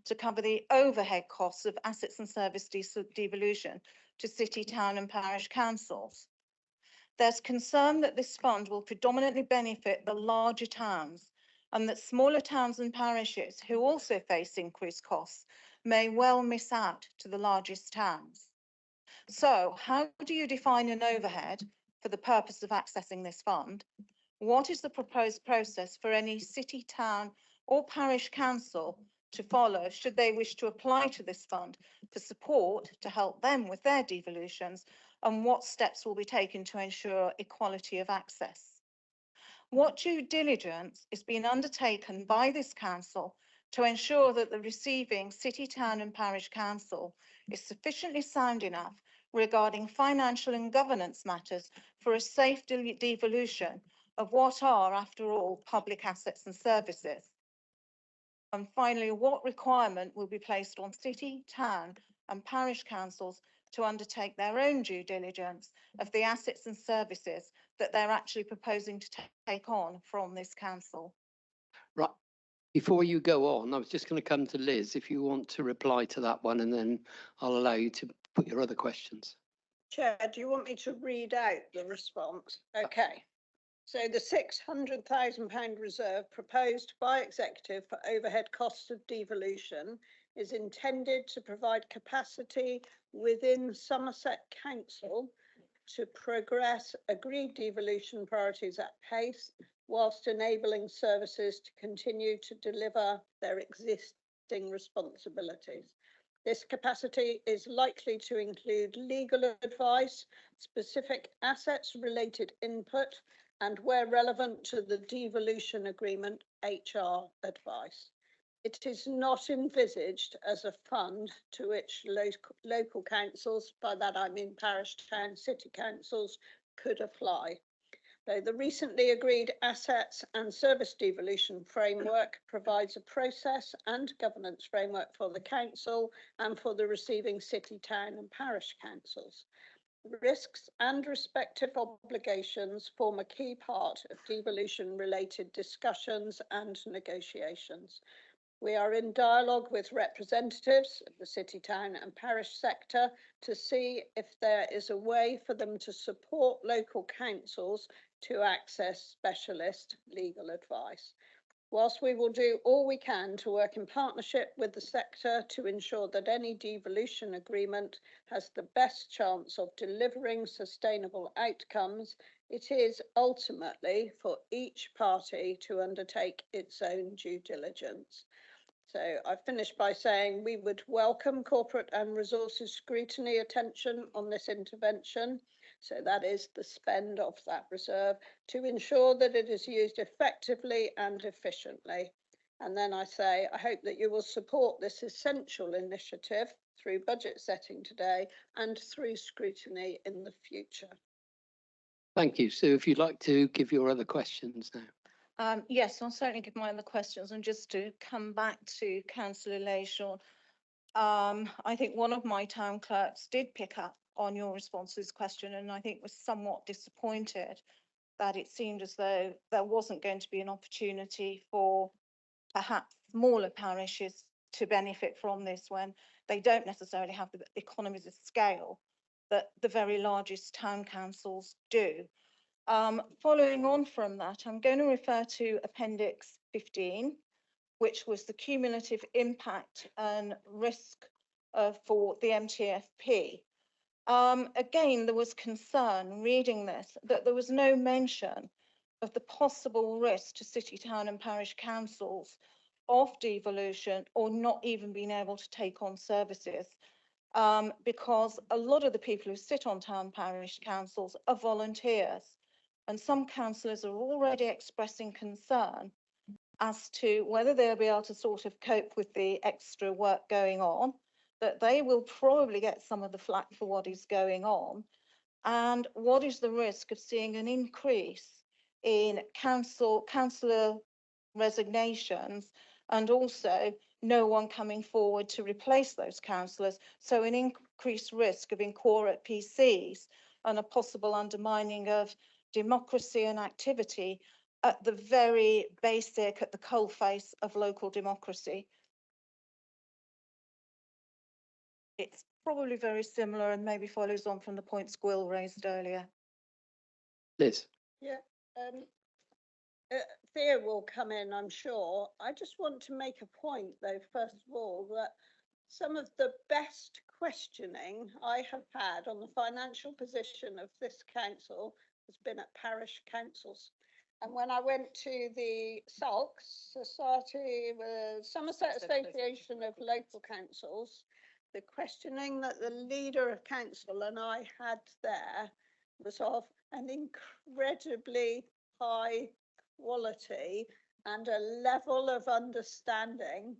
to cover the overhead costs of assets and service devolution to city, town and parish councils. There's concern that this fund will predominantly benefit the larger towns and that smaller towns and parishes who also face increased costs may well miss out to the largest towns. So how do you define an overhead for the purpose of accessing this fund? What is the proposed process for any city, town or parish council to follow should they wish to apply to this fund for support to help them with their devolutions, and what steps will be taken to ensure equality of access? What due diligence is being undertaken by this council to ensure that the receiving city, town and parish council is sufficiently sound enough regarding financial and governance matters for a safe devolution of what are, after all, public assets and services? And finally, what requirement will be placed on city, town and parish councils to undertake their own due diligence of the assets and services that they're actually proposing to take on from this council. Right. Before you go on, I was just going to come to Liz, if you want to reply to that one, and then I'll allow you to put your other questions. Chair, do you want me to read out the response? Okay. So the £600,000 reserve proposed by executive for overhead costs of devolution is intended to provide capacity within Somerset Council to progress agreed devolution priorities at pace, whilst enabling services to continue to deliver their existing responsibilities. This capacity is likely to include legal advice, specific assets related input, and where relevant to the devolution agreement, HR advice. It is not envisaged as a fund to which local councils, by that I mean parish, town, city councils, could apply. Though the recently agreed assets and service devolution framework provides a process and governance framework for the council and for the receiving city, town and parish councils. Risks and respective obligations form a key part of devolution related discussions and negotiations. We are in dialogue with representatives of the city, town and parish sector to see if there is a way for them to support local councils to access specialist legal advice. Whilst we will do all we can to work in partnership with the sector to ensure that any devolution agreement has the best chance of delivering sustainable outcomes, it is ultimately for each party to undertake its own due diligence. So I finished by saying we would welcome corporate and resources scrutiny attention on this intervention. So that is the spend of that reserve to ensure that it is used effectively and efficiently. And then I say, I hope that you will support this essential initiative through budget setting today and through scrutiny in the future. Thank you. Sue, if you'd like to give your other questions now. Yes, I'll certainly give my other questions. And just to come back to Councillor Layshaw, I think one of my town clerks did pick up on your response to this question, and I think was somewhat disappointed that it seemed as though there wasn't going to be an opportunity for perhaps smaller parishes to benefit from this when they don't necessarily have the economies of scale that the very largest town councils do. Following on from that, I'm going to refer to Appendix 15, which was the cumulative impact and risk for the MTFP. Again, there was concern reading this that there was no mention of the possible risk to city, town and parish councils of devolution or not even being able to take on services, because a lot of the people who sit on town parish councils are volunteers, and some councillors are already expressing concern as to whether they'll be able to sort of cope with the extra work going on, that they will probably get some of the flack for what is going on, and what is the risk of seeing an increase in councillor resignations, and also no one coming forward to replace those councillors, so an increased risk of inchoate PCs and a possible undermining of democracy and activity at the very basic, at the coalface of local democracy. It's probably very similar and maybe follows on from the points Gwyl raised earlier. Liz. Yeah, Thea will come in, I'm sure. I just want to make a point, though, first of all, that some of the best questioning I have had on the financial position of this council has been at parish councils. And when I went to the SALCS, Somerset Association of Local Councils, the questioning that the leader of council and I had there was of an incredibly high quality and a level of understanding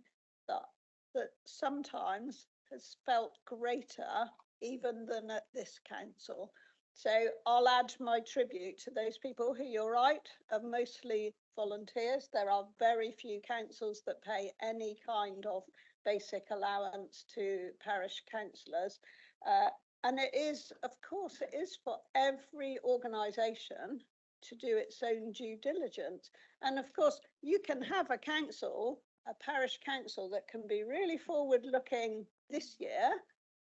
that sometimes has felt greater even than at this council. So I'll add my tribute to those people who, you're right, are mostly volunteers. There are very few councils that pay any kind of basic allowance to parish councillors. And it is, of course, it is for every organisation to do its own due diligence. And of course, you can have a council, a parish council that can be really forward looking this year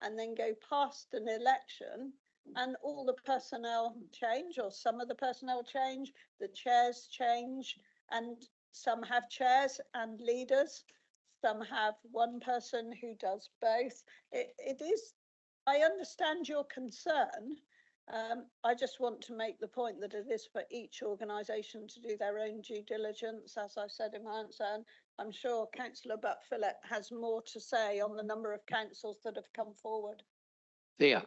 and then go past an election and all the personnel change, or some of the personnel change, the chairs change, and some have chairs and leaders, some have one person who does both. It is, I understand your concern. I just want to make the point that it is for each organisation to do their own due diligence, as I said in my answer. And I'm sure Councillor Butt-Phillip has more to say on the number of councils that have come forward. Thea.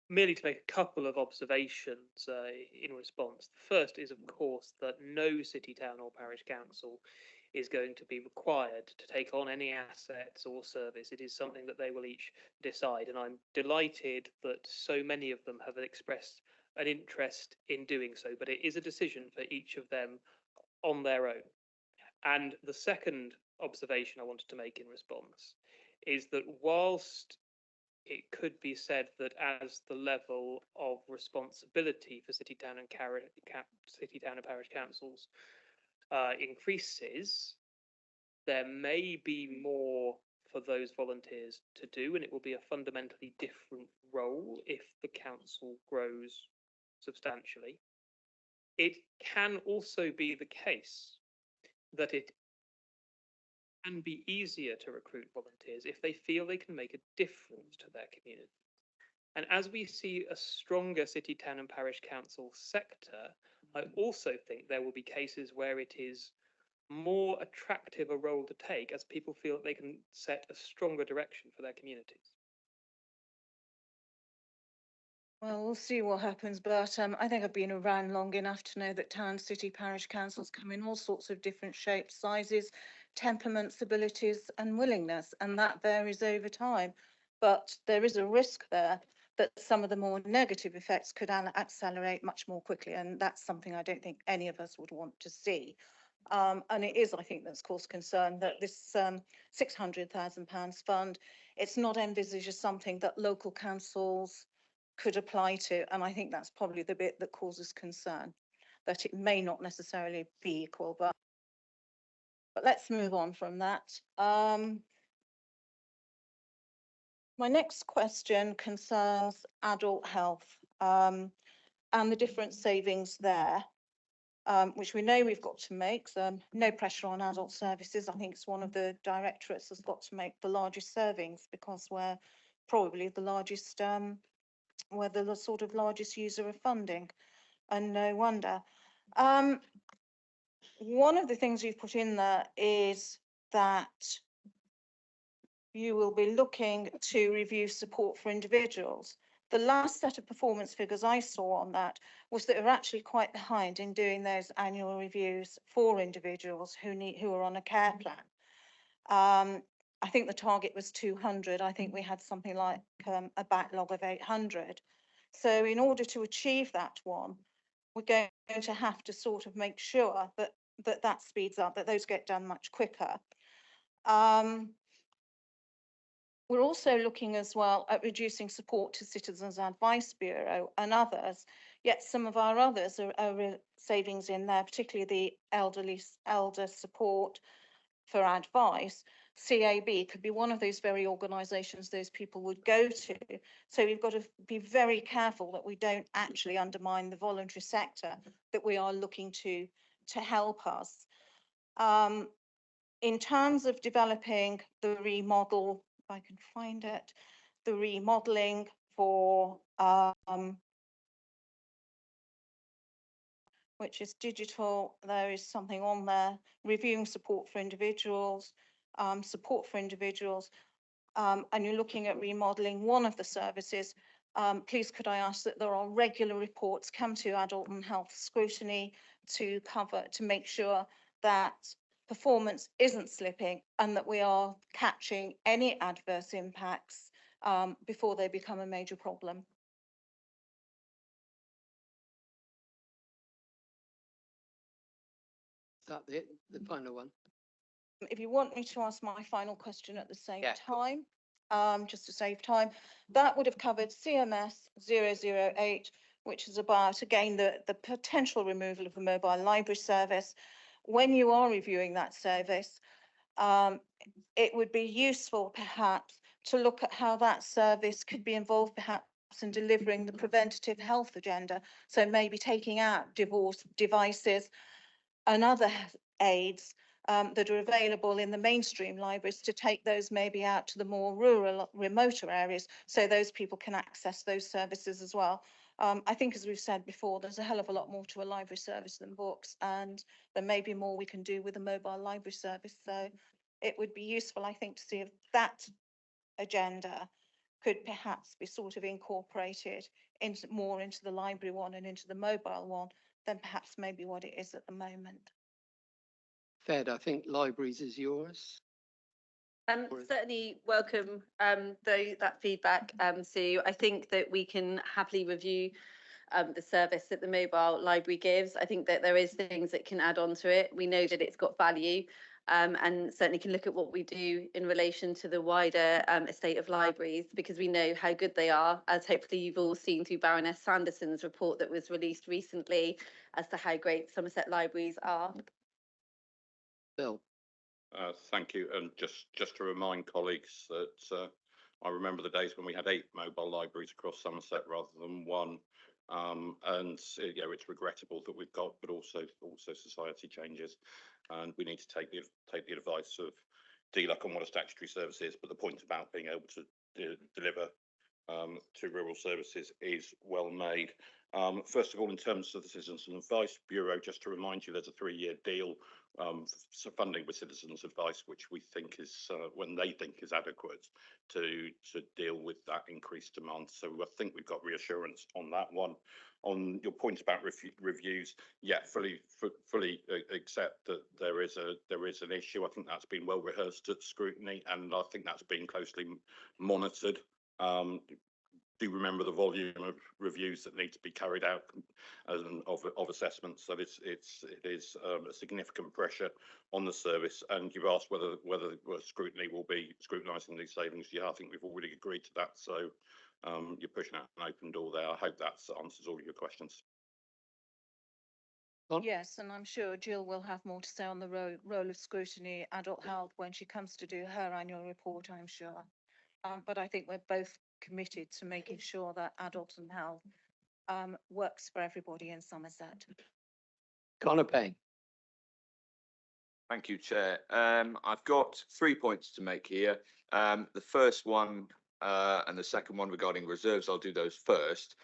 Merely to make a couple of observations in response. The first is, of course, that no city, town or parish council is going to be required to take on any assets or service. It is something that they will each decide, and I'm delighted that so many of them have expressed an interest in doing so, but it is a decision for each of them on their own. And the second observation I wanted to make in response is that whilst it could be said that as the level of responsibility for city, town and parish councils increases, there may be more for those volunteers to do, and it will be a fundamentally different role if the council grows substantially. It can also be the case that it can be easier to recruit volunteers if they feel they can make a difference to their community. And as we see a stronger city, town and parish council sector, I also think there will be cases where it is more attractive a role to take as people feel that they can set a stronger direction for their communities. Well, we'll see what happens, but I think I've been around long enough to know that town, city, parish councils come in all sorts of different shapes, sizes, temperaments, abilities and willingness, and that varies over time. But there is a risk there that some of the more negative effects could accelerate much more quickly, and that's something I don't think any of us would want to see. And it is, I think, that's caused concern that this £600,000 fund, it's not envisaged as something that local councils could apply to, and I think that's probably the bit that causes concern, that it may not necessarily be equal, but let's move on from that. My next question concerns adult health and the different savings there, which we know we've got to make. So no pressure on adult services. I think it's one of the directorates that's got to make the largest savings because we're probably the largest we're the sort of largest user of funding, and no wonder. One of the things you've put in there is that you will be looking to review support for individuals. The last set of performance figures I saw on that was that we're actually quite behind in doing those annual reviews for individuals who are on a care plan. I think the target was 200. I think we had something like a backlog of 800. So in order to achieve that one, we're going to have to sort of make sure that that speeds up, that those get done much quicker. We're also looking as well at reducing support to Citizens Advice Bureau and others, yet some of our others are savings in there, particularly the elder support for advice. CAB could be one of those very organisations those people would go to. So we've got to be very careful that we don't actually undermine the voluntary sector that we are looking to help us. In terms of developing the remodel, if I can find it, the remodelling for which is digital, there is something on there, reviewing support for individuals, and you're looking at remodelling one of the services. Please could I ask that there are regular reports come to adult and health scrutiny to make sure that performance isn't slipping and that we are catching any adverse impacts before they become a major problem. Is that the final one? If you want me to ask my final question at the same Yeah. time, just to save time, that would have covered CMS 008, which is about, again, the potential removal of the mobile library service. When you are reviewing that service, it would be useful perhaps to look at how that service could be involved perhaps in delivering the preventative health agenda. So maybe taking out divorce devices and other aids that are available in the mainstream libraries, to take those maybe out to the more rural, remoter areas, so those people can access those services as well. I think, as we've said before, there's a hell of a lot more to a library service than books, and there may be more we can do with a mobile library service. So it would be useful, I think, to see if that agenda could perhaps be sort of incorporated into more into the library one and into the mobile one than perhaps maybe what it is at the moment. Fed, I think libraries is yours. Certainly welcome that feedback, Sue. I think that we can happily review the service that the mobile library gives. I think that there is things that can add on to it. We know that it's got value, and certainly can look at what we do in relation to the wider estate of libraries, because we know how good they are, as hopefully you've all seen through Baroness Sanderson's report that was released recently as to how great Somerset libraries are. Bill. Thank you. And just to remind colleagues that I remember the days when we had 8 mobile libraries across Somerset rather than 1. And you know, it's regrettable that we've got, but also society changes, and we need to take the advice of DLUC on what a statutory service is. But the point about being able to deliver to rural services is well made. First of all, in terms of the Citizens Advice Bureau, just to remind you, there's a 3-year deal for funding with Citizens Advice, which we think is when they think is adequate to deal with that increased demand. So I think we've got reassurance on that one. On your point about reviews, yeah, fully accept that there is an issue. I think that's been well rehearsed at scrutiny, and I think that's been closely monitored. Do remember the volume of reviews that need to be carried out of assessments. So it is a significant pressure on the service. And you've asked whether scrutiny will be scrutinising these savings. Yeah, I think we've already agreed to that. So you're pushing out an open door there. I hope that answers all your questions. Yes, and I'm sure Jill will have more to say on the role of scrutiny, adult health, when she comes to do her annual report, I'm sure. But I think we're both committed to making sure that adult and health works for everybody in Somerset. Conor Payne. Thank you, Chair. I've got 3 points to make here. The first one and the second one regarding reserves, I'll do those first.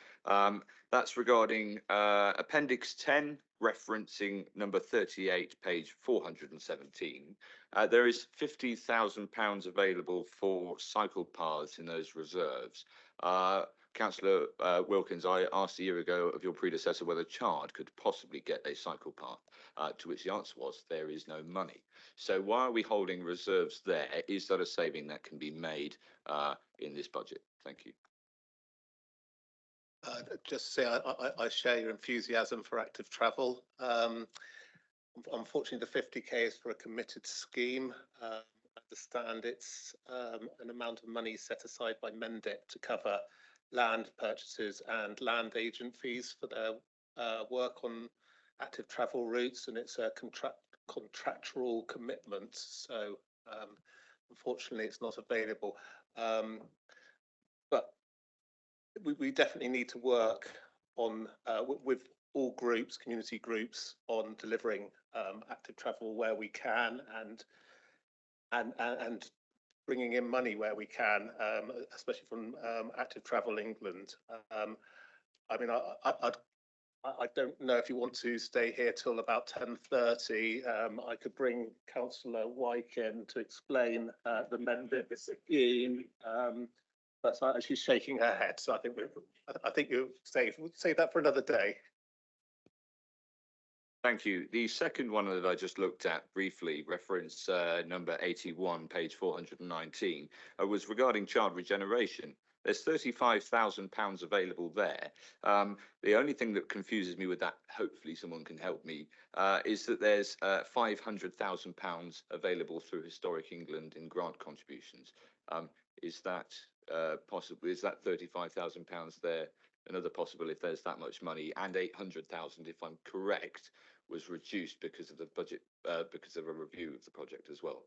That's regarding Appendix 10, referencing number 38, page 417. There is £50,000 available for cycle paths in those reserves. Councillor Wilkins, I asked a year ago of your predecessor whether Chard could possibly get a cycle path, to which the answer was there is no money. So why are we holding reserves there? Is that a saving that can be made in this budget? Thank you. Just to say, I share your enthusiasm for active travel. Unfortunately, the 50k is for a committed scheme. I understand it's an amount of money set aside by Mendip to cover land purchases and land agent fees for their work on active travel routes, and it's a contractual commitment. So unfortunately, it's not available. But we definitely need to work on with all groups, community groups, on delivering active travel where we can, and bringing in money where we can, especially from Active Travel England. I mean, I don't know if you want to stay here till about 10:30. I could bring Councillor Wyke in to explain the Mendip scheme. But she's shaking her head, so I think you save that for another day. Thank you. The second one that I just looked at briefly, reference number 81, page 419, was regarding child regeneration. There's £35,000 available there. The only thing that confuses me with that, hopefully someone can help me, is that there's £500,000 available through Historic England in grant contributions. Is that possible? Is that £35,000 there? Another possible if there's that much money, and 800,000, if I'm correct, was reduced because of the budget, because of a review of the project as well.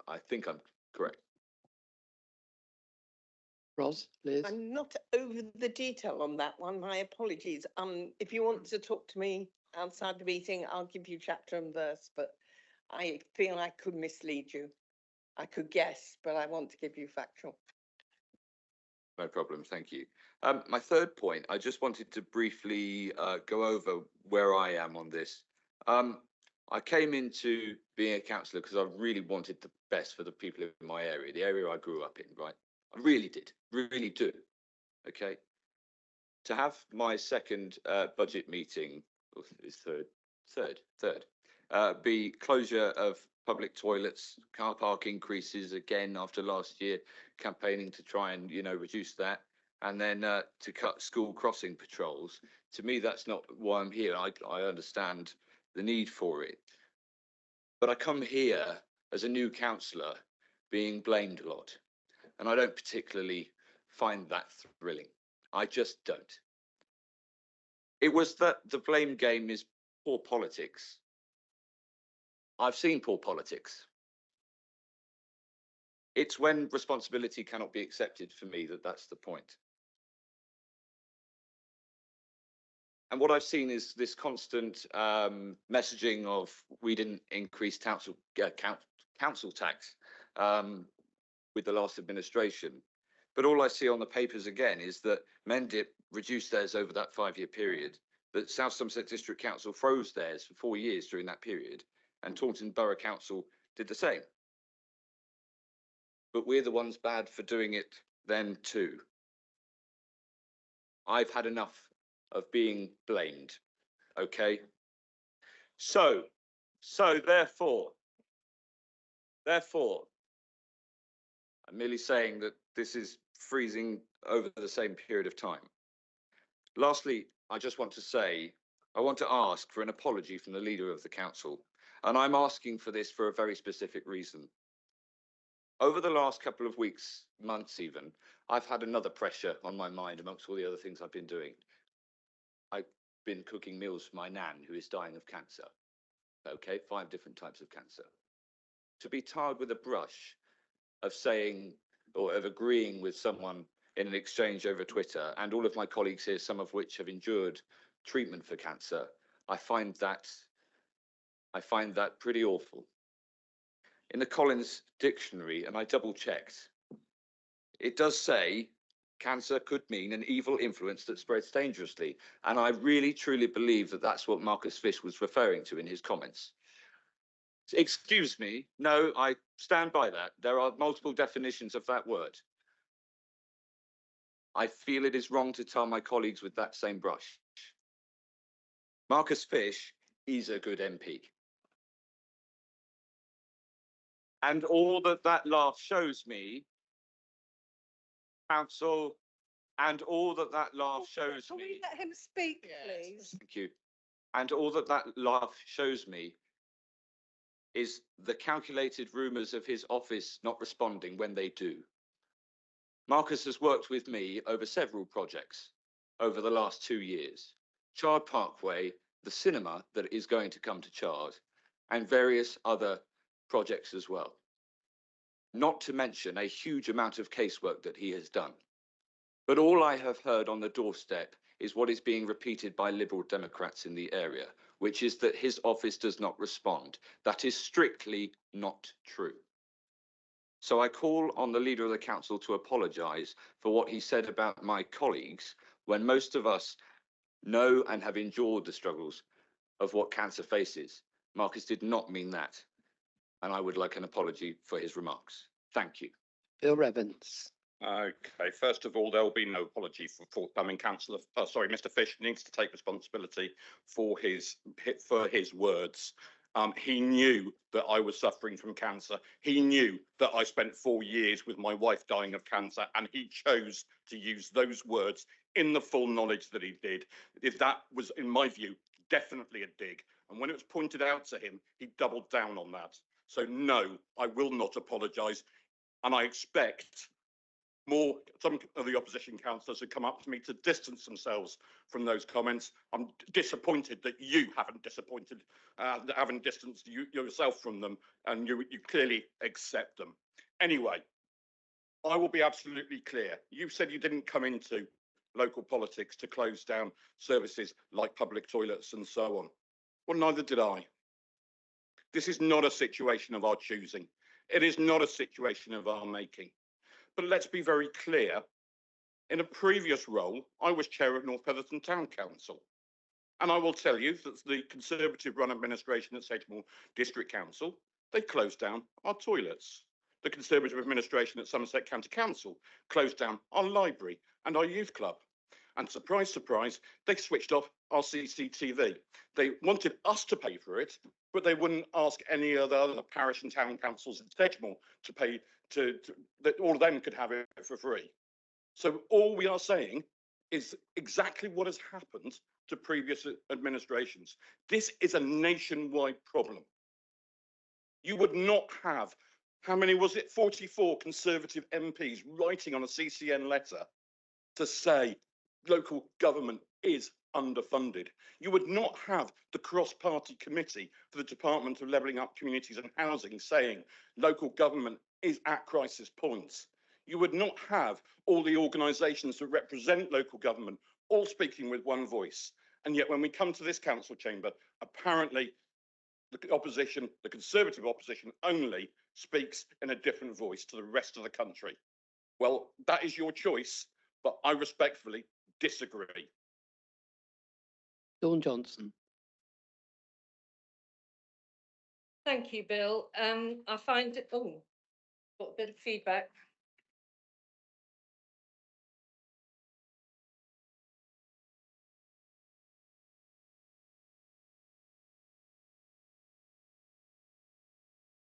I think I'm correct. Ros, Liz? I'm not over the detail on that one. My apologies. If you want to talk to me outside the meeting, I'll give you chapter and verse, but I feel I could mislead you. I could guess, but I want to give you factual. No problem, thank you. My third point, I just wanted to briefly go over where I am on this. I came into being a councillor because I really wanted the best for the people in my area, the area I grew up in, right? I really did, really do, okay? To have my second budget meeting, is third, be closure of public toilets, car park increases again after last year, campaigning to try and, you know, reduce that, and then to cut school crossing patrols. To me, that's not why I'm here. I understand the need for it. But I come here as a new councillor being blamed a lot, and I don't particularly find that thrilling. I just don't. It was that the blame game is poor politics. I've seen poor politics. It's when responsibility cannot be accepted for me that's the point. And what I've seen is this constant messaging of we didn't increase council tax with the last administration. But all I see on the papers again is that Mendip reduced theirs over that 5-year period, that South Somerset District Council froze theirs for 4 years during that period, and Taunton Borough Council did the same. But we're the ones bad for doing it then too. I've had enough of being blamed, okay? So therefore, I'm merely saying that this is freezing over the same period of time. Lastly, I just want to say, I want to ask for an apology from the leader of the council, and I'm asking for this for a very specific reason. Over the last couple of weeks, months even, I've had another pressure on my mind amongst all the other things I've been doing. I've been cooking meals for my nan who is dying of cancer. Okay, 5 different types of cancer. To be tarred with a brush of saying or of agreeing with someone in an exchange over Twitter, and all of my colleagues here, some of which have endured treatment for cancer, I find that pretty awful. In the Collins Dictionary, and I double checked, it does say cancer could mean an evil influence that spreads dangerously. And I really, truly believe that that's what Marcus Fish was referring to in his comments. Excuse me, no, I stand by that. There are multiple definitions of that word. I feel it is wrong to tar my colleagues with that same brush. Marcus Fish is a good MP. And all that laugh shows me, council, and all that laugh shows Can me. we let him speak, please? Thank you. And all that laugh shows me is the calculated rumours of his office not responding when they do. Marcus has worked with me over several projects over the last 2 years. Chard Parkway, the cinema that is going to come to Chard, and various other projects as well. Not to mention a huge amount of casework that he has done. But all I have heard on the doorstep is what is being repeated by Liberal Democrats in the area, which is that his office does not respond. That is strictly not true. So I call on the leader of the council to apologise for what he said about my colleagues, when most of us know and have endured the struggles of what cancer faces. Marcus did not mean that, and I would like an apology for his remarks. Thank you. Bill Revens. Okay, first of all, there will be no apology for forthcoming councillor. Mr. Fish needs to take responsibility for his words. He knew that I was suffering from cancer. He knew that I spent 4 years with my wife dying of cancer, and he chose to use those words in the full knowledge that he did. If that was, in my view, definitely a dig. And when it was pointed out to him, he doubled down on that. So no, I will not apologise. And I expect some of the opposition councillors who come up to me to distance themselves from those comments. I'm disappointed that you haven't distanced yourself from them, and you clearly accept them. Anyway, I will be absolutely clear. You said you didn't come into local politics to close down services like public toilets and so on. Well, neither did I. This is not a situation of our choosing. It is not a situation of our making. But let's be very clear. In a previous role, I was chair of North Petherton Town Council. And I will tell you that the Conservative-run administration at Sedgemoor District Council, they closed down our toilets. The Conservative administration at Somerset County Council closed down our library and our youth club. And surprise, surprise, they switched off our CCTV. They wanted us to pay for it, but they wouldn't ask any other parish and town councils in Sedgemoor to pay that all of them could have it for free. So all we are saying is exactly what has happened to previous administrations. This is a nationwide problem. You would not have, how many was it, 44 Conservative MPs writing on a CCN letter to say local government is underfunded. You would not have the cross-party committee for the Department of Levelling Up Communities and Housing saying local government is at crisis points. You would not have all the organisations that represent local government all speaking with one voice. And yet when we come to this council chamber, apparently the opposition, the Conservative opposition only, speaks in a different voice to the rest of the country. Well, that is your choice, but I respectfully disagree. Dawn Johnson. Thank you, Bill. I find it, got a bit of feedback.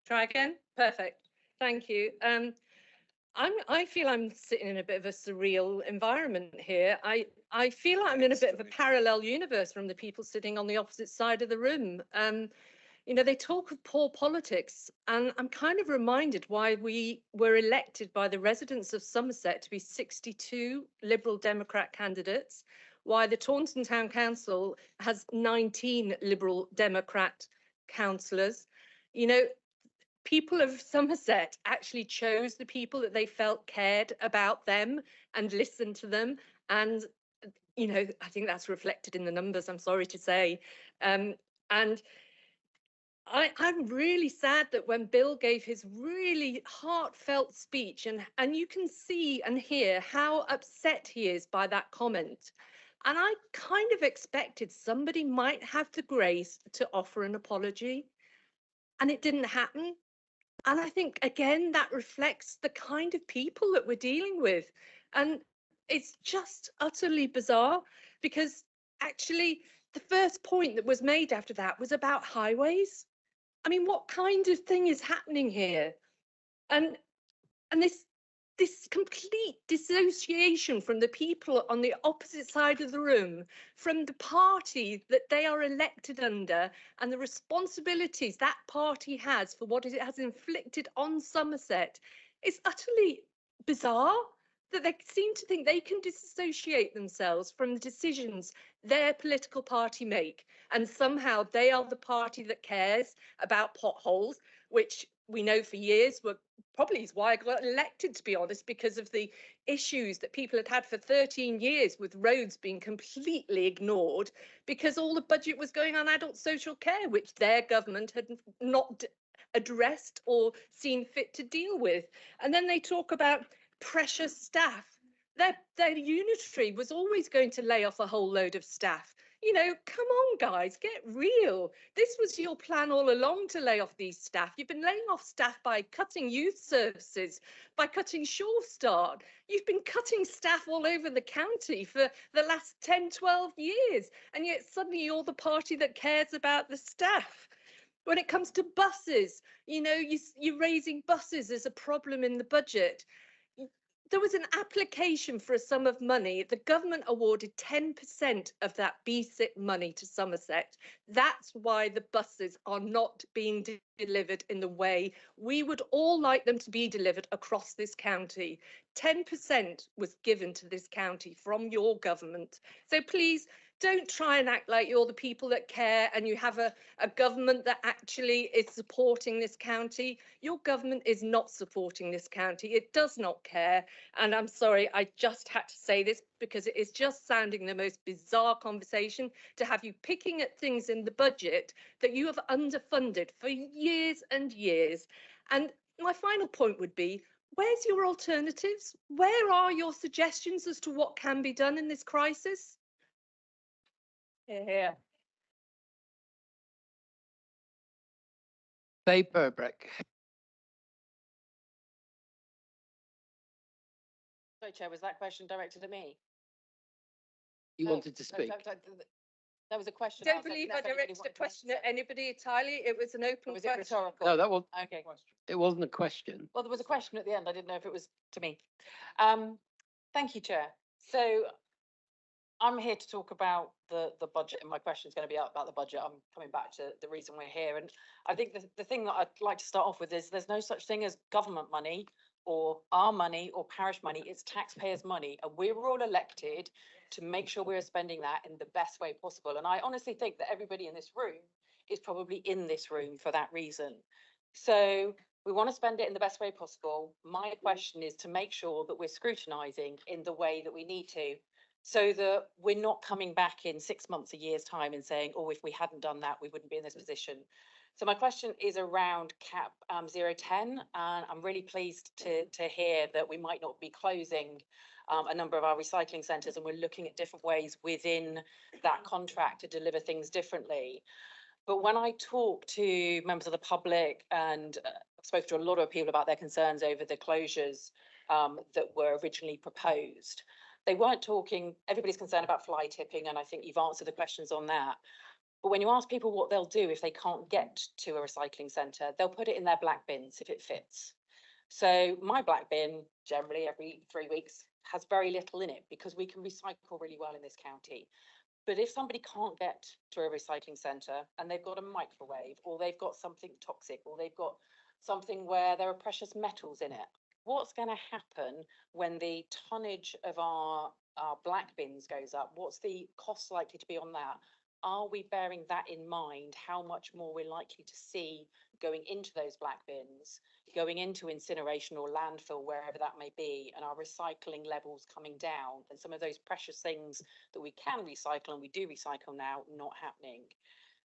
Try again? Perfect. Thank you. I feel I'm sitting in a bit of a surreal environment here. I feel like I'm in a bit of a parallel universe from the people sitting on the opposite side of the room. You know, they talk of poor politics, and I'm kind of reminded why we were elected by the residents of Somerset to be 62 Liberal Democrat candidates, why the Taunton Town Council has 19 Liberal Democrat councillors. You know, people of Somerset actually chose the people that they felt cared about them and listened to them. And, you know, I think that's reflected in the numbers, I'm sorry to say. And I'm really sad that when Bill gave his really heartfelt speech, and you can see and hear how upset he is by that comment. And I kind of expected somebody might have the grace to offer an apology, and it didn't happen. And I think, again, that reflects the kind of people that we're dealing with. And it's just utterly bizarre, because actually the first point that was made after that was about highways. I mean, what kind of thing is happening here? And this complete dissociation from the people on the opposite side of the room, from the party that they are elected under, and the responsibilities that party has for what it has inflicted on Somerset, is utterly bizarre, that they seem to think they can disassociate themselves from the decisions their political party make, and somehow they are the party that cares about potholes, which we know for years were probably is why I got elected, to be honest, because of the issues that people had for 13 years with roads being completely ignored, because all the budget was going on adult social care, which their government had not addressed or seen fit to deal with. And then they talk about precious staff. Their unitary was always going to lay off a whole load of staff. You know, come on, guys, get real. This was your plan all along, to lay off these staff. You've been laying off staff by cutting youth services, by cutting Sure Start. You've been cutting staff all over the county for the last 10, 12 years. And yet suddenly you're the party that cares about the staff. When it comes to buses, you're raising buses as a problem in the budget. There was an application for a sum of money. The government awarded 10% of that BSIP money to Somerset. That's why the buses are not being delivered in the way we would all like them to be delivered across this county. 10% was given to this county from your government. So please, don't try and act like you're the people that care and you have a government that actually is supporting this county. Your government is not supporting this county. It does not care. And I'm sorry, I just had to say this because it is just sounding the most bizarre conversation to have you picking at things in the budget that you have underfunded for years and years. And my final point would be, where's your alternatives? Where are your suggestions as to what can be done in this crisis? Yeah. Dave Burbrick. Sorry, Chair, was that question directed at me? You No, wanted to speak? That was a question. I don't asked. believe know I if anybody directed a wanted to question at answer. anybody entirely. It was an open Was it question. rhetorical? No, that was, Okay. it wasn't a question. Well, there was a question at the end. I didn't know if it was to me. Thank you, Chair. So I'm here to talk about the budget, and my question is going to be about the budget. I'm coming back to the reason we're here. And I think the thing that I'd like to start off with is there's no such thing as government money or our money or parish money. It's taxpayers' money. And we were all elected to make sure we're spending that in the best way possible. And I honestly think that everybody in this room is probably in this room for that reason. So we want to spend it in the best way possible. My question is to make sure that we're scrutinising in the way that we need to, so that we're not coming back in 6 months, a year's time and saying, oh, if we hadn't done that, we wouldn't be in this position. So my question is around CAP 010, and I'm really pleased to hear that we might not be closing a number of our recycling centres, and we're looking at different ways within that contract to deliver things differently. But when I talk to members of the public and I've spoken to a lot of people about their concerns over the closures that were originally proposed, they weren't talking, everybody's concerned about fly tipping, and I think you've answered the questions on that. But when you ask people what they'll do if they can't get to a recycling centre, they'll put it in their black bins if it fits. So my black bin, generally every 3 weeks, has very little in it because we can recycle really well in this county. But if somebody can't get to a recycling centre and they've got a microwave, or they've got something toxic, or they've got something where there are precious metals in it, what's going to happen when the tonnage of our black bins goes up? What's the cost likely to be on that? Are we bearing that in mind, how much more we're likely to see going into those black bins, going into incineration or landfill, wherever that may be, and our recycling levels coming down, and some of those precious things that we can recycle and we do recycle now not happening?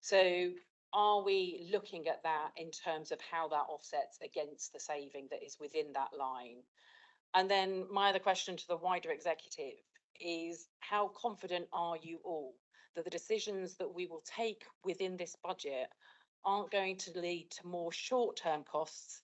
So are we looking at that in terms of how that offsets against the saving that is within that line? And then my other question to the wider executive is, how confident are you all that the decisions that we will take within this budget aren't going to lead to more short-term costs?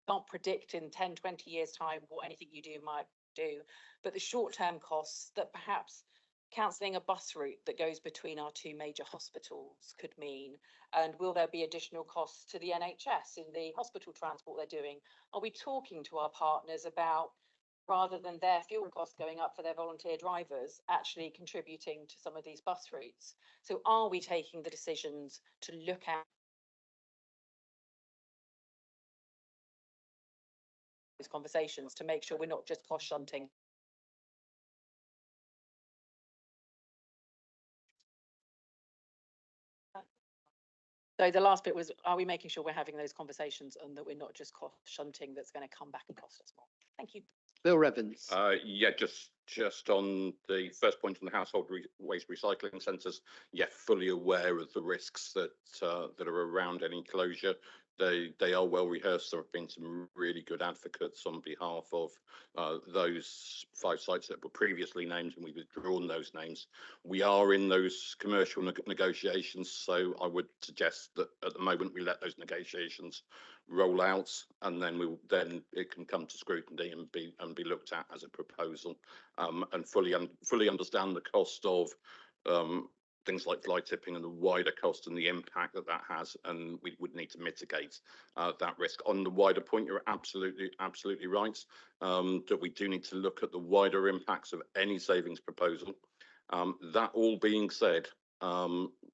Can't predict in 10, 20 years' time what anything you do might do, but the short-term costs that perhaps cancelling a bus route that goes between our two major hospitals could mean? And will there be additional costs to the NHS in the hospital transport they're doing? Are we talking to our partners about, rather than their fuel costs going up for their volunteer drivers, actually contributing to some of these bus routes? So are we taking the decisions to look at those conversations to make sure we're not just cost shunting? So the last bit was, are we making sure we're having those conversations and that we're not just cost shunting that's going to come back and cost us more? Thank you. Bill Revens. Yeah, just on the first point on the household waste recycling centres, yeah, fully aware of the risks that that are around any closure. They are well rehearsed. There have been some really good advocates on behalf of those 5 sites that were previously named, and we've withdrawn those names. We are in those commercial negotiations, so I would suggest that at the moment we let those negotiations roll out, and then it can come to scrutiny and be looked at as a proposal, and fully understand the cost of things like fly tipping and the wider cost and the impact that that has, and we would need to mitigate that risk. On the wider point, you're absolutely right, that we do need to look at the wider impacts of any savings proposal. That all being said,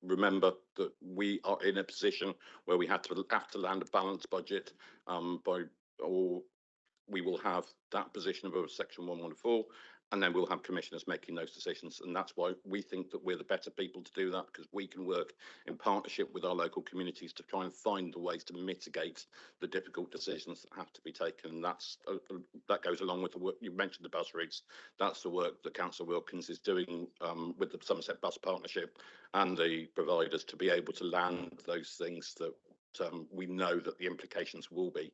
remember that we are in a position where we have to land a balanced budget or we will have that position of a section 114, and then we'll have commissioners making those decisions. And that's why we think that we're the better people to do that, because we can work in partnership with our local communities to try and find the ways to mitigate the difficult decisions that have to be taken. And that goes along with the work you mentioned, the bus routes. That's the work that Councillor Wilkins is doing with the Somerset Bus Partnership and the providers to be able to land those things that we know that the implications will be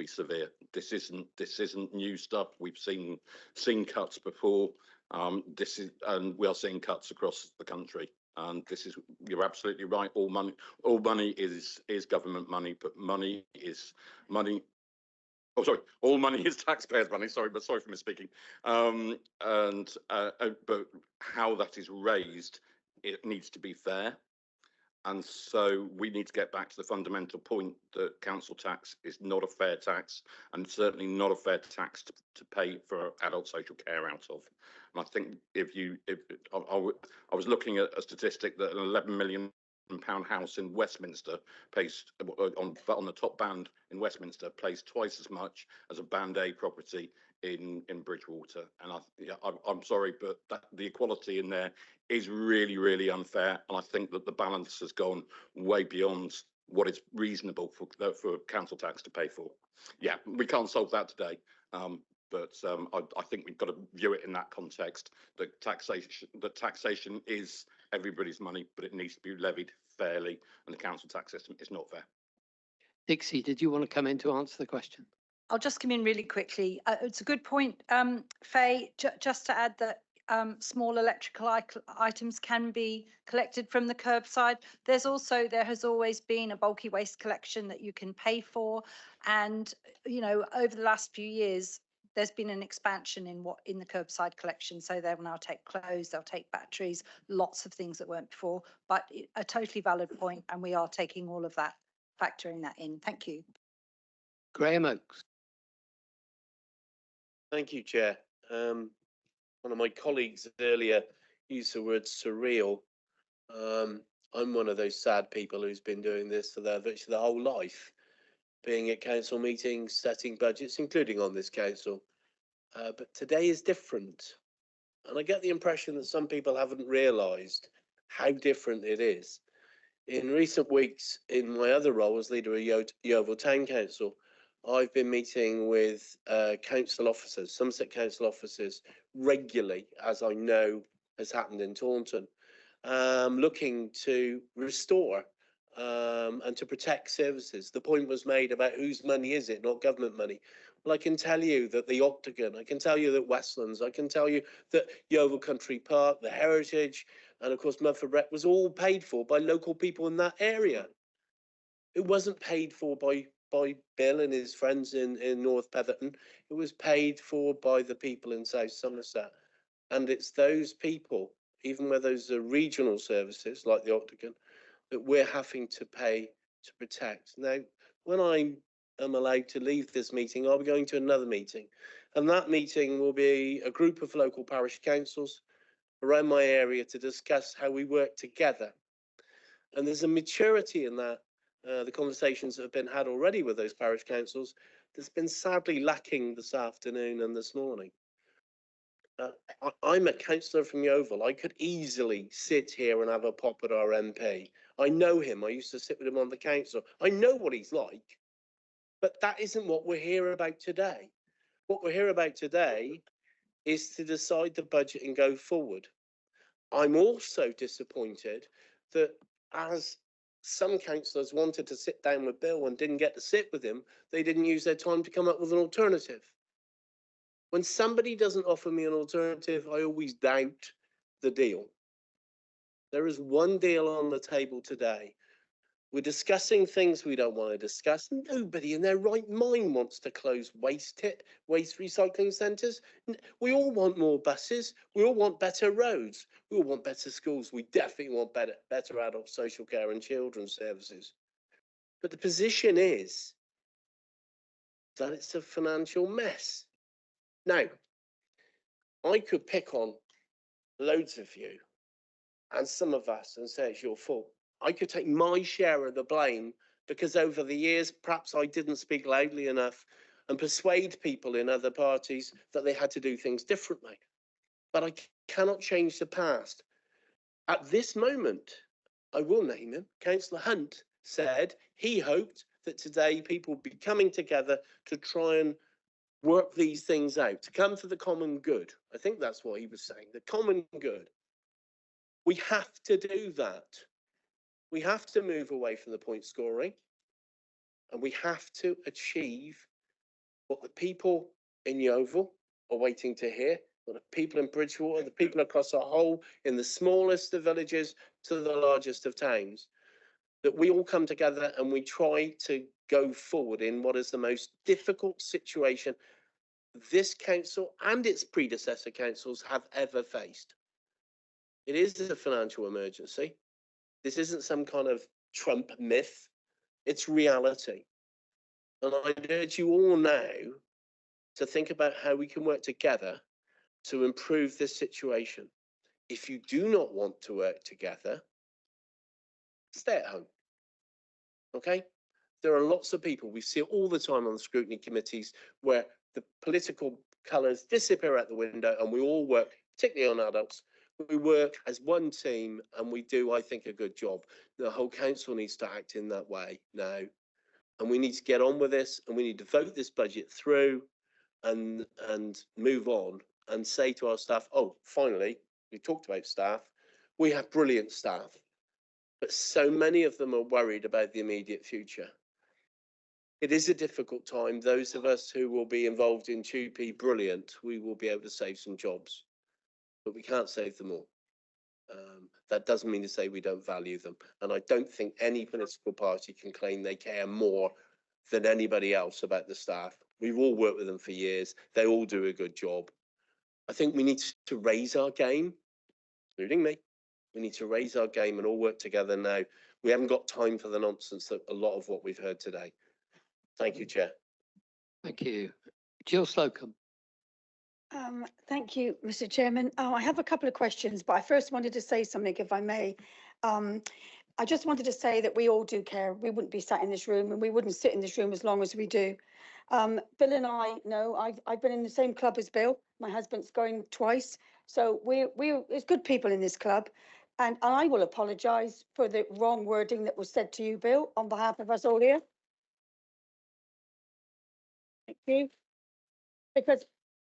severe. This isn't new stuff. We've seen cuts before. And we are seeing cuts across the country. And you're absolutely right. All money is government money, but money is money. Oh, sorry. All money is taxpayers' money. Sorry for misspeaking. But how that is raised, it needs to be fair. And so we need to get back to the fundamental point that council tax is not a fair tax, and certainly not a fair tax to pay for adult social care out of. And I think I was looking at a statistic that an £11 million house in Westminster pays on the top band in Westminster pays twice as much as a Band A property in Bridgewater. And I'm sorry, but the equality in there is really, really unfair. And I think that the balance has gone way beyond what is reasonable for council tax to pay for. Yeah, we can't solve that today. But I think we've got to view it in that context. That taxation is everybody's money, but it needs to be levied fairly, and the council tax system is not fair. Dixie, did you want to come in to answer the question? I'll just come in really quickly. It's a good point, Faye, just to add that small electrical items can be collected from the curbside. There has always been a bulky waste collection that you can pay for. And, over the last few years, there's been an expansion in the curbside collection. So they'll now take clothes, they'll take batteries, lots of things that weren't before, but a totally valid point, and we are taking all of that, factoring that in. Thank you. Graham Oakes. Thank you, Chair. One of my colleagues earlier used the word surreal. I'm one of those sad people who's been doing this for virtually their whole life, being at council meetings, setting budgets, including on this council. But today is different. And I get the impression that some people haven't realised how different it is. In recent weeks, in my other role as leader of Yeovil Town Council, I've been meeting with council officers, Somerset council officers, regularly, as I know has happened in Taunton, looking to restore and to protect services. The point was made about whose money is it, not government money. Well, I can tell you that the Octagon, I can tell you that Westlands, I can tell you that Yeovil Country Park, the Heritage, and of course Mumford Rec was all paid for by local people in that area. It wasn't paid for by Bill and his friends in North Petherton. It was paid for by the people in South Somerset. And it's those people, even where those are regional services like the Octagon, that we're having to pay to protect. Now, when I am allowed to leave this meeting, I'll be going to another meeting. And that meeting will be a group of local parish councils around my area to discuss how we work together. And there's a maturity in that. The conversations that have been had already with those parish councils, that's been sadly lacking this afternoon and this morning. I'm a councillor from Yeovil. I could easily sit here and have a pop at our MP. I know him. I used to sit with him on the council. I know what he's like. But that isn't what we're here about today. What we're here about today is to decide the budget and go forward. I'm also disappointed that as some councillors wanted to sit down with Bill and didn't get to sit with him, they didn't use their time to come up with an alternative. When somebody doesn't offer me an alternative, I always doubt the deal. There is one deal on the table today, We're discussing things we don't want to discuss. Nobody in their right mind wants to close waste recycling centres. We all want more buses. We all want better roads. We all want better schools. We definitely want better adult social care and children's services. But the position is that it's a financial mess. Now, I could pick on loads of you and some of us and say it's your fault. I could take my share of the blame because over the years, perhaps I didn't speak loudly enough and persuade people in other parties that they had to do things differently. But I cannot change the past. At this moment, I will name him, Councillor Hunt said he hoped that today people would be coming together to try and work these things out, to come for the common good. I think that's what he was saying, the common good. We have to do that. We have to move away from the point scoring, and we have to achieve what the people in Yeovil are waiting to hear, what the people in Bridgewater, the people across the whole, in the smallest of villages to the largest of towns, that we all come together and we try to go forward in what is the most difficult situation this council and its predecessor councils have ever faced. It is a financial emergency. This isn't some kind of Trump myth. It's reality. And I'd urge you all now to think about how we can work together to improve this situation. If you do not want to work together, stay at home. Okay? There are lots of people, we see it all the time on the scrutiny committees, where the political colours disappear out the window and we all work, particularly on adults, we work as one team and we do, I think, a good job. The whole council needs to act in that way now. And we need to get on with this and we need to vote this budget through and move on and say to our staff, oh, finally, we talked about staff. We have brilliant staff, but so many of them are worried about the immediate future. It is a difficult time. Those of us who will be involved in TUPE, brilliant, we will be able to save some jobs. But we can't save them all. That doesn't mean to say we don't value them. And I don't think any political party can claim they care more than anybody else about the staff. We've all worked with them for years. They all do a good job. I think we need to raise our game, including me. We need to raise our game and all work together now. We haven't got time for the nonsense that a lot of what we've heard today. Thank you, Chair. Thank you. Jill Slocum. Thank you, Mr. Chairman. I have a couple of questions, but I first wanted to say something, if I may. I just wanted to say that we all do care. We wouldn't be sat in this room and we wouldn't sit in this room as long as we do. Bill and I know I've been in the same club as Bill. My husband's going twice. So there's good people in this club. And I will apologise for the wrong wording that was said to you, Bill, on behalf of us all here. Thank you. Because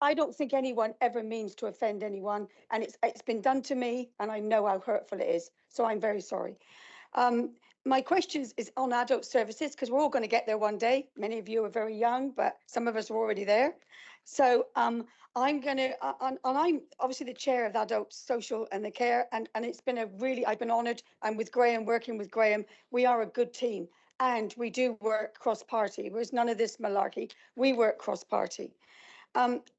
I don't think anyone ever means to offend anyone, and it's been done to me, and I know how hurtful it is. So I'm very sorry. My question is on adult services, because we're all going to get there one day. Many of you are very young, but some of us are already there. So I'm obviously the chair of the adult social and the care, and it's been I've been honoured, and with Graham, working with Graham, we are a good team, and we do work cross-party. There's none of this malarkey. We work cross-party.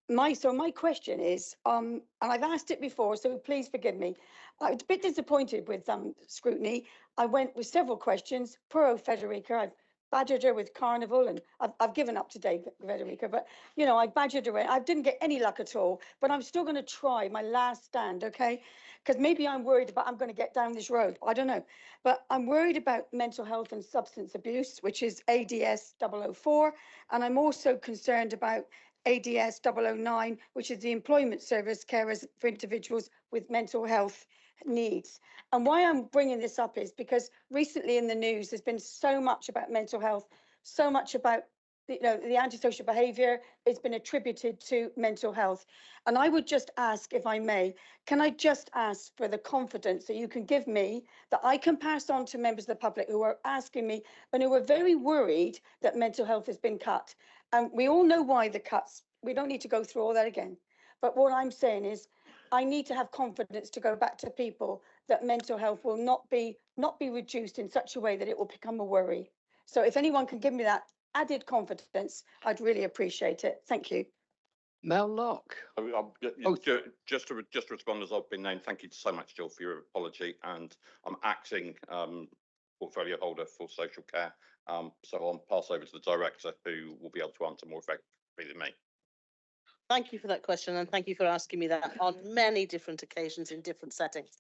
My question is, and I've asked it before, so please forgive me. I was a bit disappointed with scrutiny. I went with several questions. Poor old Federica, I've badgered her with Carnival, and I've given up today, Federica, but you know, I badgered her. I didn't get any luck at all, but I'm still going to try my last stand, okay? Because maybe I'm worried about I'm going to get down this road. I don't know. But I'm worried about mental health and substance abuse, which is ADS 004. And I'm also concerned about ADS 009, which is the Employment Service Carers for Individuals with Mental Health Needs. And why I'm bringing this up is because recently in the news, there's been so much about mental health, so much about the antisocial behaviour has been attributed to mental health. And I would just ask, if I may, can I just ask for the confidence that you can give me, that I can pass on to members of the public who are asking me and who are very worried that mental health has been cut. And we all know why the cuts. We don't need to go through all that again. But what I'm saying is, I need to have confidence to go back to people that mental health will not be reduced in such a way that it will become a worry. So if anyone can give me that added confidence, I'd really appreciate it. Thank you. Mel Locke. Just to respond as I've been named, thank you so much, Jill, for your apology. And I'm acting portfolio holder for social care. So I'll pass over to the director who will be able to answer more effectively than me. Thank you for that question, and thank you for asking me that on many different occasions in different settings.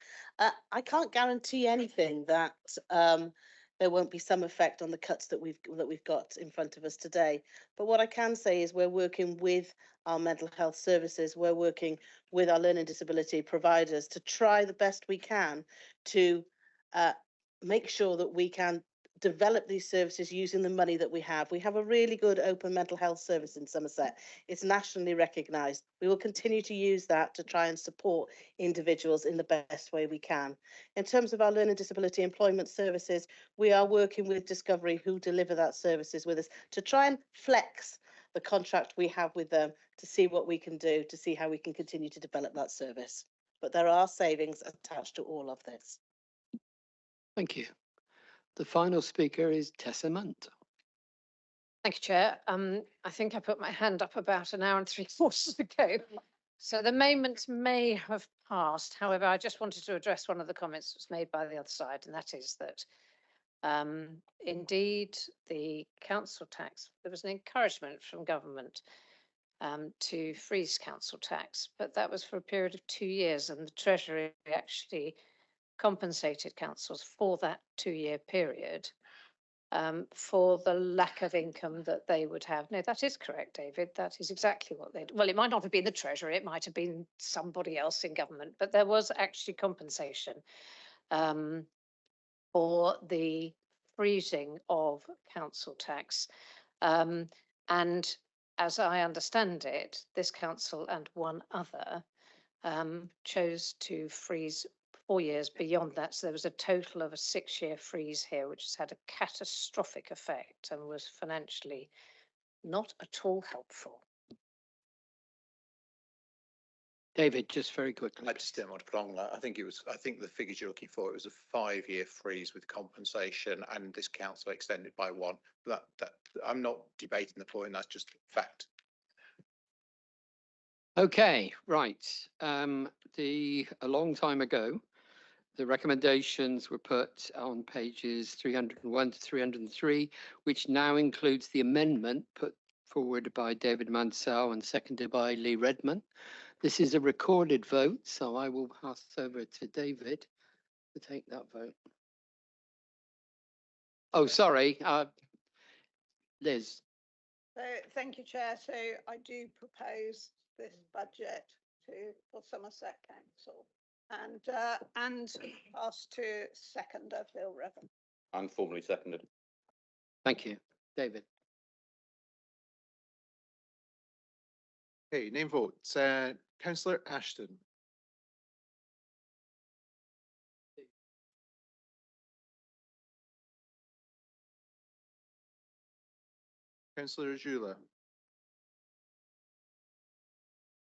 I can't guarantee anything that there won't be some effect on the cuts that we've got in front of us today. But what I can say is we're working with our mental health services, we're working with our learning disability providers to try the best we can to make sure that we can develop these services using the money that we have. We have a really good open mental health service in Somerset. It's nationally recognised. We will continue to use that to try and support individuals in the best way we can. In terms of our learning disability employment services, we are working with Discovery, who deliver that services with us, to try and flex the contract we have with them to see what we can do, to see how we can continue to develop that service. But there are savings attached to all of this. Thank you. The final speaker is Tessa Munt. Thank you, Chair. I think I put my hand up about an hour and 3/4 ago. So the moment may have passed. However, I just wanted to address one of the comments that was made by the other side, and that is that indeed the council tax, there was an encouragement from government to freeze council tax, but that was for a period of 2 years, and the Treasury actually compensated councils for that 2-year period for the lack of income that they would have. No, that is correct, David. That is exactly what they, well, it might not have been the Treasury, it might have been somebody else in government, but there was actually compensation for the freezing of council tax. And as I understand it, this council and one other chose to freeze 4 years beyond that. So there was a total of a 6-year freeze here, which has had a catastrophic effect and was financially not at all helpful. David, just very quickly. I just didn't want to prolong that. I think the figures you're looking for, it was a 5-year freeze with compensation, and this council extended by 1. That I'm not debating the point, that's just fact. Okay, right. A long time ago, the recommendations were put on pages 301 to 303, which now includes the amendment put forward by David Mansell and seconded by Lee Redman. This is a recorded vote, so I will pass over to David to take that vote. Oh, sorry, Liz. So thank you, Chair. So I do propose this budget for Somerset Council and pass to seconder Bill Redman. And formally seconded. Thank you, David. Okay, name votes. Councillor Ashton. Councillor Ajula.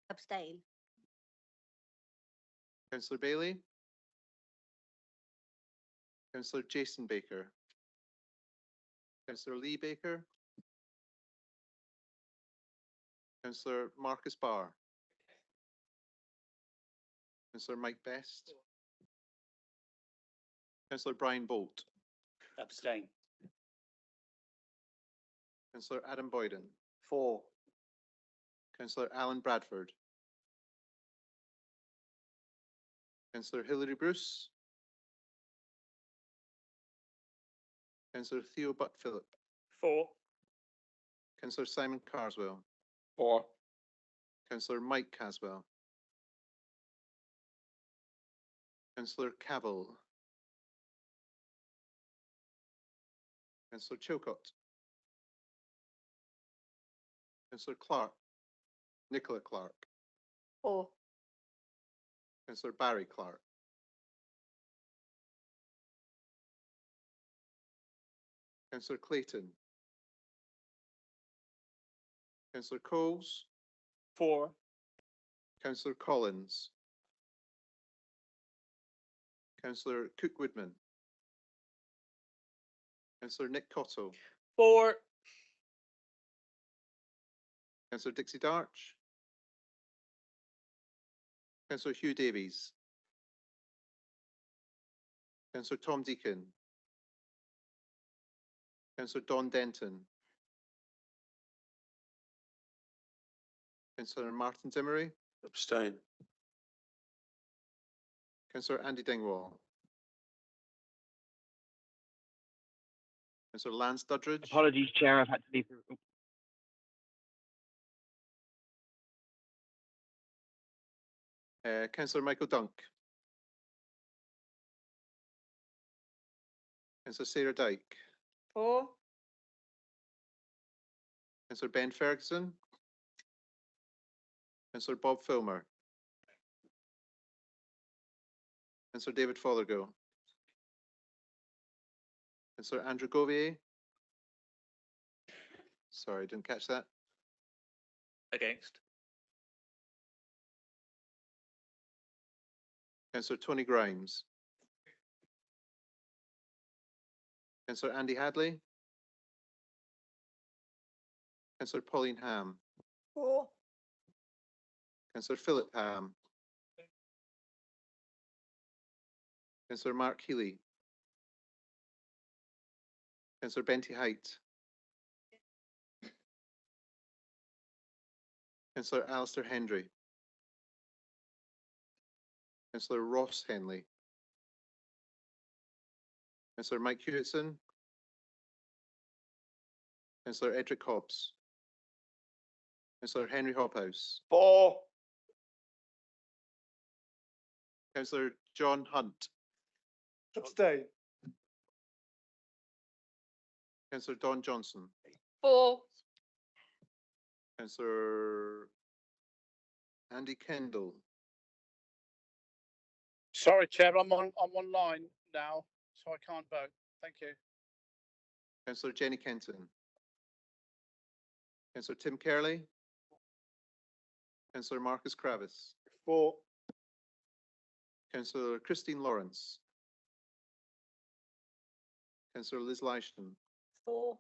Abstain. Councillor Bailey. Councillor Jason Baker. Councillor Lee Baker. Councillor Marcus Barr. Councillor Mike Best. Councillor Brian Bolt. Abstain. Councillor Adam Boyden. 4. Councillor Alan Bradford. Councillor Hilary Bruce. Councillor Theo Butt Phillip. 4. Councillor Simon Carswell. 4. Councillor Mike Caswell. Councillor Cavill. Councillor Chilcott. Councillor Clark. Nicola Clark. 4. Councillor Barry Clark. Councillor Clayton. Councillor Coles. 4. Councillor Collins. Councillor Cook Woodman. Councillor Nick Cotto. 4. Councillor Dixie Darch. Councillor Hugh Davies. Councillor Tom Deacon. Councillor Don Denton. Councillor Martin Zimmery. Abstain. Councillor Andy Dingwall. Councillor Lance Duddridge. Apologies, Chair, I've had to leave the room. Councillor Michael Dunk. Councillor Sarah Dyke. 4. Councillor Ben Ferguson. Councillor Bob Filmer. Councillor David Fothergill. Councillor Andrew Govier. Sorry, didn't catch that. Against. Councillor Tony Grimes. Councillor Andy Hadley. Councillor Pauline Ham. 4. Councillor Philip Ham. Councillor Mark Healy. Councillor Benty Height. Councillor Alistair Hendry. Councillor Ross Henley. Councillor Mike Hewitson. Councillor Edric Hobbs. Councillor Henry Hobhouse. 4. Councillor John Hunt. Abstain. Councillor Don Johnson. 4. Councillor Andy Kendall. Sorry, Chair, I'm online now, so I can't vote. Thank you. Councillor Jenny Kenton. Councillor Tim Kerley. Councillor Marcus Kravis. 4. Councillor Christine Lawrence. Councillor Liz Leishton. 4.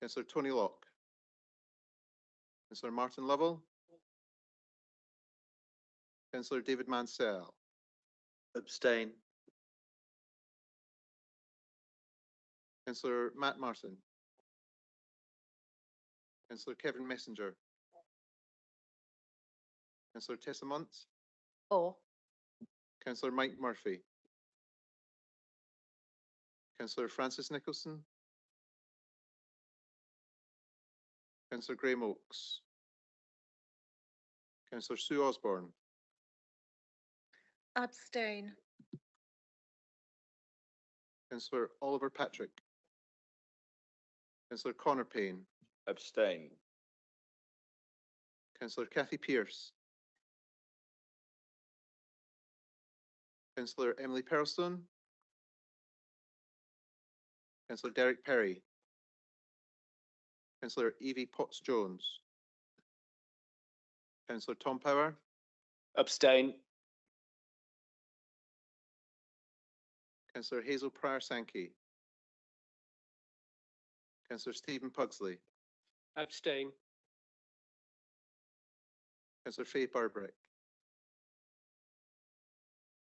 Councillor Tony Locke. Councillor Martin Lovell. Councillor David Mansell. Abstain. Councillor Matt Martin. Councillor Kevin Messenger. Councillor Tessa Munt. 4. Councillor Mike Murphy. Councillor Francis Nicholson. Councillor Graham Oakes. Councillor Sue Osborne. Abstain. Councillor Oliver Patrick. Councillor Connor Payne. Abstain. Councillor Kathy Pearce. Councillor Emily Perrelstone. Councillor Derek Perry. Councillor Evie Potts-Jones. Councillor Tom Power. Abstain. Councillor Hazel Pryor Sankey. Councillor Stephen Pugsley. Abstain. Councillor Faye Burbrick.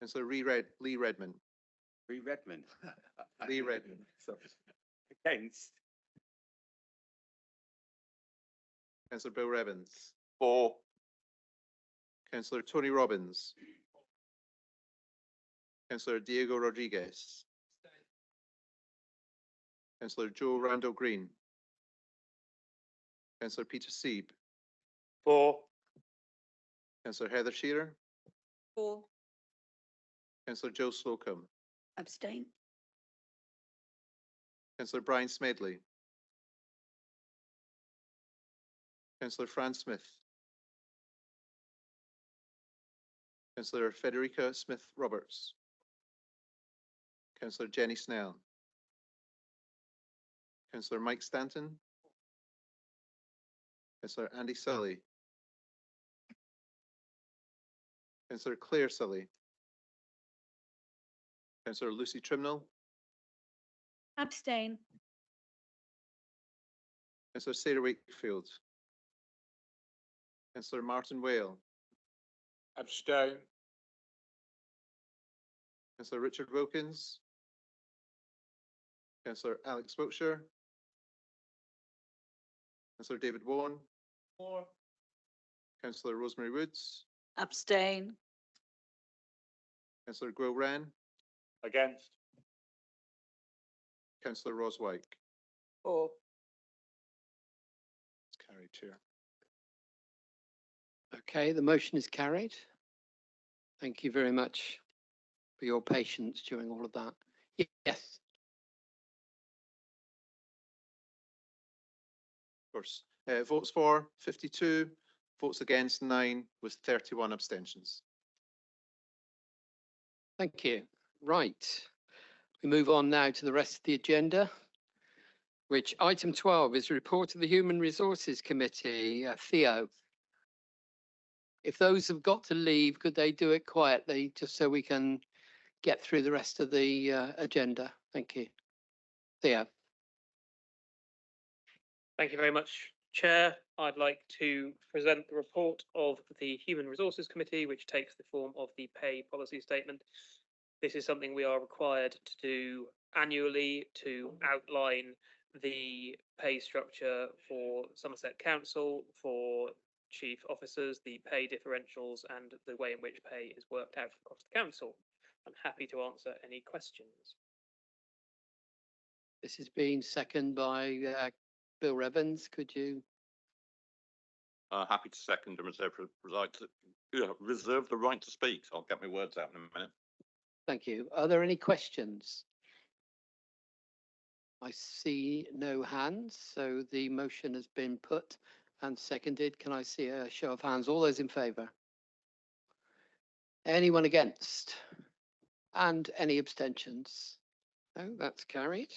Councillor Lee Redmond. Lee Redmond. Lee Redmond. Against. Councillor Bill Revens. 4. Councillor Tony Robbins. Councillor Diego Rodriguez. Councillor Joe Randall Green. Councillor Peter Seeb. 4. Councillor Heather Shearer. 4. Councillor Joe Slocum. Abstain. Councillor Brian Smedley. Councillor Fran Smith. Councillor Federica Smith Roberts. Councillor Jenny Snell. Councillor Mike Stanton. Councillor Andy Sully. Councillor Claire Sully. Councillor Lucy Trimnell, Abstain. Councillor Sarah Wakefield, Councillor Martin Whale, Abstain. Councillor Richard Wilkins, Councillor Alex Wiltshire, Councillor David Vaughan, Councillor Rosemary Woods, Abstain. Councillor Gwyl Wren, Against. Councillor Ros Wyke. Or It's carried, Chair. Okay, the motion is carried. Thank you very much for your patience during all of that. Yes. Of course. Votes for 52, votes against 9, with 31 abstentions. Thank you. Right. We move on now to the rest of the agenda, which item 12 is a report of the Human Resources Committee. Theo, if those have got to leave, could they do it quietly, just so we can get through the rest of the agenda? Thank you. Theo. Thank you very much, Chair. I'd like to present the report of the Human Resources Committee, which takes the form of the pay policy statement. This is something we are required to do annually to outline the pay structure for Somerset Council, for chief officers, the pay differentials and the way in which pay is worked out across the council. I'm happy to answer any questions. This has been seconded by Bill Revens. Could you? Happy to second and reserve the right to speak. So I'll get my words out in a minute. Thank you. Are there any questions? I see no hands, so the motion has been put and seconded. Can I see a show of hands? All those in favour? Anyone against? And any abstentions? No, that's carried.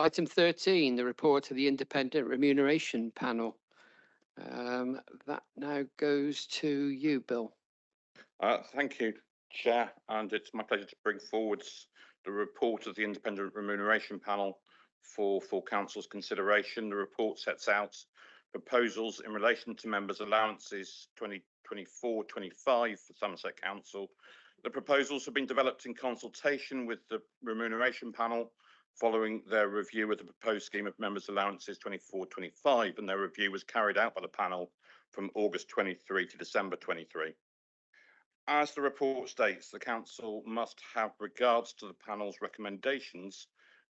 Item 13, the report of the Independent Remuneration Panel. That now goes to you, Bill. Thank you, Chair, and it's my pleasure to bring forward the report of the Independent Remuneration Panel for Council's consideration. The report sets out proposals in relation to members' allowances 2024-25 for Somerset Council. The proposals have been developed in consultation with the Remuneration Panel following their review of the proposed scheme of members' allowances 24-25, and their review was carried out by the panel from August 23 to December 23. As the report states, the Council must have regards to the panel's recommendations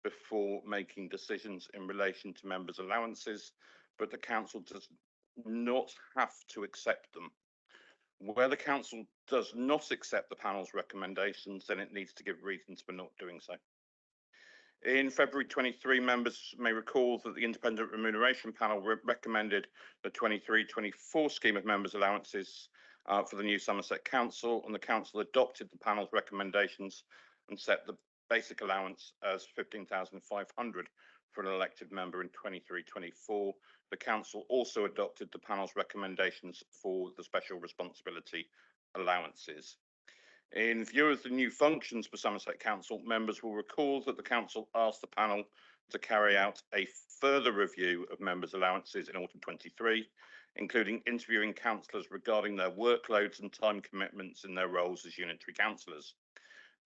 before making decisions in relation to members' allowances, but the Council does not have to accept them. Where the Council does not accept the panel's recommendations, then it needs to give reasons for not doing so. In February 23, members may recall that the Independent Remuneration Panel recommended the 23-24 scheme of members' allowances for the new Somerset Council, and the Council adopted the panel's recommendations and set the basic allowance as 15,500 for an elected member in 23-24. The Council also adopted the panel's recommendations for the special responsibility allowances. In view of the new functions for Somerset Council, members will recall that the Council asked the panel to carry out a further review of members' allowances in autumn 23, including interviewing councillors regarding their workloads and time commitments in their roles as unitary councillors.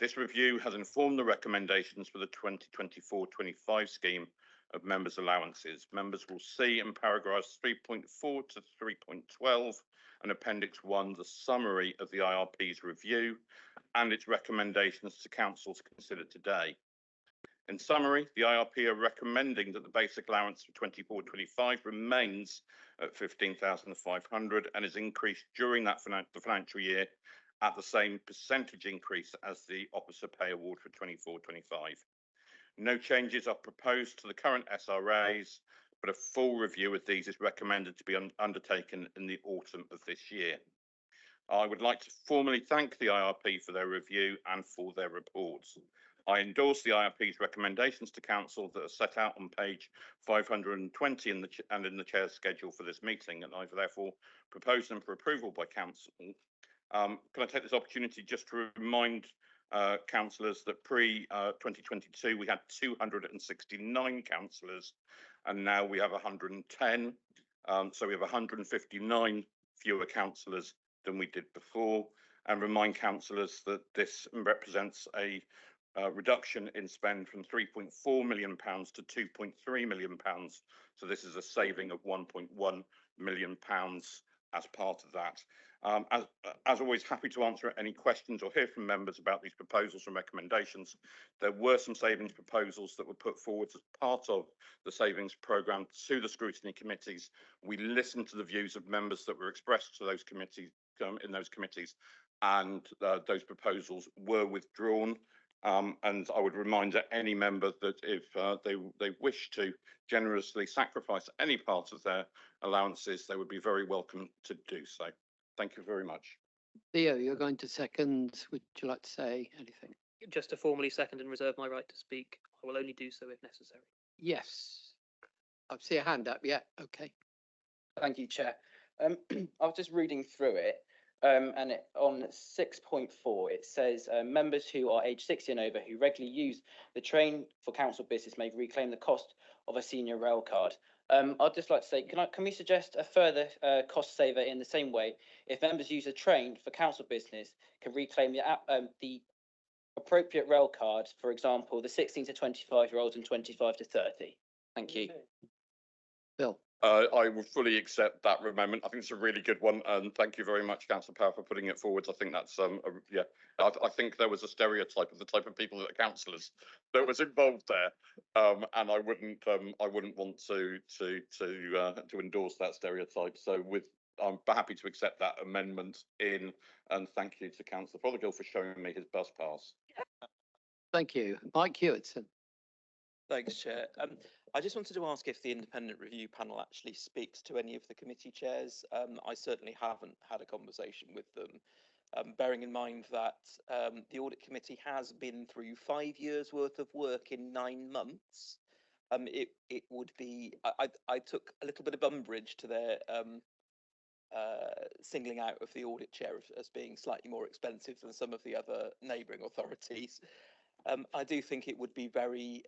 This review has informed the recommendations for the 2024-25 scheme of members' allowances. Members will see in paragraphs 3.4 to 3.12 and Appendix 1 the summary of the IRP's review and its recommendations to Council to consider today. In summary, the IRP are recommending that the basic allowance for 24-25 remains at 15,500 and is increased during that the financial year at the same percentage increase as the officer pay award for 24-25. No changes are proposed to the current SRAs, but a full review of these is recommended to be undertaken in the autumn of this year. I would like to formally thank the IRP for their review and for their reports. I endorse the IRP's recommendations to Council that are set out on page 520 in the Chair's schedule for this meeting, and I therefore propose them for approval by Council. Can I take this opportunity just to remind councillors that pre 2022 we had 269 councillors, and now we have 110. So we have 159 fewer councillors than we did before, and remind councillors that this represents a reduction in spend from £3.4 million to £2.3 million. So this is a saving of £1.1 million as part of that. As always, happy to answer any questions or hear from members about these proposals and recommendations. There were some savings proposals that were put forward as part of the savings programme to the scrutiny committees. We listened to the views of members that were expressed to those committees in those committees, and those proposals were withdrawn. And I would remind any member that if they wish to generously sacrifice any part of their allowances, they would be very welcome to do so. Thank you very much. Theo, you're going to second. Would you like to say anything? Just to formally second and reserve my right to speak, I will only do so if necessary. Yes. I see a hand up. Yeah. Okay. Thank you, Chair. I was just reading through it, and on 6.4 it says members who are aged 60 and over who regularly use the train for council business may reclaim the cost of a senior rail card. I'd just like to say, can we suggest a further cost saver in the same way? If members use a train for council business, can reclaim the appropriate rail card, for example, the 16 to 25-year-olds and 25 to 30. Thank you. Bill. I will fully accept that amendment. I think it's a really good one, and thank you very much, Councillor Power, for putting it forward. I think that's yeah. I think there was a stereotype of the type of people that are councillors that was involved there, and I wouldn't want to endorse that stereotype. So I'm happy to accept that amendment in, and thank you to Councillor Fothergill for showing me his bus pass. Thank you, Mike Hewitson. Thanks, Chair. I just wanted to ask if the independent review panel actually speaks to any of the committee chairs. I certainly haven't had a conversation with them, bearing in mind that the audit committee has been through 5 years worth of work in 9 months. It would be, I took a little bit of umbrage to their singling out of the audit chair as being slightly more expensive than some of the other neighbouring authorities. I do think it would be very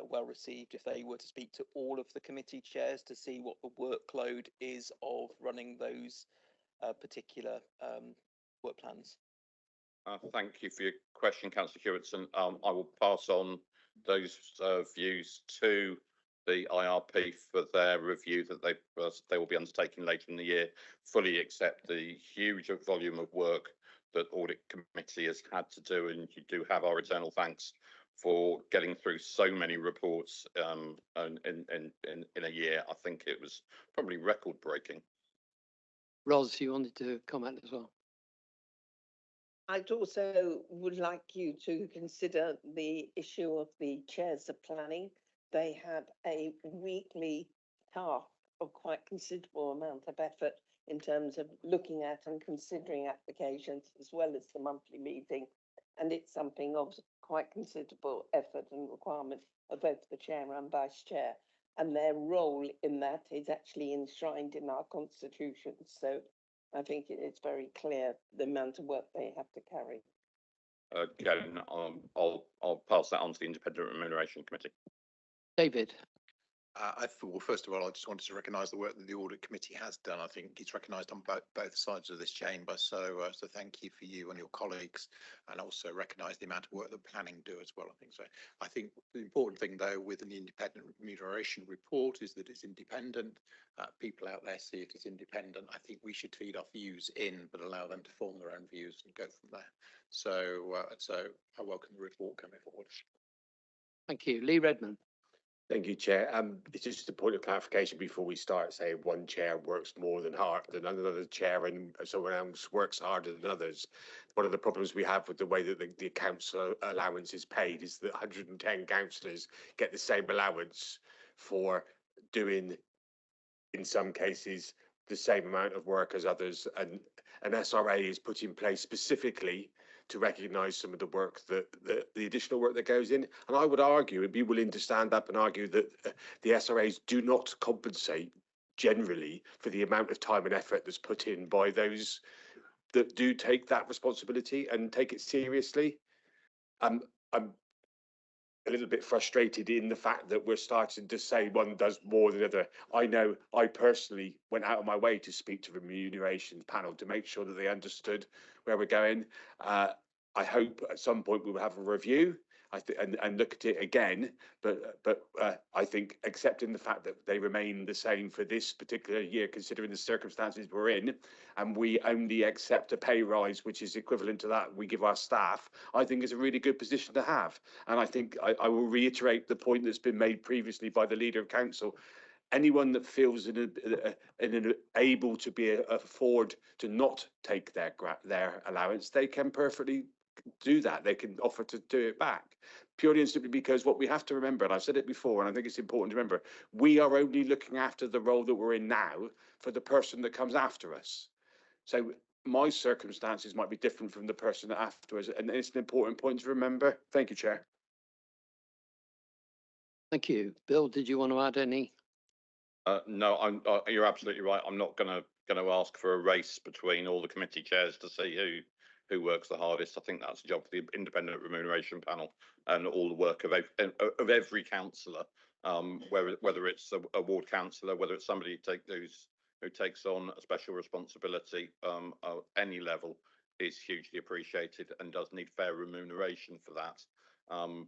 well received if they were to speak to all of the committee chairs to see what the workload is of running those particular work plans. Thank you for your question, Councillor Hewitson. I will pass on those views to the IRP for their review that they will be undertaking later in the year. Fully accept the huge volume of work that audit committee has had to do, and you do have our eternal thanks for getting through so many reports in a year. I think it was probably record breaking. Ros, you wanted to comment as well? I'd also would like you to consider the issue of the chairs of planning. They had a weekly task of quite considerable amount of effort in terms of looking at and considering applications, as well as the monthly meeting. And it's something of quite considerable effort and requirement of both the chair and vice chair. And their role in that is actually enshrined in our constitution. So I think it's very clear the amount of work they have to carry. Again, I'll pass that on to the Independent Remuneration Committee. David. I thought, well, first of all, I just wanted to recognise the work that the audit committee has done. I think it's recognised on both sides of this chamber. So thank you for you and your colleagues, and also recognise the amount of work that planning do as well. I think so. I think the important thing, though, with an independent remuneration report is that it's independent. People out there see it as independent. I think we should feed our views in, but allow them to form their own views and go from there. So I welcome the report coming forward. Thank you, Lee Redmond. Thank you, Chair. It's just a point of clarification before we start saying one chair works more than hard than another chair and someone else works harder than others. One of the problems we have with the way that the council allowance is paid is that 110 councillors get the same allowance for doing, in some cases, the same amount of work as others. And an SRA is put in place specifically to recognise some of the work the additional work that goes in. And I would argue and be willing to stand up and argue that the SRAs do not compensate generally for the amount of time and effort that's put in by those that do take that responsibility and take it seriously. I'm a little bit frustrated in the fact that we're starting to say one does more than the other. I know I personally went out of my way to speak to the remuneration panel to make sure that they understood where we're going. I hope at some point we will have a review and look at it again, but I think accepting the fact that they remain the same for this particular year, considering the circumstances we're in, and we only accept a pay rise which is equivalent to that we give our staff, I think is a really good position to have. And I think I will reiterate the point that's been made previously by the Leader of Council. Anyone that feels able to afford to not take their allowance, they can perfectly do that. They can offer to do it back, purely and simply because what we have to remember, and I've said it before, and I think it's important to remember, we are only looking after the role that we're in now for the person that comes after us. So my circumstances might be different from the person after us, and it's an important point to remember. Thank you, Chair. Thank you. Bill, did you want to add any? No, you're absolutely right. I'm not going to ask for a race between all the committee chairs to see who works the hardest. I think that's the job for the independent remuneration panel and all the work of every councillor, whether it's a ward councillor, whether it's somebody who takes on a special responsibility at any level, is hugely appreciated and does need fair remuneration for that.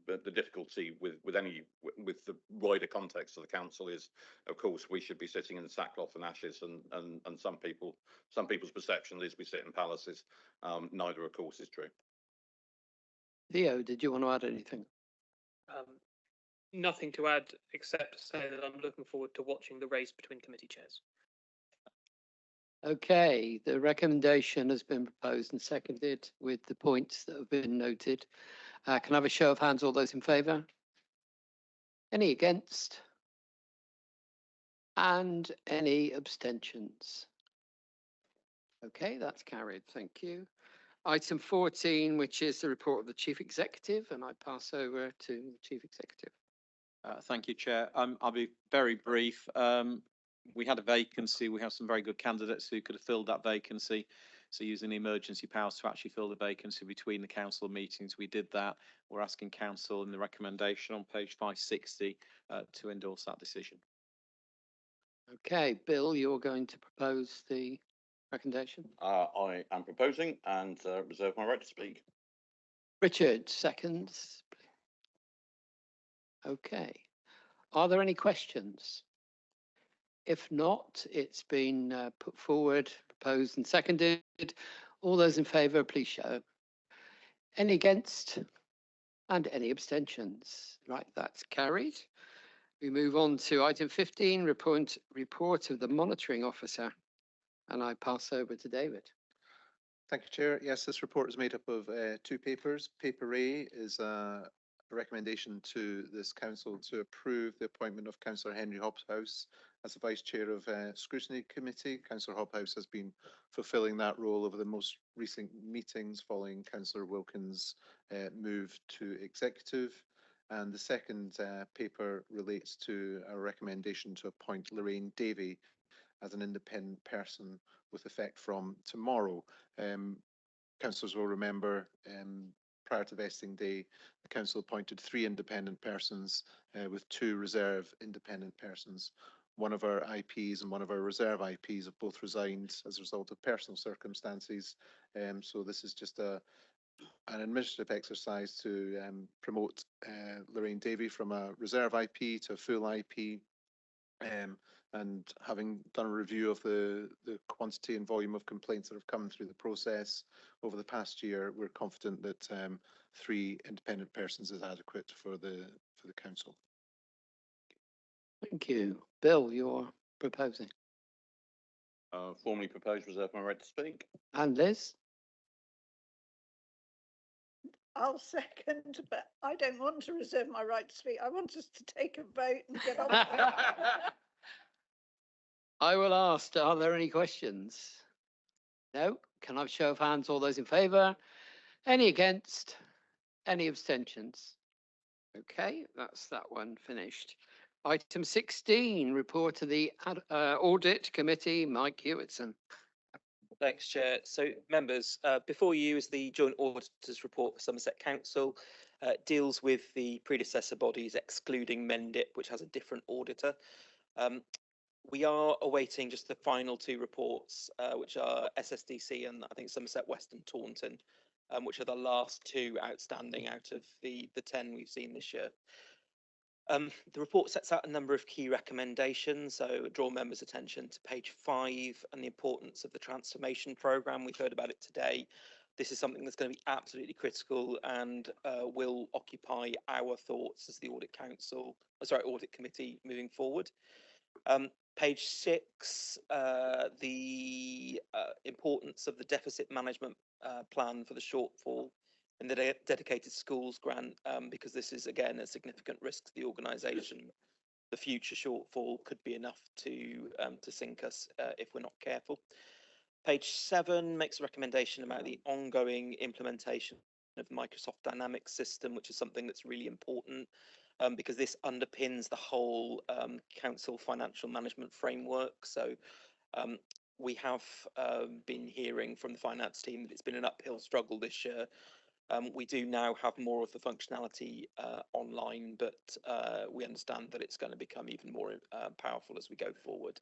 But the difficulty with the wider context of the council is, of course, we should be sitting in sackcloth and ashes, and some people's perception is we sit in palaces. Neither, of course, is true. Theo, did you want to add anything? Nothing to add except to say that I'm looking forward to watching the race between committee chairs. Okay, the recommendation has been proposed and seconded with the points that have been noted. Can I have a show of hands, all those in favour? Any against? And any abstentions? Okay, that's carried. Thank you. Item 14, which is the report of the Chief Executive, and I pass over to the Chief Executive. Thank you, Chair. I'll be very brief. We had a vacancy. We have some very good candidates who could have filled that vacancy. So using the emergency powers to actually fill the vacancy between the council meetings, we did that. We're asking council in the recommendation on page 560 to endorse that decision. Okay, Bill, you're going to propose the recommendation. I am proposing and reserve my right to speak. Richard, seconds. Okay. Are there any questions? If not, it's been put forward, proposed and seconded. All those in favour, please show. Any against? And any abstentions? Right, that's carried. We move on to item 15, report of the monitoring officer. And I pass over to David. Thank you, Chair. Yes, this report is made up of two papers. Paper A is a recommendation to this council to approve the appointment of Councillor Henry Hobhouse as the Vice Chair of Scrutiny Committee. Councillor Hobhouse has been fulfilling that role over the most recent meetings following Councillor Wilkins' move to Executive. And the second paper relates to a recommendation to appoint Lorraine Davey as an independent person with effect from tomorrow. Councillors will remember prior to vesting day, the council appointed 3 independent persons with 2 reserve independent persons. One of our IPs and one of our reserve IPs have both resigned as a result of personal circumstances. So this is just an administrative exercise to promote Lorraine Davey from a reserve IP to a full IP. And having done a review of the quantity and volume of complaints that have come through the process over the past year, we're confident that 3 independent persons is adequate for the council. Thank you. Bill, you're proposing. Formally proposed, reserve my right to speak. And Liz? I'll second, but I don't want to reserve my right to speak. I want us to take a vote and get on with it. I will ask, are there any questions? No? Can I have a show of hands, all those in favour? Any against? Any abstentions? Okay, that's that one finished. Item 16, report to the Audit Committee, Mike Hewitson. Thanks, Chair. So, members, before you is the Joint Auditors Report for Somerset Council. Deals with the predecessor bodies excluding Mendip, which has a different auditor. We are awaiting just the final two reports, which are SSDC and I think Somerset West and Taunton, which are the last two outstanding out of the 10 we've seen this year. The report sets out a number of key recommendations, so draw members' attention to page 5 and the importance of the transformation programme. We've heard about it today. This is something that's going to be absolutely critical and will occupy our thoughts as the Audit Committee moving forward. Page 6, the importance of the deficit management plan for the shortfall in the dedicated schools grant, because this is again a significant risk to the organisation. The future shortfall could be enough to sink us if we're not careful. Page 7 makes a recommendation about the ongoing implementation of the Microsoft Dynamics system, which is something that's really important because this underpins the whole council financial management framework. So we have been hearing from the finance team that it's been an uphill struggle this year. We do now have more of the functionality online, but we understand that it's going to become even more powerful as we go forward.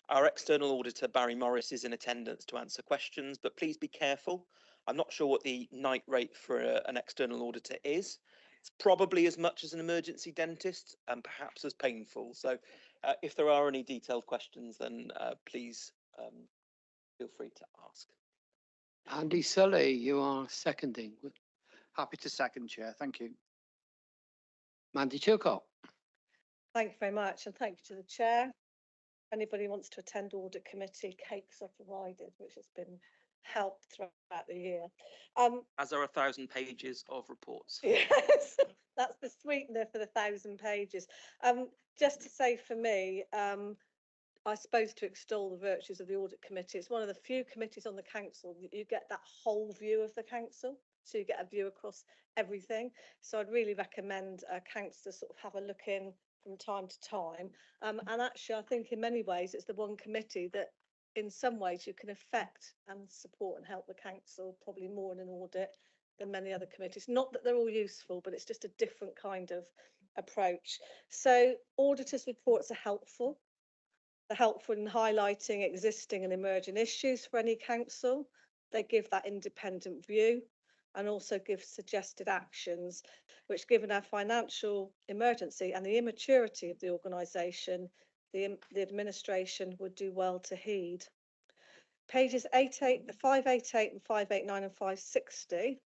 Our external auditor, Barry Morris, is in attendance to answer questions, but please be careful. I'm not sure what the night rate for an external auditor is. It's probably as much as an emergency dentist and perhaps as painful. So if there are any detailed questions, then please feel free to ask. Andy Sully, you are seconding. Happy to second, Chair. Thank you. Mandy Chilcott. Thank you very much, and thank you to the Chair. Anybody wants to attend Audit Committee, cakes are provided, which has been helped throughout the year. As are 1,000 pages of reports. Yes, that's the sweetener for the 1,000 pages. Just to say for me, I suppose to extol the virtues of the Audit Committee. It's one of the few committees on the council that you get that whole view of the council. So you get a view across everything. So I'd really recommend councillors sort of have a look in from time to time. And actually, I think in many ways, it's the one committee that in some ways you can affect and support and help the council probably more in an audit than many other committees. Not that they're all useful, but it's just a different kind of approach. So auditors' reports are helpful. They're helpful in highlighting existing and emerging issues for any council. They give that independent view and also give suggested actions, which given our financial emergency and the immaturity of the organisation, the administration would do well to heed. Pages 588 and 589 and 560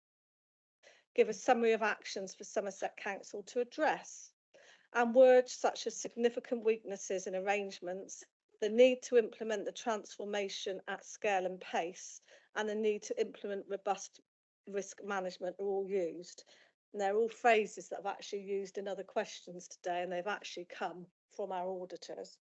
give a summary of actions for Somerset Council to address, and words such as significant weaknesses in arrangements, the need to implement the transformation at scale and pace, and the need to implement robust risk management are all used. And they're all phrases that I've actually used in other questions today, and they've actually come from our auditors.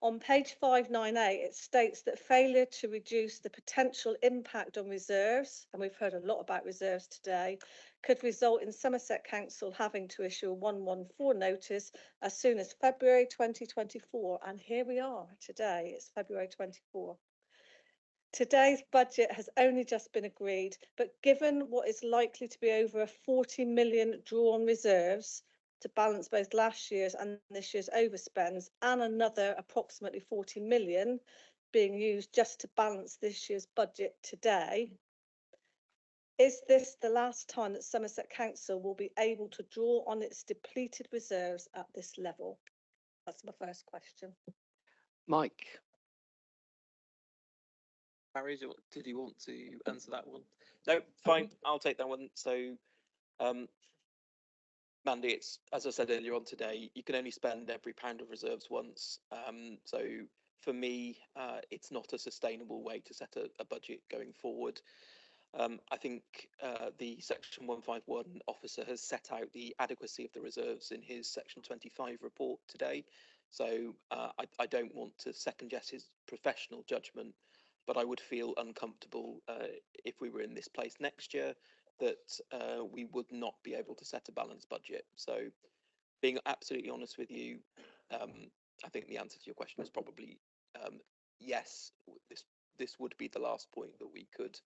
On page 598, it states that failure to reduce the potential impact on reserves, and we've heard a lot about reserves today, could result in Somerset Council having to issue a 114 notice as soon as February 2024. And here we are today, it's February 24. Today's budget has only just been agreed, but given what is likely to be over a 40 million draw on reserves to balance both last year's and this year's overspends, and another approximately 40 million being used just to balance this year's budget today, is this the last time that Somerset Council will be able to draw on its depleted reserves at this level? That's my first question. Mike. Barry, did you want to answer that one? No, fine, I'll take that one. So, Mandy, it's, as I said earlier on today, you can only spend every pound of reserves once. So for me, it's not a sustainable way to set a budget going forward. I think the Section 151 officer has set out the adequacy of the reserves in his Section 25 report today. So I don't want to second guess his professional judgment, but I would feel uncomfortable if we were in this place next year that we would not be able to set a balanced budget. So being absolutely honest with you, I think the answer to your question is probably yes, this would be the last point that we could.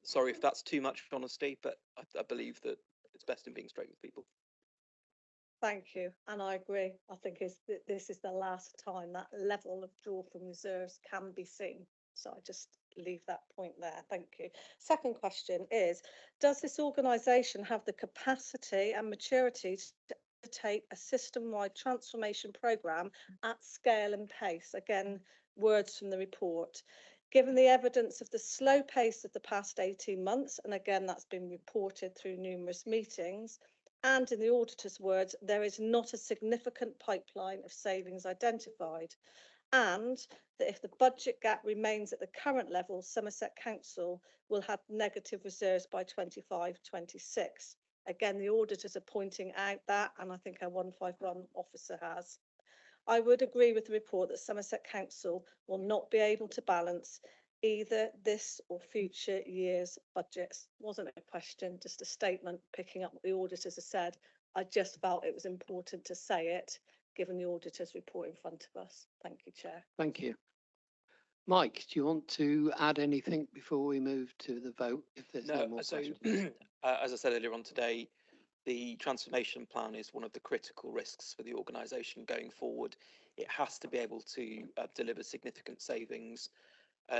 Sorry if that's too much honesty, but I believe that it's best in being straight with people. Thank you, and I agree. I think this is the last time that level of draw from reserves can be seen. So I just leave that point there. Thank you. Second question is, does this organisation have the capacity and maturity to take a system-wide transformation programme at scale and pace? Again, words from the report. Given the evidence of the slow pace of the past 18 months, and again, that's been reported through numerous meetings, and in the auditor's words, there is not a significant pipeline of savings identified, and that if the budget gap remains at the current level, Somerset Council will have negative reserves by 25-26. Again, the auditors are pointing out that, and I think our 151 officer has. I would agree with the report that Somerset Council will not be able to balance either this or future years' budgets. Wasn't a question, just a statement picking up what the auditors have said. I just felt it was important to say it, given the auditor's report in front of us. Thank you, Chair. Thank you. Mike, do you want to add anything before we move to the vote? If there's no more questions. As I said earlier on today, the transformation plan is one of the critical risks for the organisation going forward. It has to be able to deliver significant savings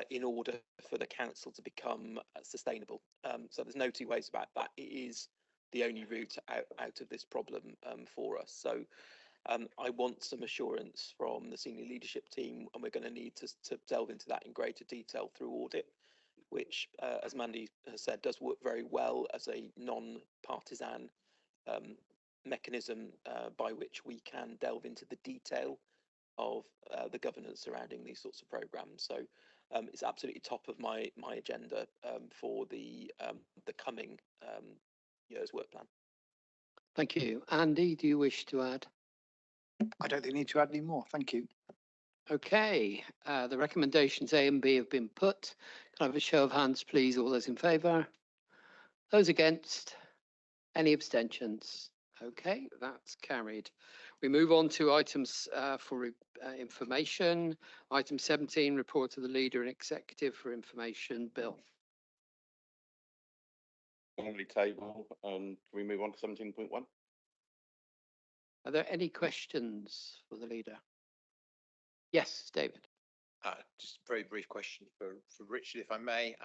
in order for the council to become sustainable. So there's no two ways about that. It is the only route out of this problem for us. So I want some assurance from the senior leadership team, and we're going to need to delve into that in greater detail through audit, which, as Mandy has said, does work very well as a non-partisan mechanism by which we can delve into the detail of the governance surrounding these sorts of programmes. So it's absolutely top of my agenda for the coming year's work plan. Thank you. Andy, do you wish to add? I don't think we need to add any more. Thank you. Okay, the recommendations A and B have been put. Can I have a show of hands, please? All those in favour? Those against? Any abstentions? Okay, that's carried. We move on to items for information. Item 17, report of the leader and executive for information. Bill. Normally table, can we move on to 17.1? Are there any questions for the leader? Yes, David. Just a very brief question for Richard, if I may.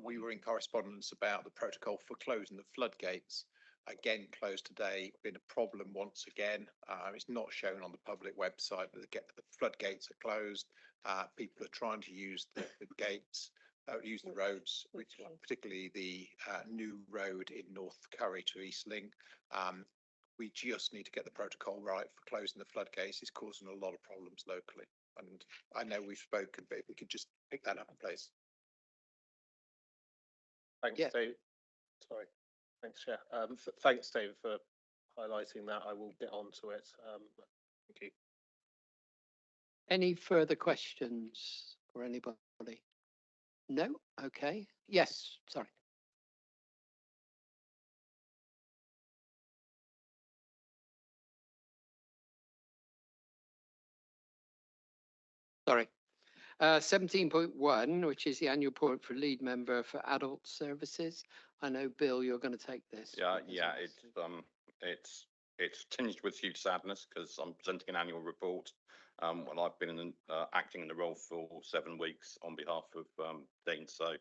We were in correspondence about the protocol for closing the floodgates. Again, closed today, been a problem once again. It's not shown on the public website, but the floodgates are closed. People are trying to use the gates, use the roads, which particularly the new road in North Curry to Eastling. We just need to get the protocol right for closing the floodgates. It's causing a lot of problems locally. And I know we've spoken, but if we could just pick that up, please. Thanks, Dave. Sorry. Thanks, Chair. Thanks, Dave, for highlighting that. I will get on to it. Thank you. Any further questions for anybody? No? Okay. Yes, sorry. Sorry. 17.1, which is the annual report for lead member for adult services. I know, Bill, you're going to take this. Yeah, it's tinged with huge sadness because I'm presenting an annual report. Well, I've been acting in the role for 7 weeks on behalf of Dean. So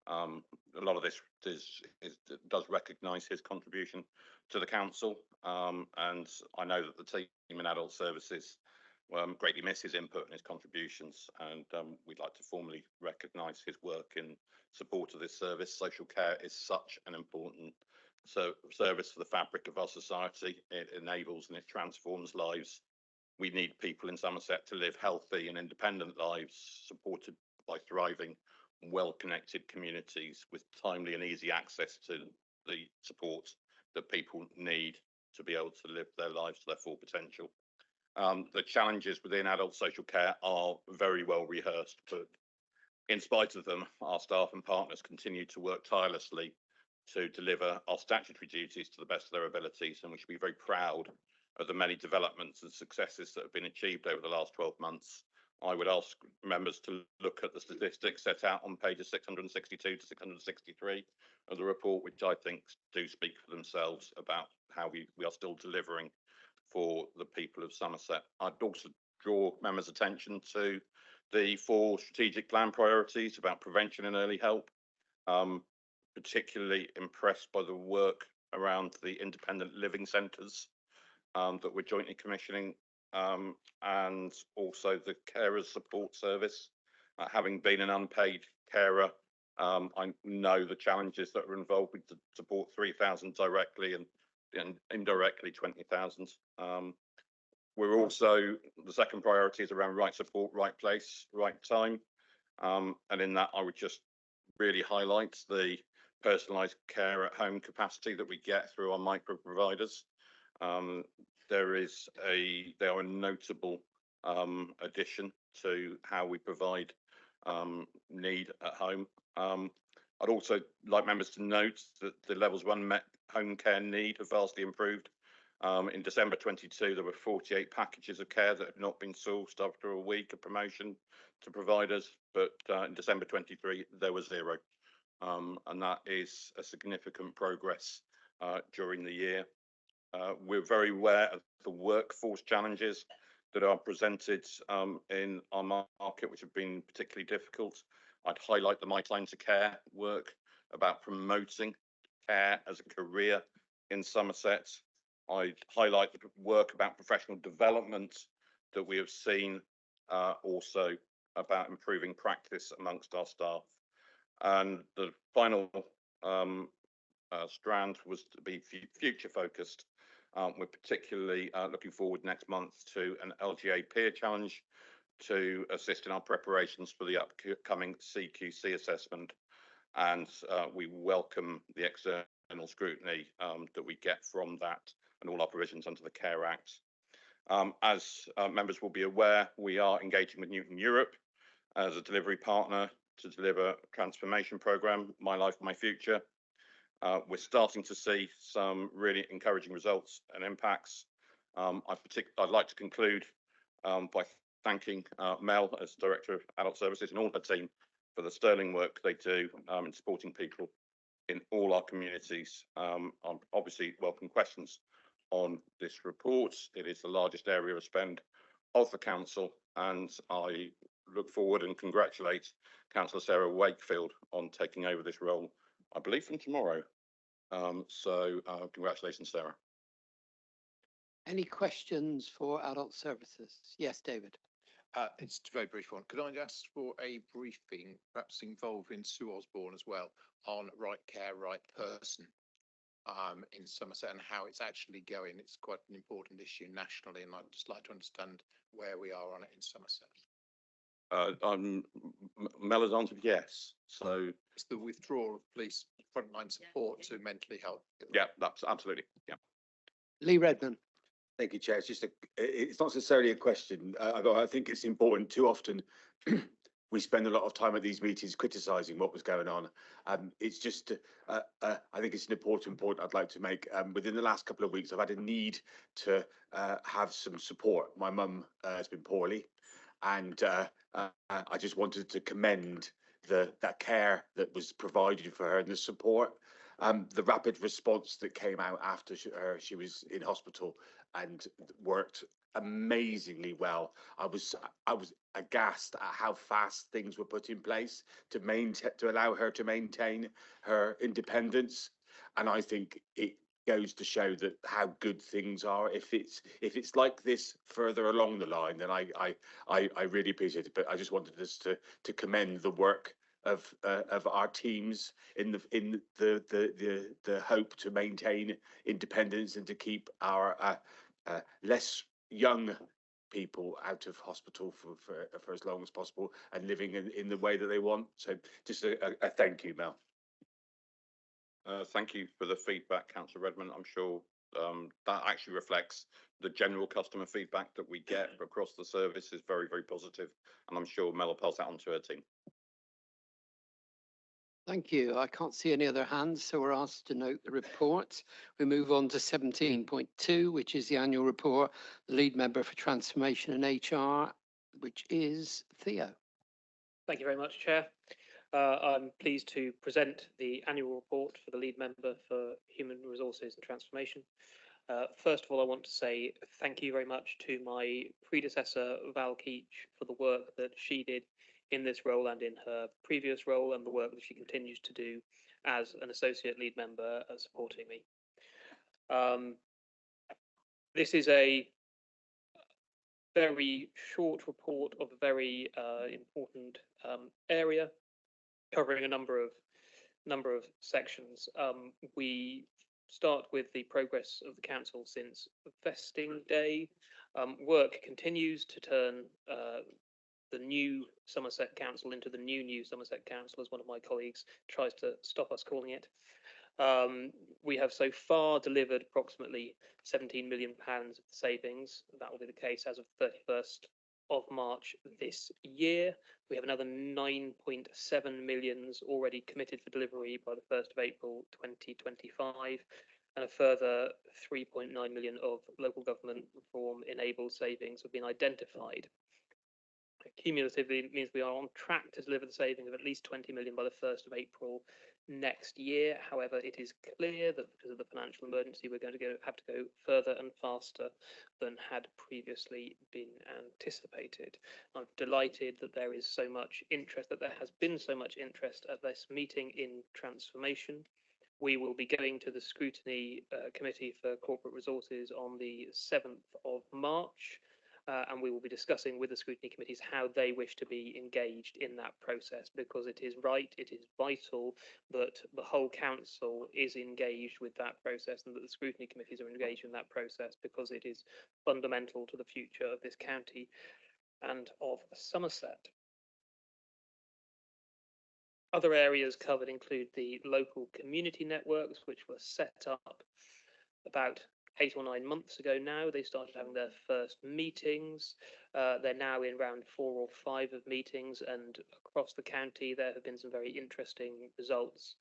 a lot of this does recognise his contribution to the council, and I know that the team in adult services greatly miss his input and his contributions, and we'd like to formally recognise his work in support of this service. Social care is such an important service for the fabric of our society. It enables and it transforms lives. We need people in Somerset to live healthy and independent lives, supported by thriving, well-connected communities with timely and easy access to the support that people need to be able to live their lives to their full potential. The challenges within adult social care are very well rehearsed, but in spite of them, our staff and partners continue to work tirelessly to deliver our statutory duties to the best of their abilities, and we should be very proud of the many developments and successes that have been achieved over the last 12 months I would ask members to look at the statistics set out on pages 662 to 663 of the report, which I think do speak for themselves about how we are still delivering for the people of Somerset. I'd also draw members' attention to the 4 strategic plan priorities about prevention and early help. Particularly impressed by the work around the independent living centres that we're jointly commissioning, and also the carers support service. Having been an unpaid carer, I know the challenges that are involved with to support 3,000 directly and indirectly 20,000. We're also, the second priority is around right support, right place, right time. And in that, I would just really highlight the personalised care at home capacity that we get through our micro providers. They are a notable addition to how we provide need at home. I'd also like members to note that the levels of unmet home care need have vastly improved. In December 22, there were 48 packages of care that had not been sourced after a week of promotion to providers, but in December 23, there was 0. And that is a significant progress during the year. We're very aware of the workforce challenges that are presented in our market, which have been particularly difficult. I'd highlight the My Time to Care work about promoting care as a career in Somerset. I'd highlight the work about professional development that we have seen, also about improving practice amongst our staff. And the final strand was to be future focused. We're particularly looking forward next month to an LGA peer challenge to assist in our preparations for the upcoming CQC assessment. And we welcome the external scrutiny that we get from that and all our provisions under the Care Act. As members will be aware, we are engaging with Newton Europe as a delivery partner to deliver a transformation programme, My Life, My Future. We're starting to see some really encouraging results and impacts. I'd like to conclude by thanking Mel as Director of Adult Services and all her team for the sterling work they do in supporting people in all our communities. I obviously welcome questions on this report. It is the largest area of spend of the council, and I look forward and congratulate Councillor Sarah Wakefield on taking over this role, I believe from tomorrow. Congratulations, Sarah. Any questions for Adult Services? Yes, David. It's a very brief one. Could I ask for a briefing, perhaps involving Sue Osborne as well, on right care, right person in Somerset and how it's actually going? It's quite an important issue nationally, and I'd just like to understand where we are on it in Somerset. Mel has answered yes. So it's the withdrawal of police frontline support to mentally health. Yeah, that's absolutely. Yeah. Lee Redmond. Thank you, Chair. It's just it's not necessarily a question. I think it's important. Too often we spend a lot of time at these meetings criticising what was going on. It's just, I think it's an important point I'd like to make. Within the last couple of weeks, I've had a need to have some support. My mum has been poorly, and I just wanted to commend that care that was provided for her and the support. The rapid response that came out after she was in hospital and worked amazingly well. I was aghast at how fast things were put in place to allow her to maintain her independence, and I think it goes to show that how good things are. If it's like this further along the line, then I really appreciate it. But I just wanted us to commend the work of our teams in the hope to maintain independence and to keep our less young people out of hospital for as long as possible and living in the way that they want. So just a thank you, Mel. Thank you for the feedback, Councillor Redmond. I'm sure that actually reflects the general customer feedback that we get across the service is very, very positive, and I'm sure Mel will pass that on to her team. Thank you. I can't see any other hands, so we're asked to note the report. We move on to 17.2, which is the annual report, the lead member for transformation and HR. which is Theo. Thank you very much, Chair. I'm pleased to present the annual report for the lead member for Human Resources and Transformation. First of all, I want to say thank you very much to my predecessor, Val Keach, for the work that she did in this role and in her previous role, and the work that she continues to do as an associate lead member supporting me. This is a very short report of a very important area, covering a number of sections. We start with the progress of the council since vesting day. Work continues to turn the new Somerset Council into the new Somerset Council, as one of my colleagues tries to stop us calling it. We have so far delivered approximately £17 million of savings. That will be the case as of 31st of March this year. We have another 9.7 million already committed for delivery by the 1st of April 2025, and a further 3.9 million of local government reform enabled savings have been identified. Cumulatively, it means we are on track to deliver the saving of at least 20 million by the 1st of April next year. However, it is clear that because of the financial emergency, we're going to have to go further and faster than had previously been anticipated. I'm delighted that there is so much interest, that there has been so much interest at this meeting in transformation. We will be going to the Scrutiny Committee for Corporate Resources on the 7th of March. And we will be discussing with the scrutiny committees how they wish to be engaged in that process, because it is right, it is vital that the whole council is engaged with that process and that the scrutiny committees are engaged in that process, because it is fundamental to the future of this county and of Somerset. Other areas covered include the local community networks, which were set up about 8 or 9 months ago now. They started having their first meetings. They're now in round 4 or 5 of meetings, and across the county there have been some very interesting results.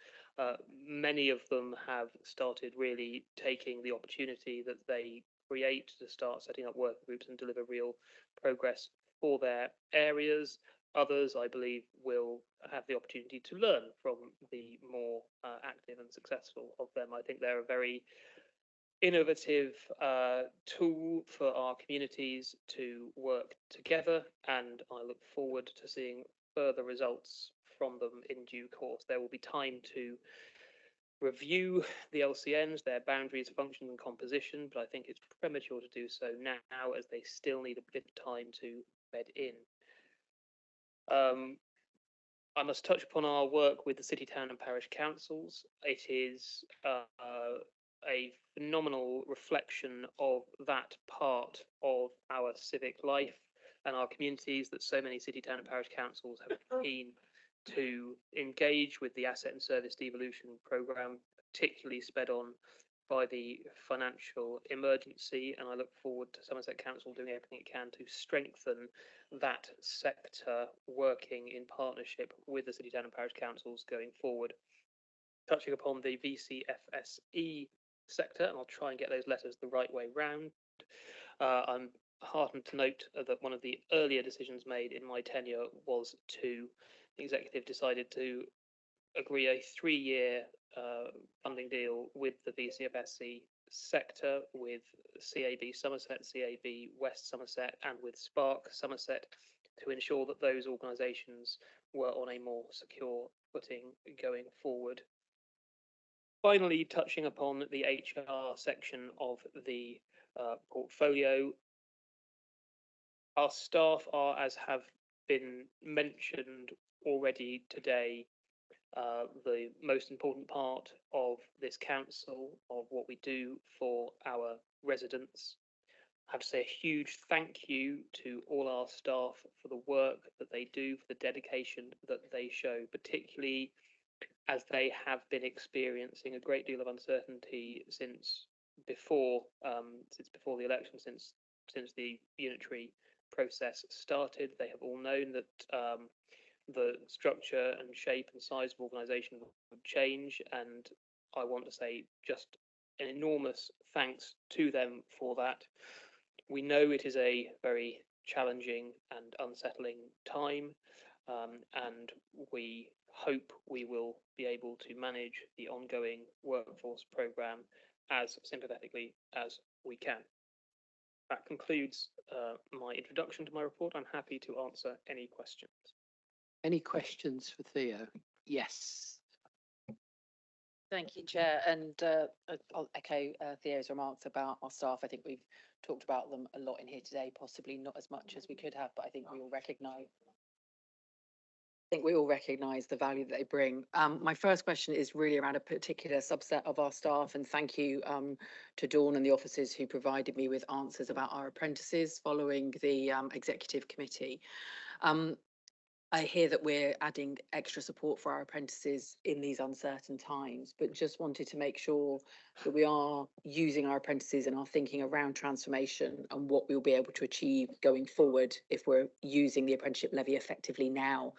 Many of them have started really taking the opportunity that they create to start setting up working groups and deliver real progress for their areas. Others, I believe, will have the opportunity to learn from the more active and successful of them. I think they're a very innovative tool for our communities to work together, and I look forward to seeing further results from them in due course. There will be time to review the LCNs, their boundaries, function and composition, but I think it's premature to do so now, as they still need a bit of time to bed in. I must touch upon our work with the city, town and parish councils. It is a phenomenal reflection of that part of our civic life and our communities that so many city, town and parish councils have been keen to engage with the asset and service devolution programme, particularly sped on by the financial emergency, and I look forward to Somerset Council doing everything it can to strengthen that sector, working in partnership with the city, town and parish councils going forward. Touching upon the VCFSE sector, and I'll try and get those letters the right way round. I'm heartened to note that one of the earlier decisions made in my tenure was the executive decided to agree a 3-year funding deal with the VCFSE sector, with CAB Somerset, CAB West Somerset and with Spark Somerset, to ensure that those organisations were on a more secure footing going forward. Finally, touching upon the HR section of the portfolio, our staff are, as have been mentioned already today, the most important part of this council, of what we do for our residents. I have to say a huge thank you to all our staff for the work that they do, for the dedication that they show, particularly as they have been experiencing a great deal of uncertainty since before the election, since the unitary process started. They have all known that the structure and shape and size of organisation would change, and I want to say just an enormous thanks to them for that. We know it is a very challenging and unsettling time, and we hope we will be able to manage the ongoing workforce programme as sympathetically as we can. That concludes my introduction to my report. I'm happy to answer any questions. Any questions for Theo? Yes. Thank you, Chair, and I'll echo Theo's remarks about our staff. I think we've talked about them a lot in here today, possibly not as much as we could have, but I think we all recognise the value that they bring. My first question is really around a particular subset of our staff, and thank you to Dawn and the officers who provided me with answers about our apprentices following the executive committee. I hear that we're adding extra support for our apprentices in these uncertain times, but just wanted to make sure that we are using our apprentices and are thinking around transformation and what we'll be able to achieve going forward if we're using the apprenticeship levy effectively now.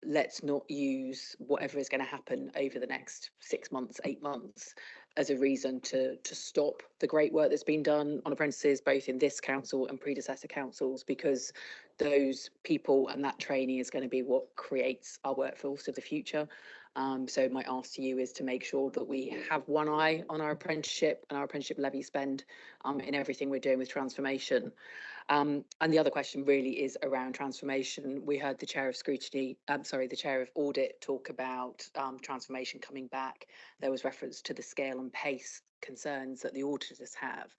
Let's not use whatever is going to happen over the next 6 months, 8 months as a reason to stop the great work that's been done on apprentices, both in this council and predecessor councils, because those people and that training is going to be what creates our workforce of the future. So my ask to you is to make sure that we have one eye on our apprenticeship and our apprenticeship levy spend in everything we're doing with transformation. And the other question really is around transformation. We heard the chair of scrutiny, the chair of audit talk about transformation coming back. There was reference to the scale and pace concerns that the auditors have.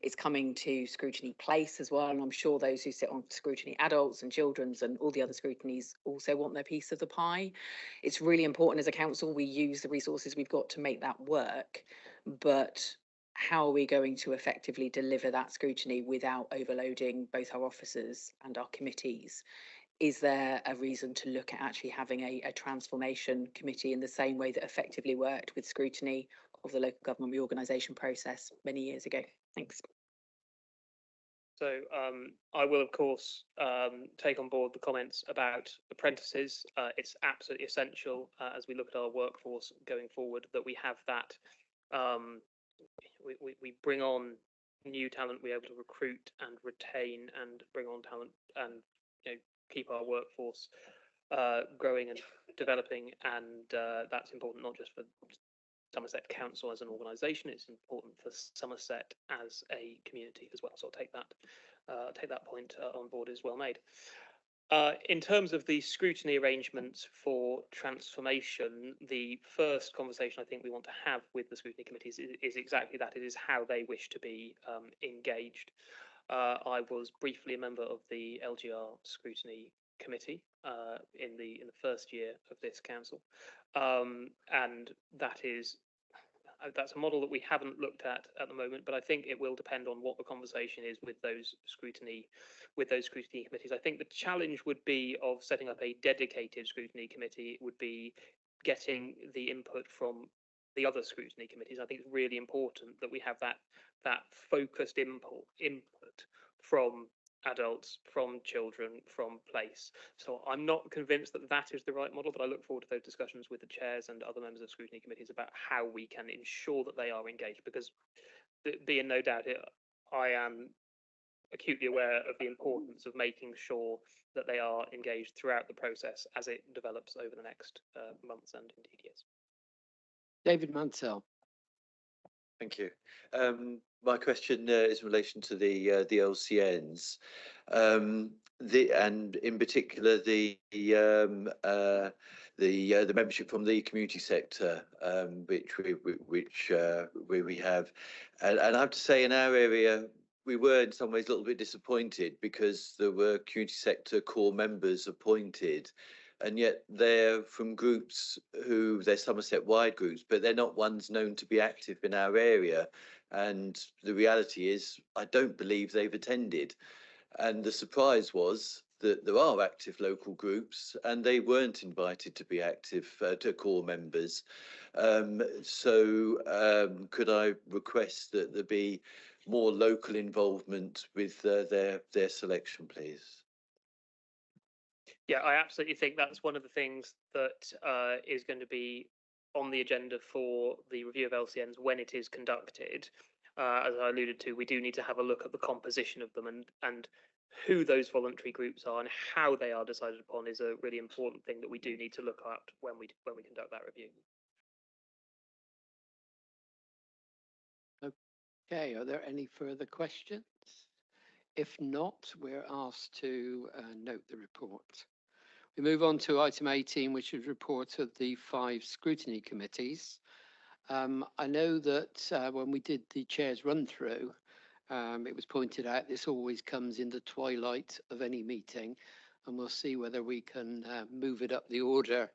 It's coming to scrutiny place as well, and I'm sure those who sit on scrutiny adults and children's and all the other scrutinies also want their piece of the pie. It's really important as a council we use the resources we've got to make that work, but how are we going to effectively deliver that scrutiny without overloading both our officers and our committees? Is there a reason to look at actually having a transformation committee in the same way that effectively worked with scrutiny of the local government reorganisation process many years ago? Thanks. So I will, of course, take on board the comments about apprentices. It's absolutely essential as we look at our workforce going forward that we have that. We bring on new talent, we're able to recruit and retain and bring on talent and keep our workforce growing and developing, and that's important not just for Somerset Council as an organisation, it's important for Somerset as a community as well. So I'll take that point on board, is well made. In terms of the scrutiny arrangements for transformation, the first conversation I think we want to have with the scrutiny committees is exactly that. It is how they wish to be engaged. I was briefly a member of the LGR scrutiny committee in the first year of this council, and that's a model that we haven't looked at the moment, but I think it will depend on what the conversation is with those scrutiny committees. I think the challenge would be of setting up a dedicated scrutiny committee would be getting the input from the other scrutiny committees. I think it's really important that we have that focused input from adults, from children, from place. So I'm not convinced that that is the right model, but I look forward to those discussions with the chairs and other members of scrutiny committees about how we can ensure that they are engaged, because be in no doubt, I am acutely aware of the importance of making sure that they are engaged throughout the process as it develops over the next months and indeed years. David Mansell. Thank you. My question is in relation to the LCNs, and in particular the membership from the community sector, which we have, and I have to say in our area we were in some ways a little bit disappointed because there were community sector core members appointed. And yet they're from groups they're Somerset-wide groups, but they're not ones known to be active in our area. And the reality is, I don't believe they've attended. And the surprise was that there are active local groups and they weren't invited to be active to core members. So could I request that there be more local involvement with their selection, please? Yeah, I absolutely think that's one of the things that is going to be on the agenda for the review of LCNs when it is conducted. As I alluded to, we do need to have a look at the composition of them, and who those voluntary groups are and how they are decided upon is a really important thing that we do need to look at when we conduct that review. Okay, are there any further questions? If not, we're asked to note the report. We move on to item 18, which is report of the 5 scrutiny committees. I know that when we did the chair's run through, it was pointed out this always comes in the twilight of any meeting, and we'll see whether we can move it up the order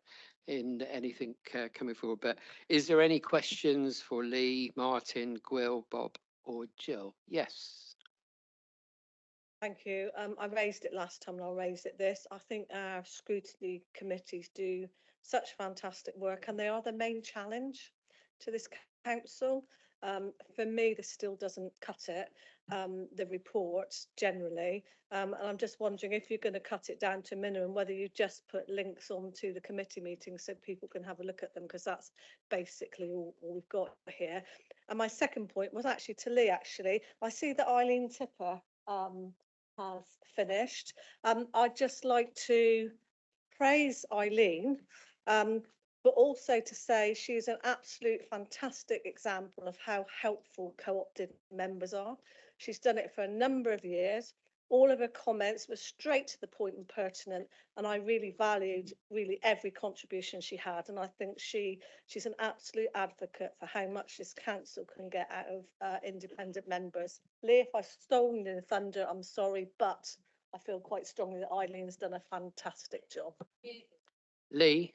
in anything coming forward. But is there any questions for Lee, Martin, Gwyl, Bob or Jill? Yes. Thank you. I raised it last time and I'll raise it this. I think our scrutiny committees do such fantastic work and they are the main challenge to this council. For me, this still doesn't cut it, the reports generally. And I'm just wondering if you're going to cut it down to a minimum, whether you just put links onto the committee meetings so people can have a look at them, because that's basically all we've got here. And my second point was actually to Lee, actually. I see that Eileen Tipper has finished. I'd just like to praise Eileen, but also to say she's an absolute fantastic example of how helpful co-opted members are. She's done it for a number of years. All of her comments were straight to the point and pertinent, and I really valued every contribution she had. And I think she's an absolute advocate for how much this council can get out of independent members. Lee, if I've stolen the thunder, I'm sorry, but I feel quite strongly that Eileen's done a fantastic job. Lee.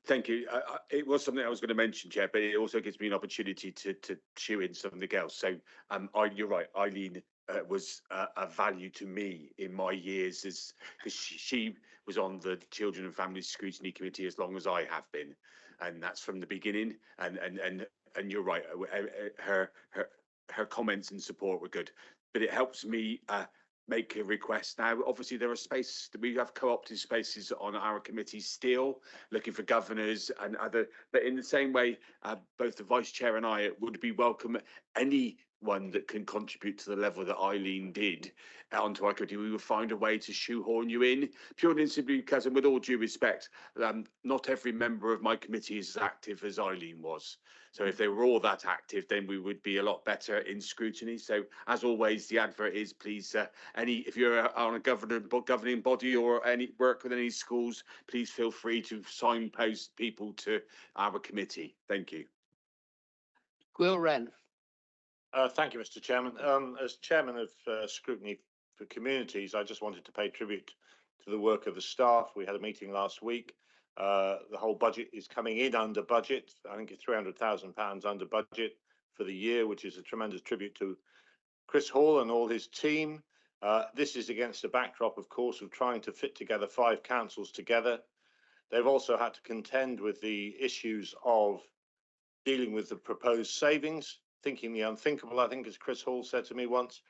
Thank you. It was something I was going to mention, Chair, but it also gives me an opportunity to chew in something else. So you're right, Eileen was a value to me in my years as because she was on the Children and Families Scrutiny Committee as long as I have been, and that's from the beginning. And you're right, her comments and support were good, but it helps me make a request now. Obviously, there are spaces, we have co-opted spaces on our committee still, looking for governors and other, but in the same way, both the Vice Chair and I would be welcome anyone that can contribute to the level that Eileen did onto our committee. We will find a way to shoehorn you in, purely and simply because, and with all due respect, not every member of my committee is as active as Eileen was. So if they were all that active, then we would be a lot better in scrutiny. So as always, the advert is please, if you're on a governing body or any work with any schools, please feel free to signpost people to our committee. Thank you. Gwyl Wren. Thank you, Mr. Chairman. As Chairman of Scrutiny for Communities, I just wanted to pay tribute to the work of the staff. We had a meeting last week. The whole budget is coming in under budget. I think it's £300,000 under budget for the year, which is a tremendous tribute to Chris Hall and all his team. This is against a backdrop, of course, of trying to fit together 5 councils together. They've also had to contend with the issues of dealing with the proposed savings, thinking the unthinkable, I think, as Chris Hall said to me once,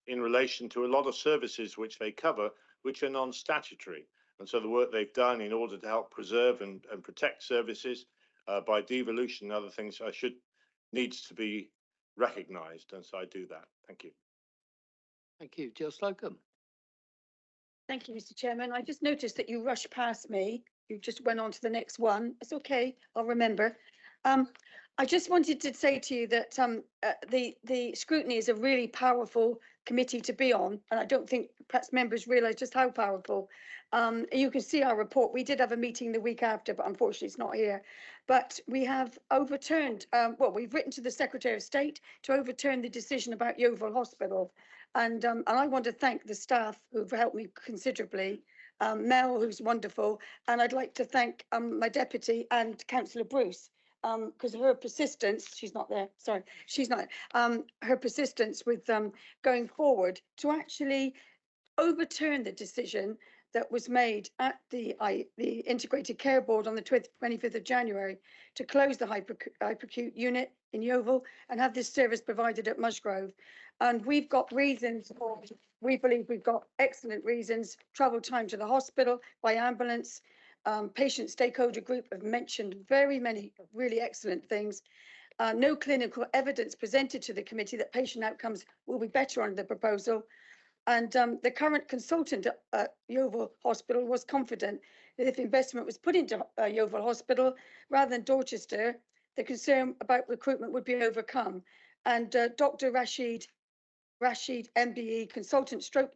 in relation to a lot of services which they cover, which are non-statutory. And so the work they've done in order to help preserve and protect services by devolution and other things needs to be recognised. And so I do that. Thank you. Thank you. Jill Slocum. Thank you, Mr. Chairman. I just noticed that you rushed past me. You just went on to the next one. It's okay. I'll remember. I just wanted to say to you that the scrutiny is a really powerful committee to be on, and I don't think perhaps members realise just how powerful. You can see our report. We did have a meeting the week after, but unfortunately it's not here. But we have overturned, we've written to the Secretary of State to overturn the decision about Yeovil Hospital. And I want to thank the staff who've helped me considerably. Mel, who's wonderful, and I'd like to thank my deputy and Councillor Bruce, because her persistence, she's not there, sorry, she's not, her persistence with going forward to actually overturn the decision that was made at the Integrated Care Board on the 25th of January to close the hyperacute unit in Yeovil and have this service provided at Musgrove. And we've got reasons for, we believe we've got excellent reasons, travel time to the hospital by ambulance. Patient stakeholder group have mentioned very many really excellent things. No clinical evidence presented to the committee that patient outcomes will be better under the proposal. And the current consultant at Yeovil Hospital was confident that if investment was put into Yeovil Hospital rather than Dorchester, the concern about recruitment would be overcome. And Dr. Rashid MBE, consultant stroke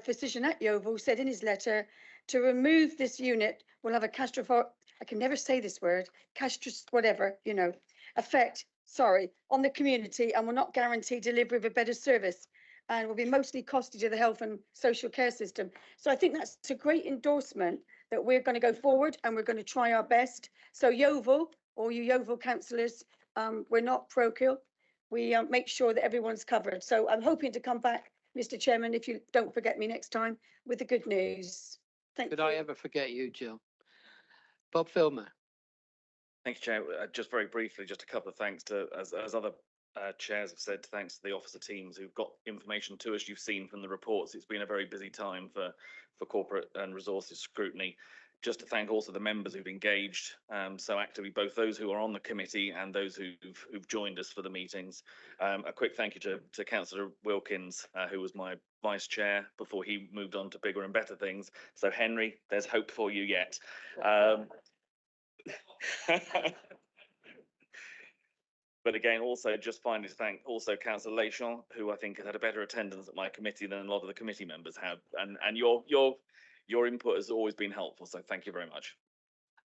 physician at Yeovil, said in his letter, to remove this unit will have a I can never say this word, whatever, you know, effect, on the community and will not guarantee delivery of a better service and will be mostly costly to the health and social care system. So I think that's a great endorsement that we're going to go forward and we're going to try our best. So Yeovil, all you Yeovil councillors, we're not parochial. We make sure that everyone's covered. So I'm hoping to come back, Mr. Chairman, if you don't forget me next time, with the good news. Thank you. Could I ever forget you, Jill? Bob Filmer. Thanks, Chair. Just very briefly, just a couple of thanks to, as other chairs have said, thanks to the officer teams who've got information to us. You've seen from the reports, it's been a very busy time for corporate and resources scrutiny. Just to thank also the members who've engaged so actively, both those who are on the committee and those who've joined us for the meetings. A quick thank you to Councillor Wilkins, who was my vice chair before he moved on to bigger and better things. So Henry, there's hope for you yet. But again, also just finally to thank also Councillor Lechon, who I think has had a better attendance at my committee than a lot of the committee members have. And your input has always been helpful. So thank you very much.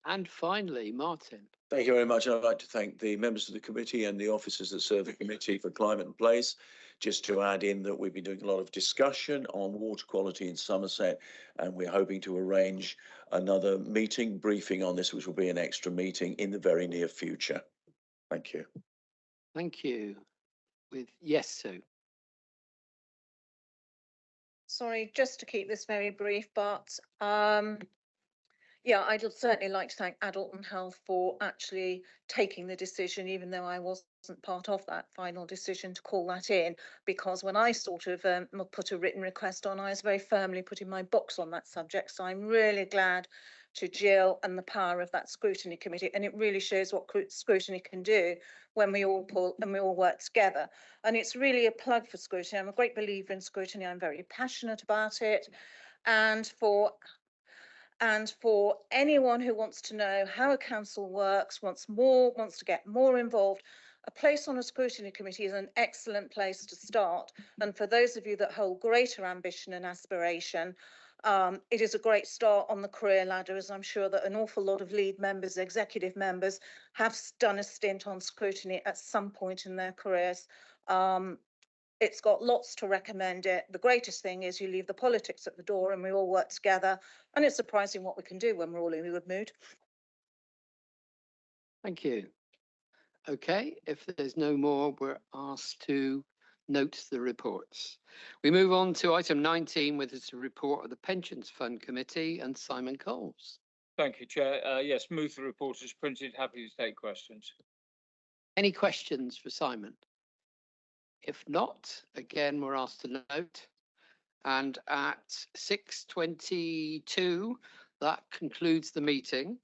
And finally, Martin. Thank you very much. I'd like to thank the members of the committee and the officers that serve the Committee for Climate and Place. Just to add in that we've been doing a lot of discussion on water quality in Somerset, and we're hoping to arrange another briefing on this, which will be an extra meeting in the very near future. Thank you. Thank you. Yes, Sue. Sorry, just to keep this very brief, but yeah, I'd certainly like to thank Adulton Health for actually taking the decision, even though I wasn't part of that final decision to call that in, because when I sort of put a written request on, I was very firmly putting my box on that subject. So I'm really glad to Jill and the power of that scrutiny committee, and it really shows what scrutiny can do when we all pull and we all work together. And it's really a plug for scrutiny. I'm a great believer in scrutiny. I'm very passionate about it, and for anyone who wants to know how a council works, wants to get more involved, a place on a scrutiny committee is an excellent place to start. And for those of you that hold greater ambition and aspiration, it is a great start on the career ladder, as I'm sure that an awful lot of lead members, executive members, have done a stint on scrutiny at some point in their careers. It's got lots to recommend it. The greatest thing is you leave the politics at the door and we all work together. And it's surprising what we can do when we're all in a good mood. Thank you. Okay, if there's no more, we're asked to note the reports. We move on to item 19, which is a report of the Pensions Fund Committee, and Simon Coles. Thank you, Chair. Yes, move the report as printed. Happy to take questions. Any questions for Simon? If not, again, we're asked to note. And at 6:22, that concludes the meeting.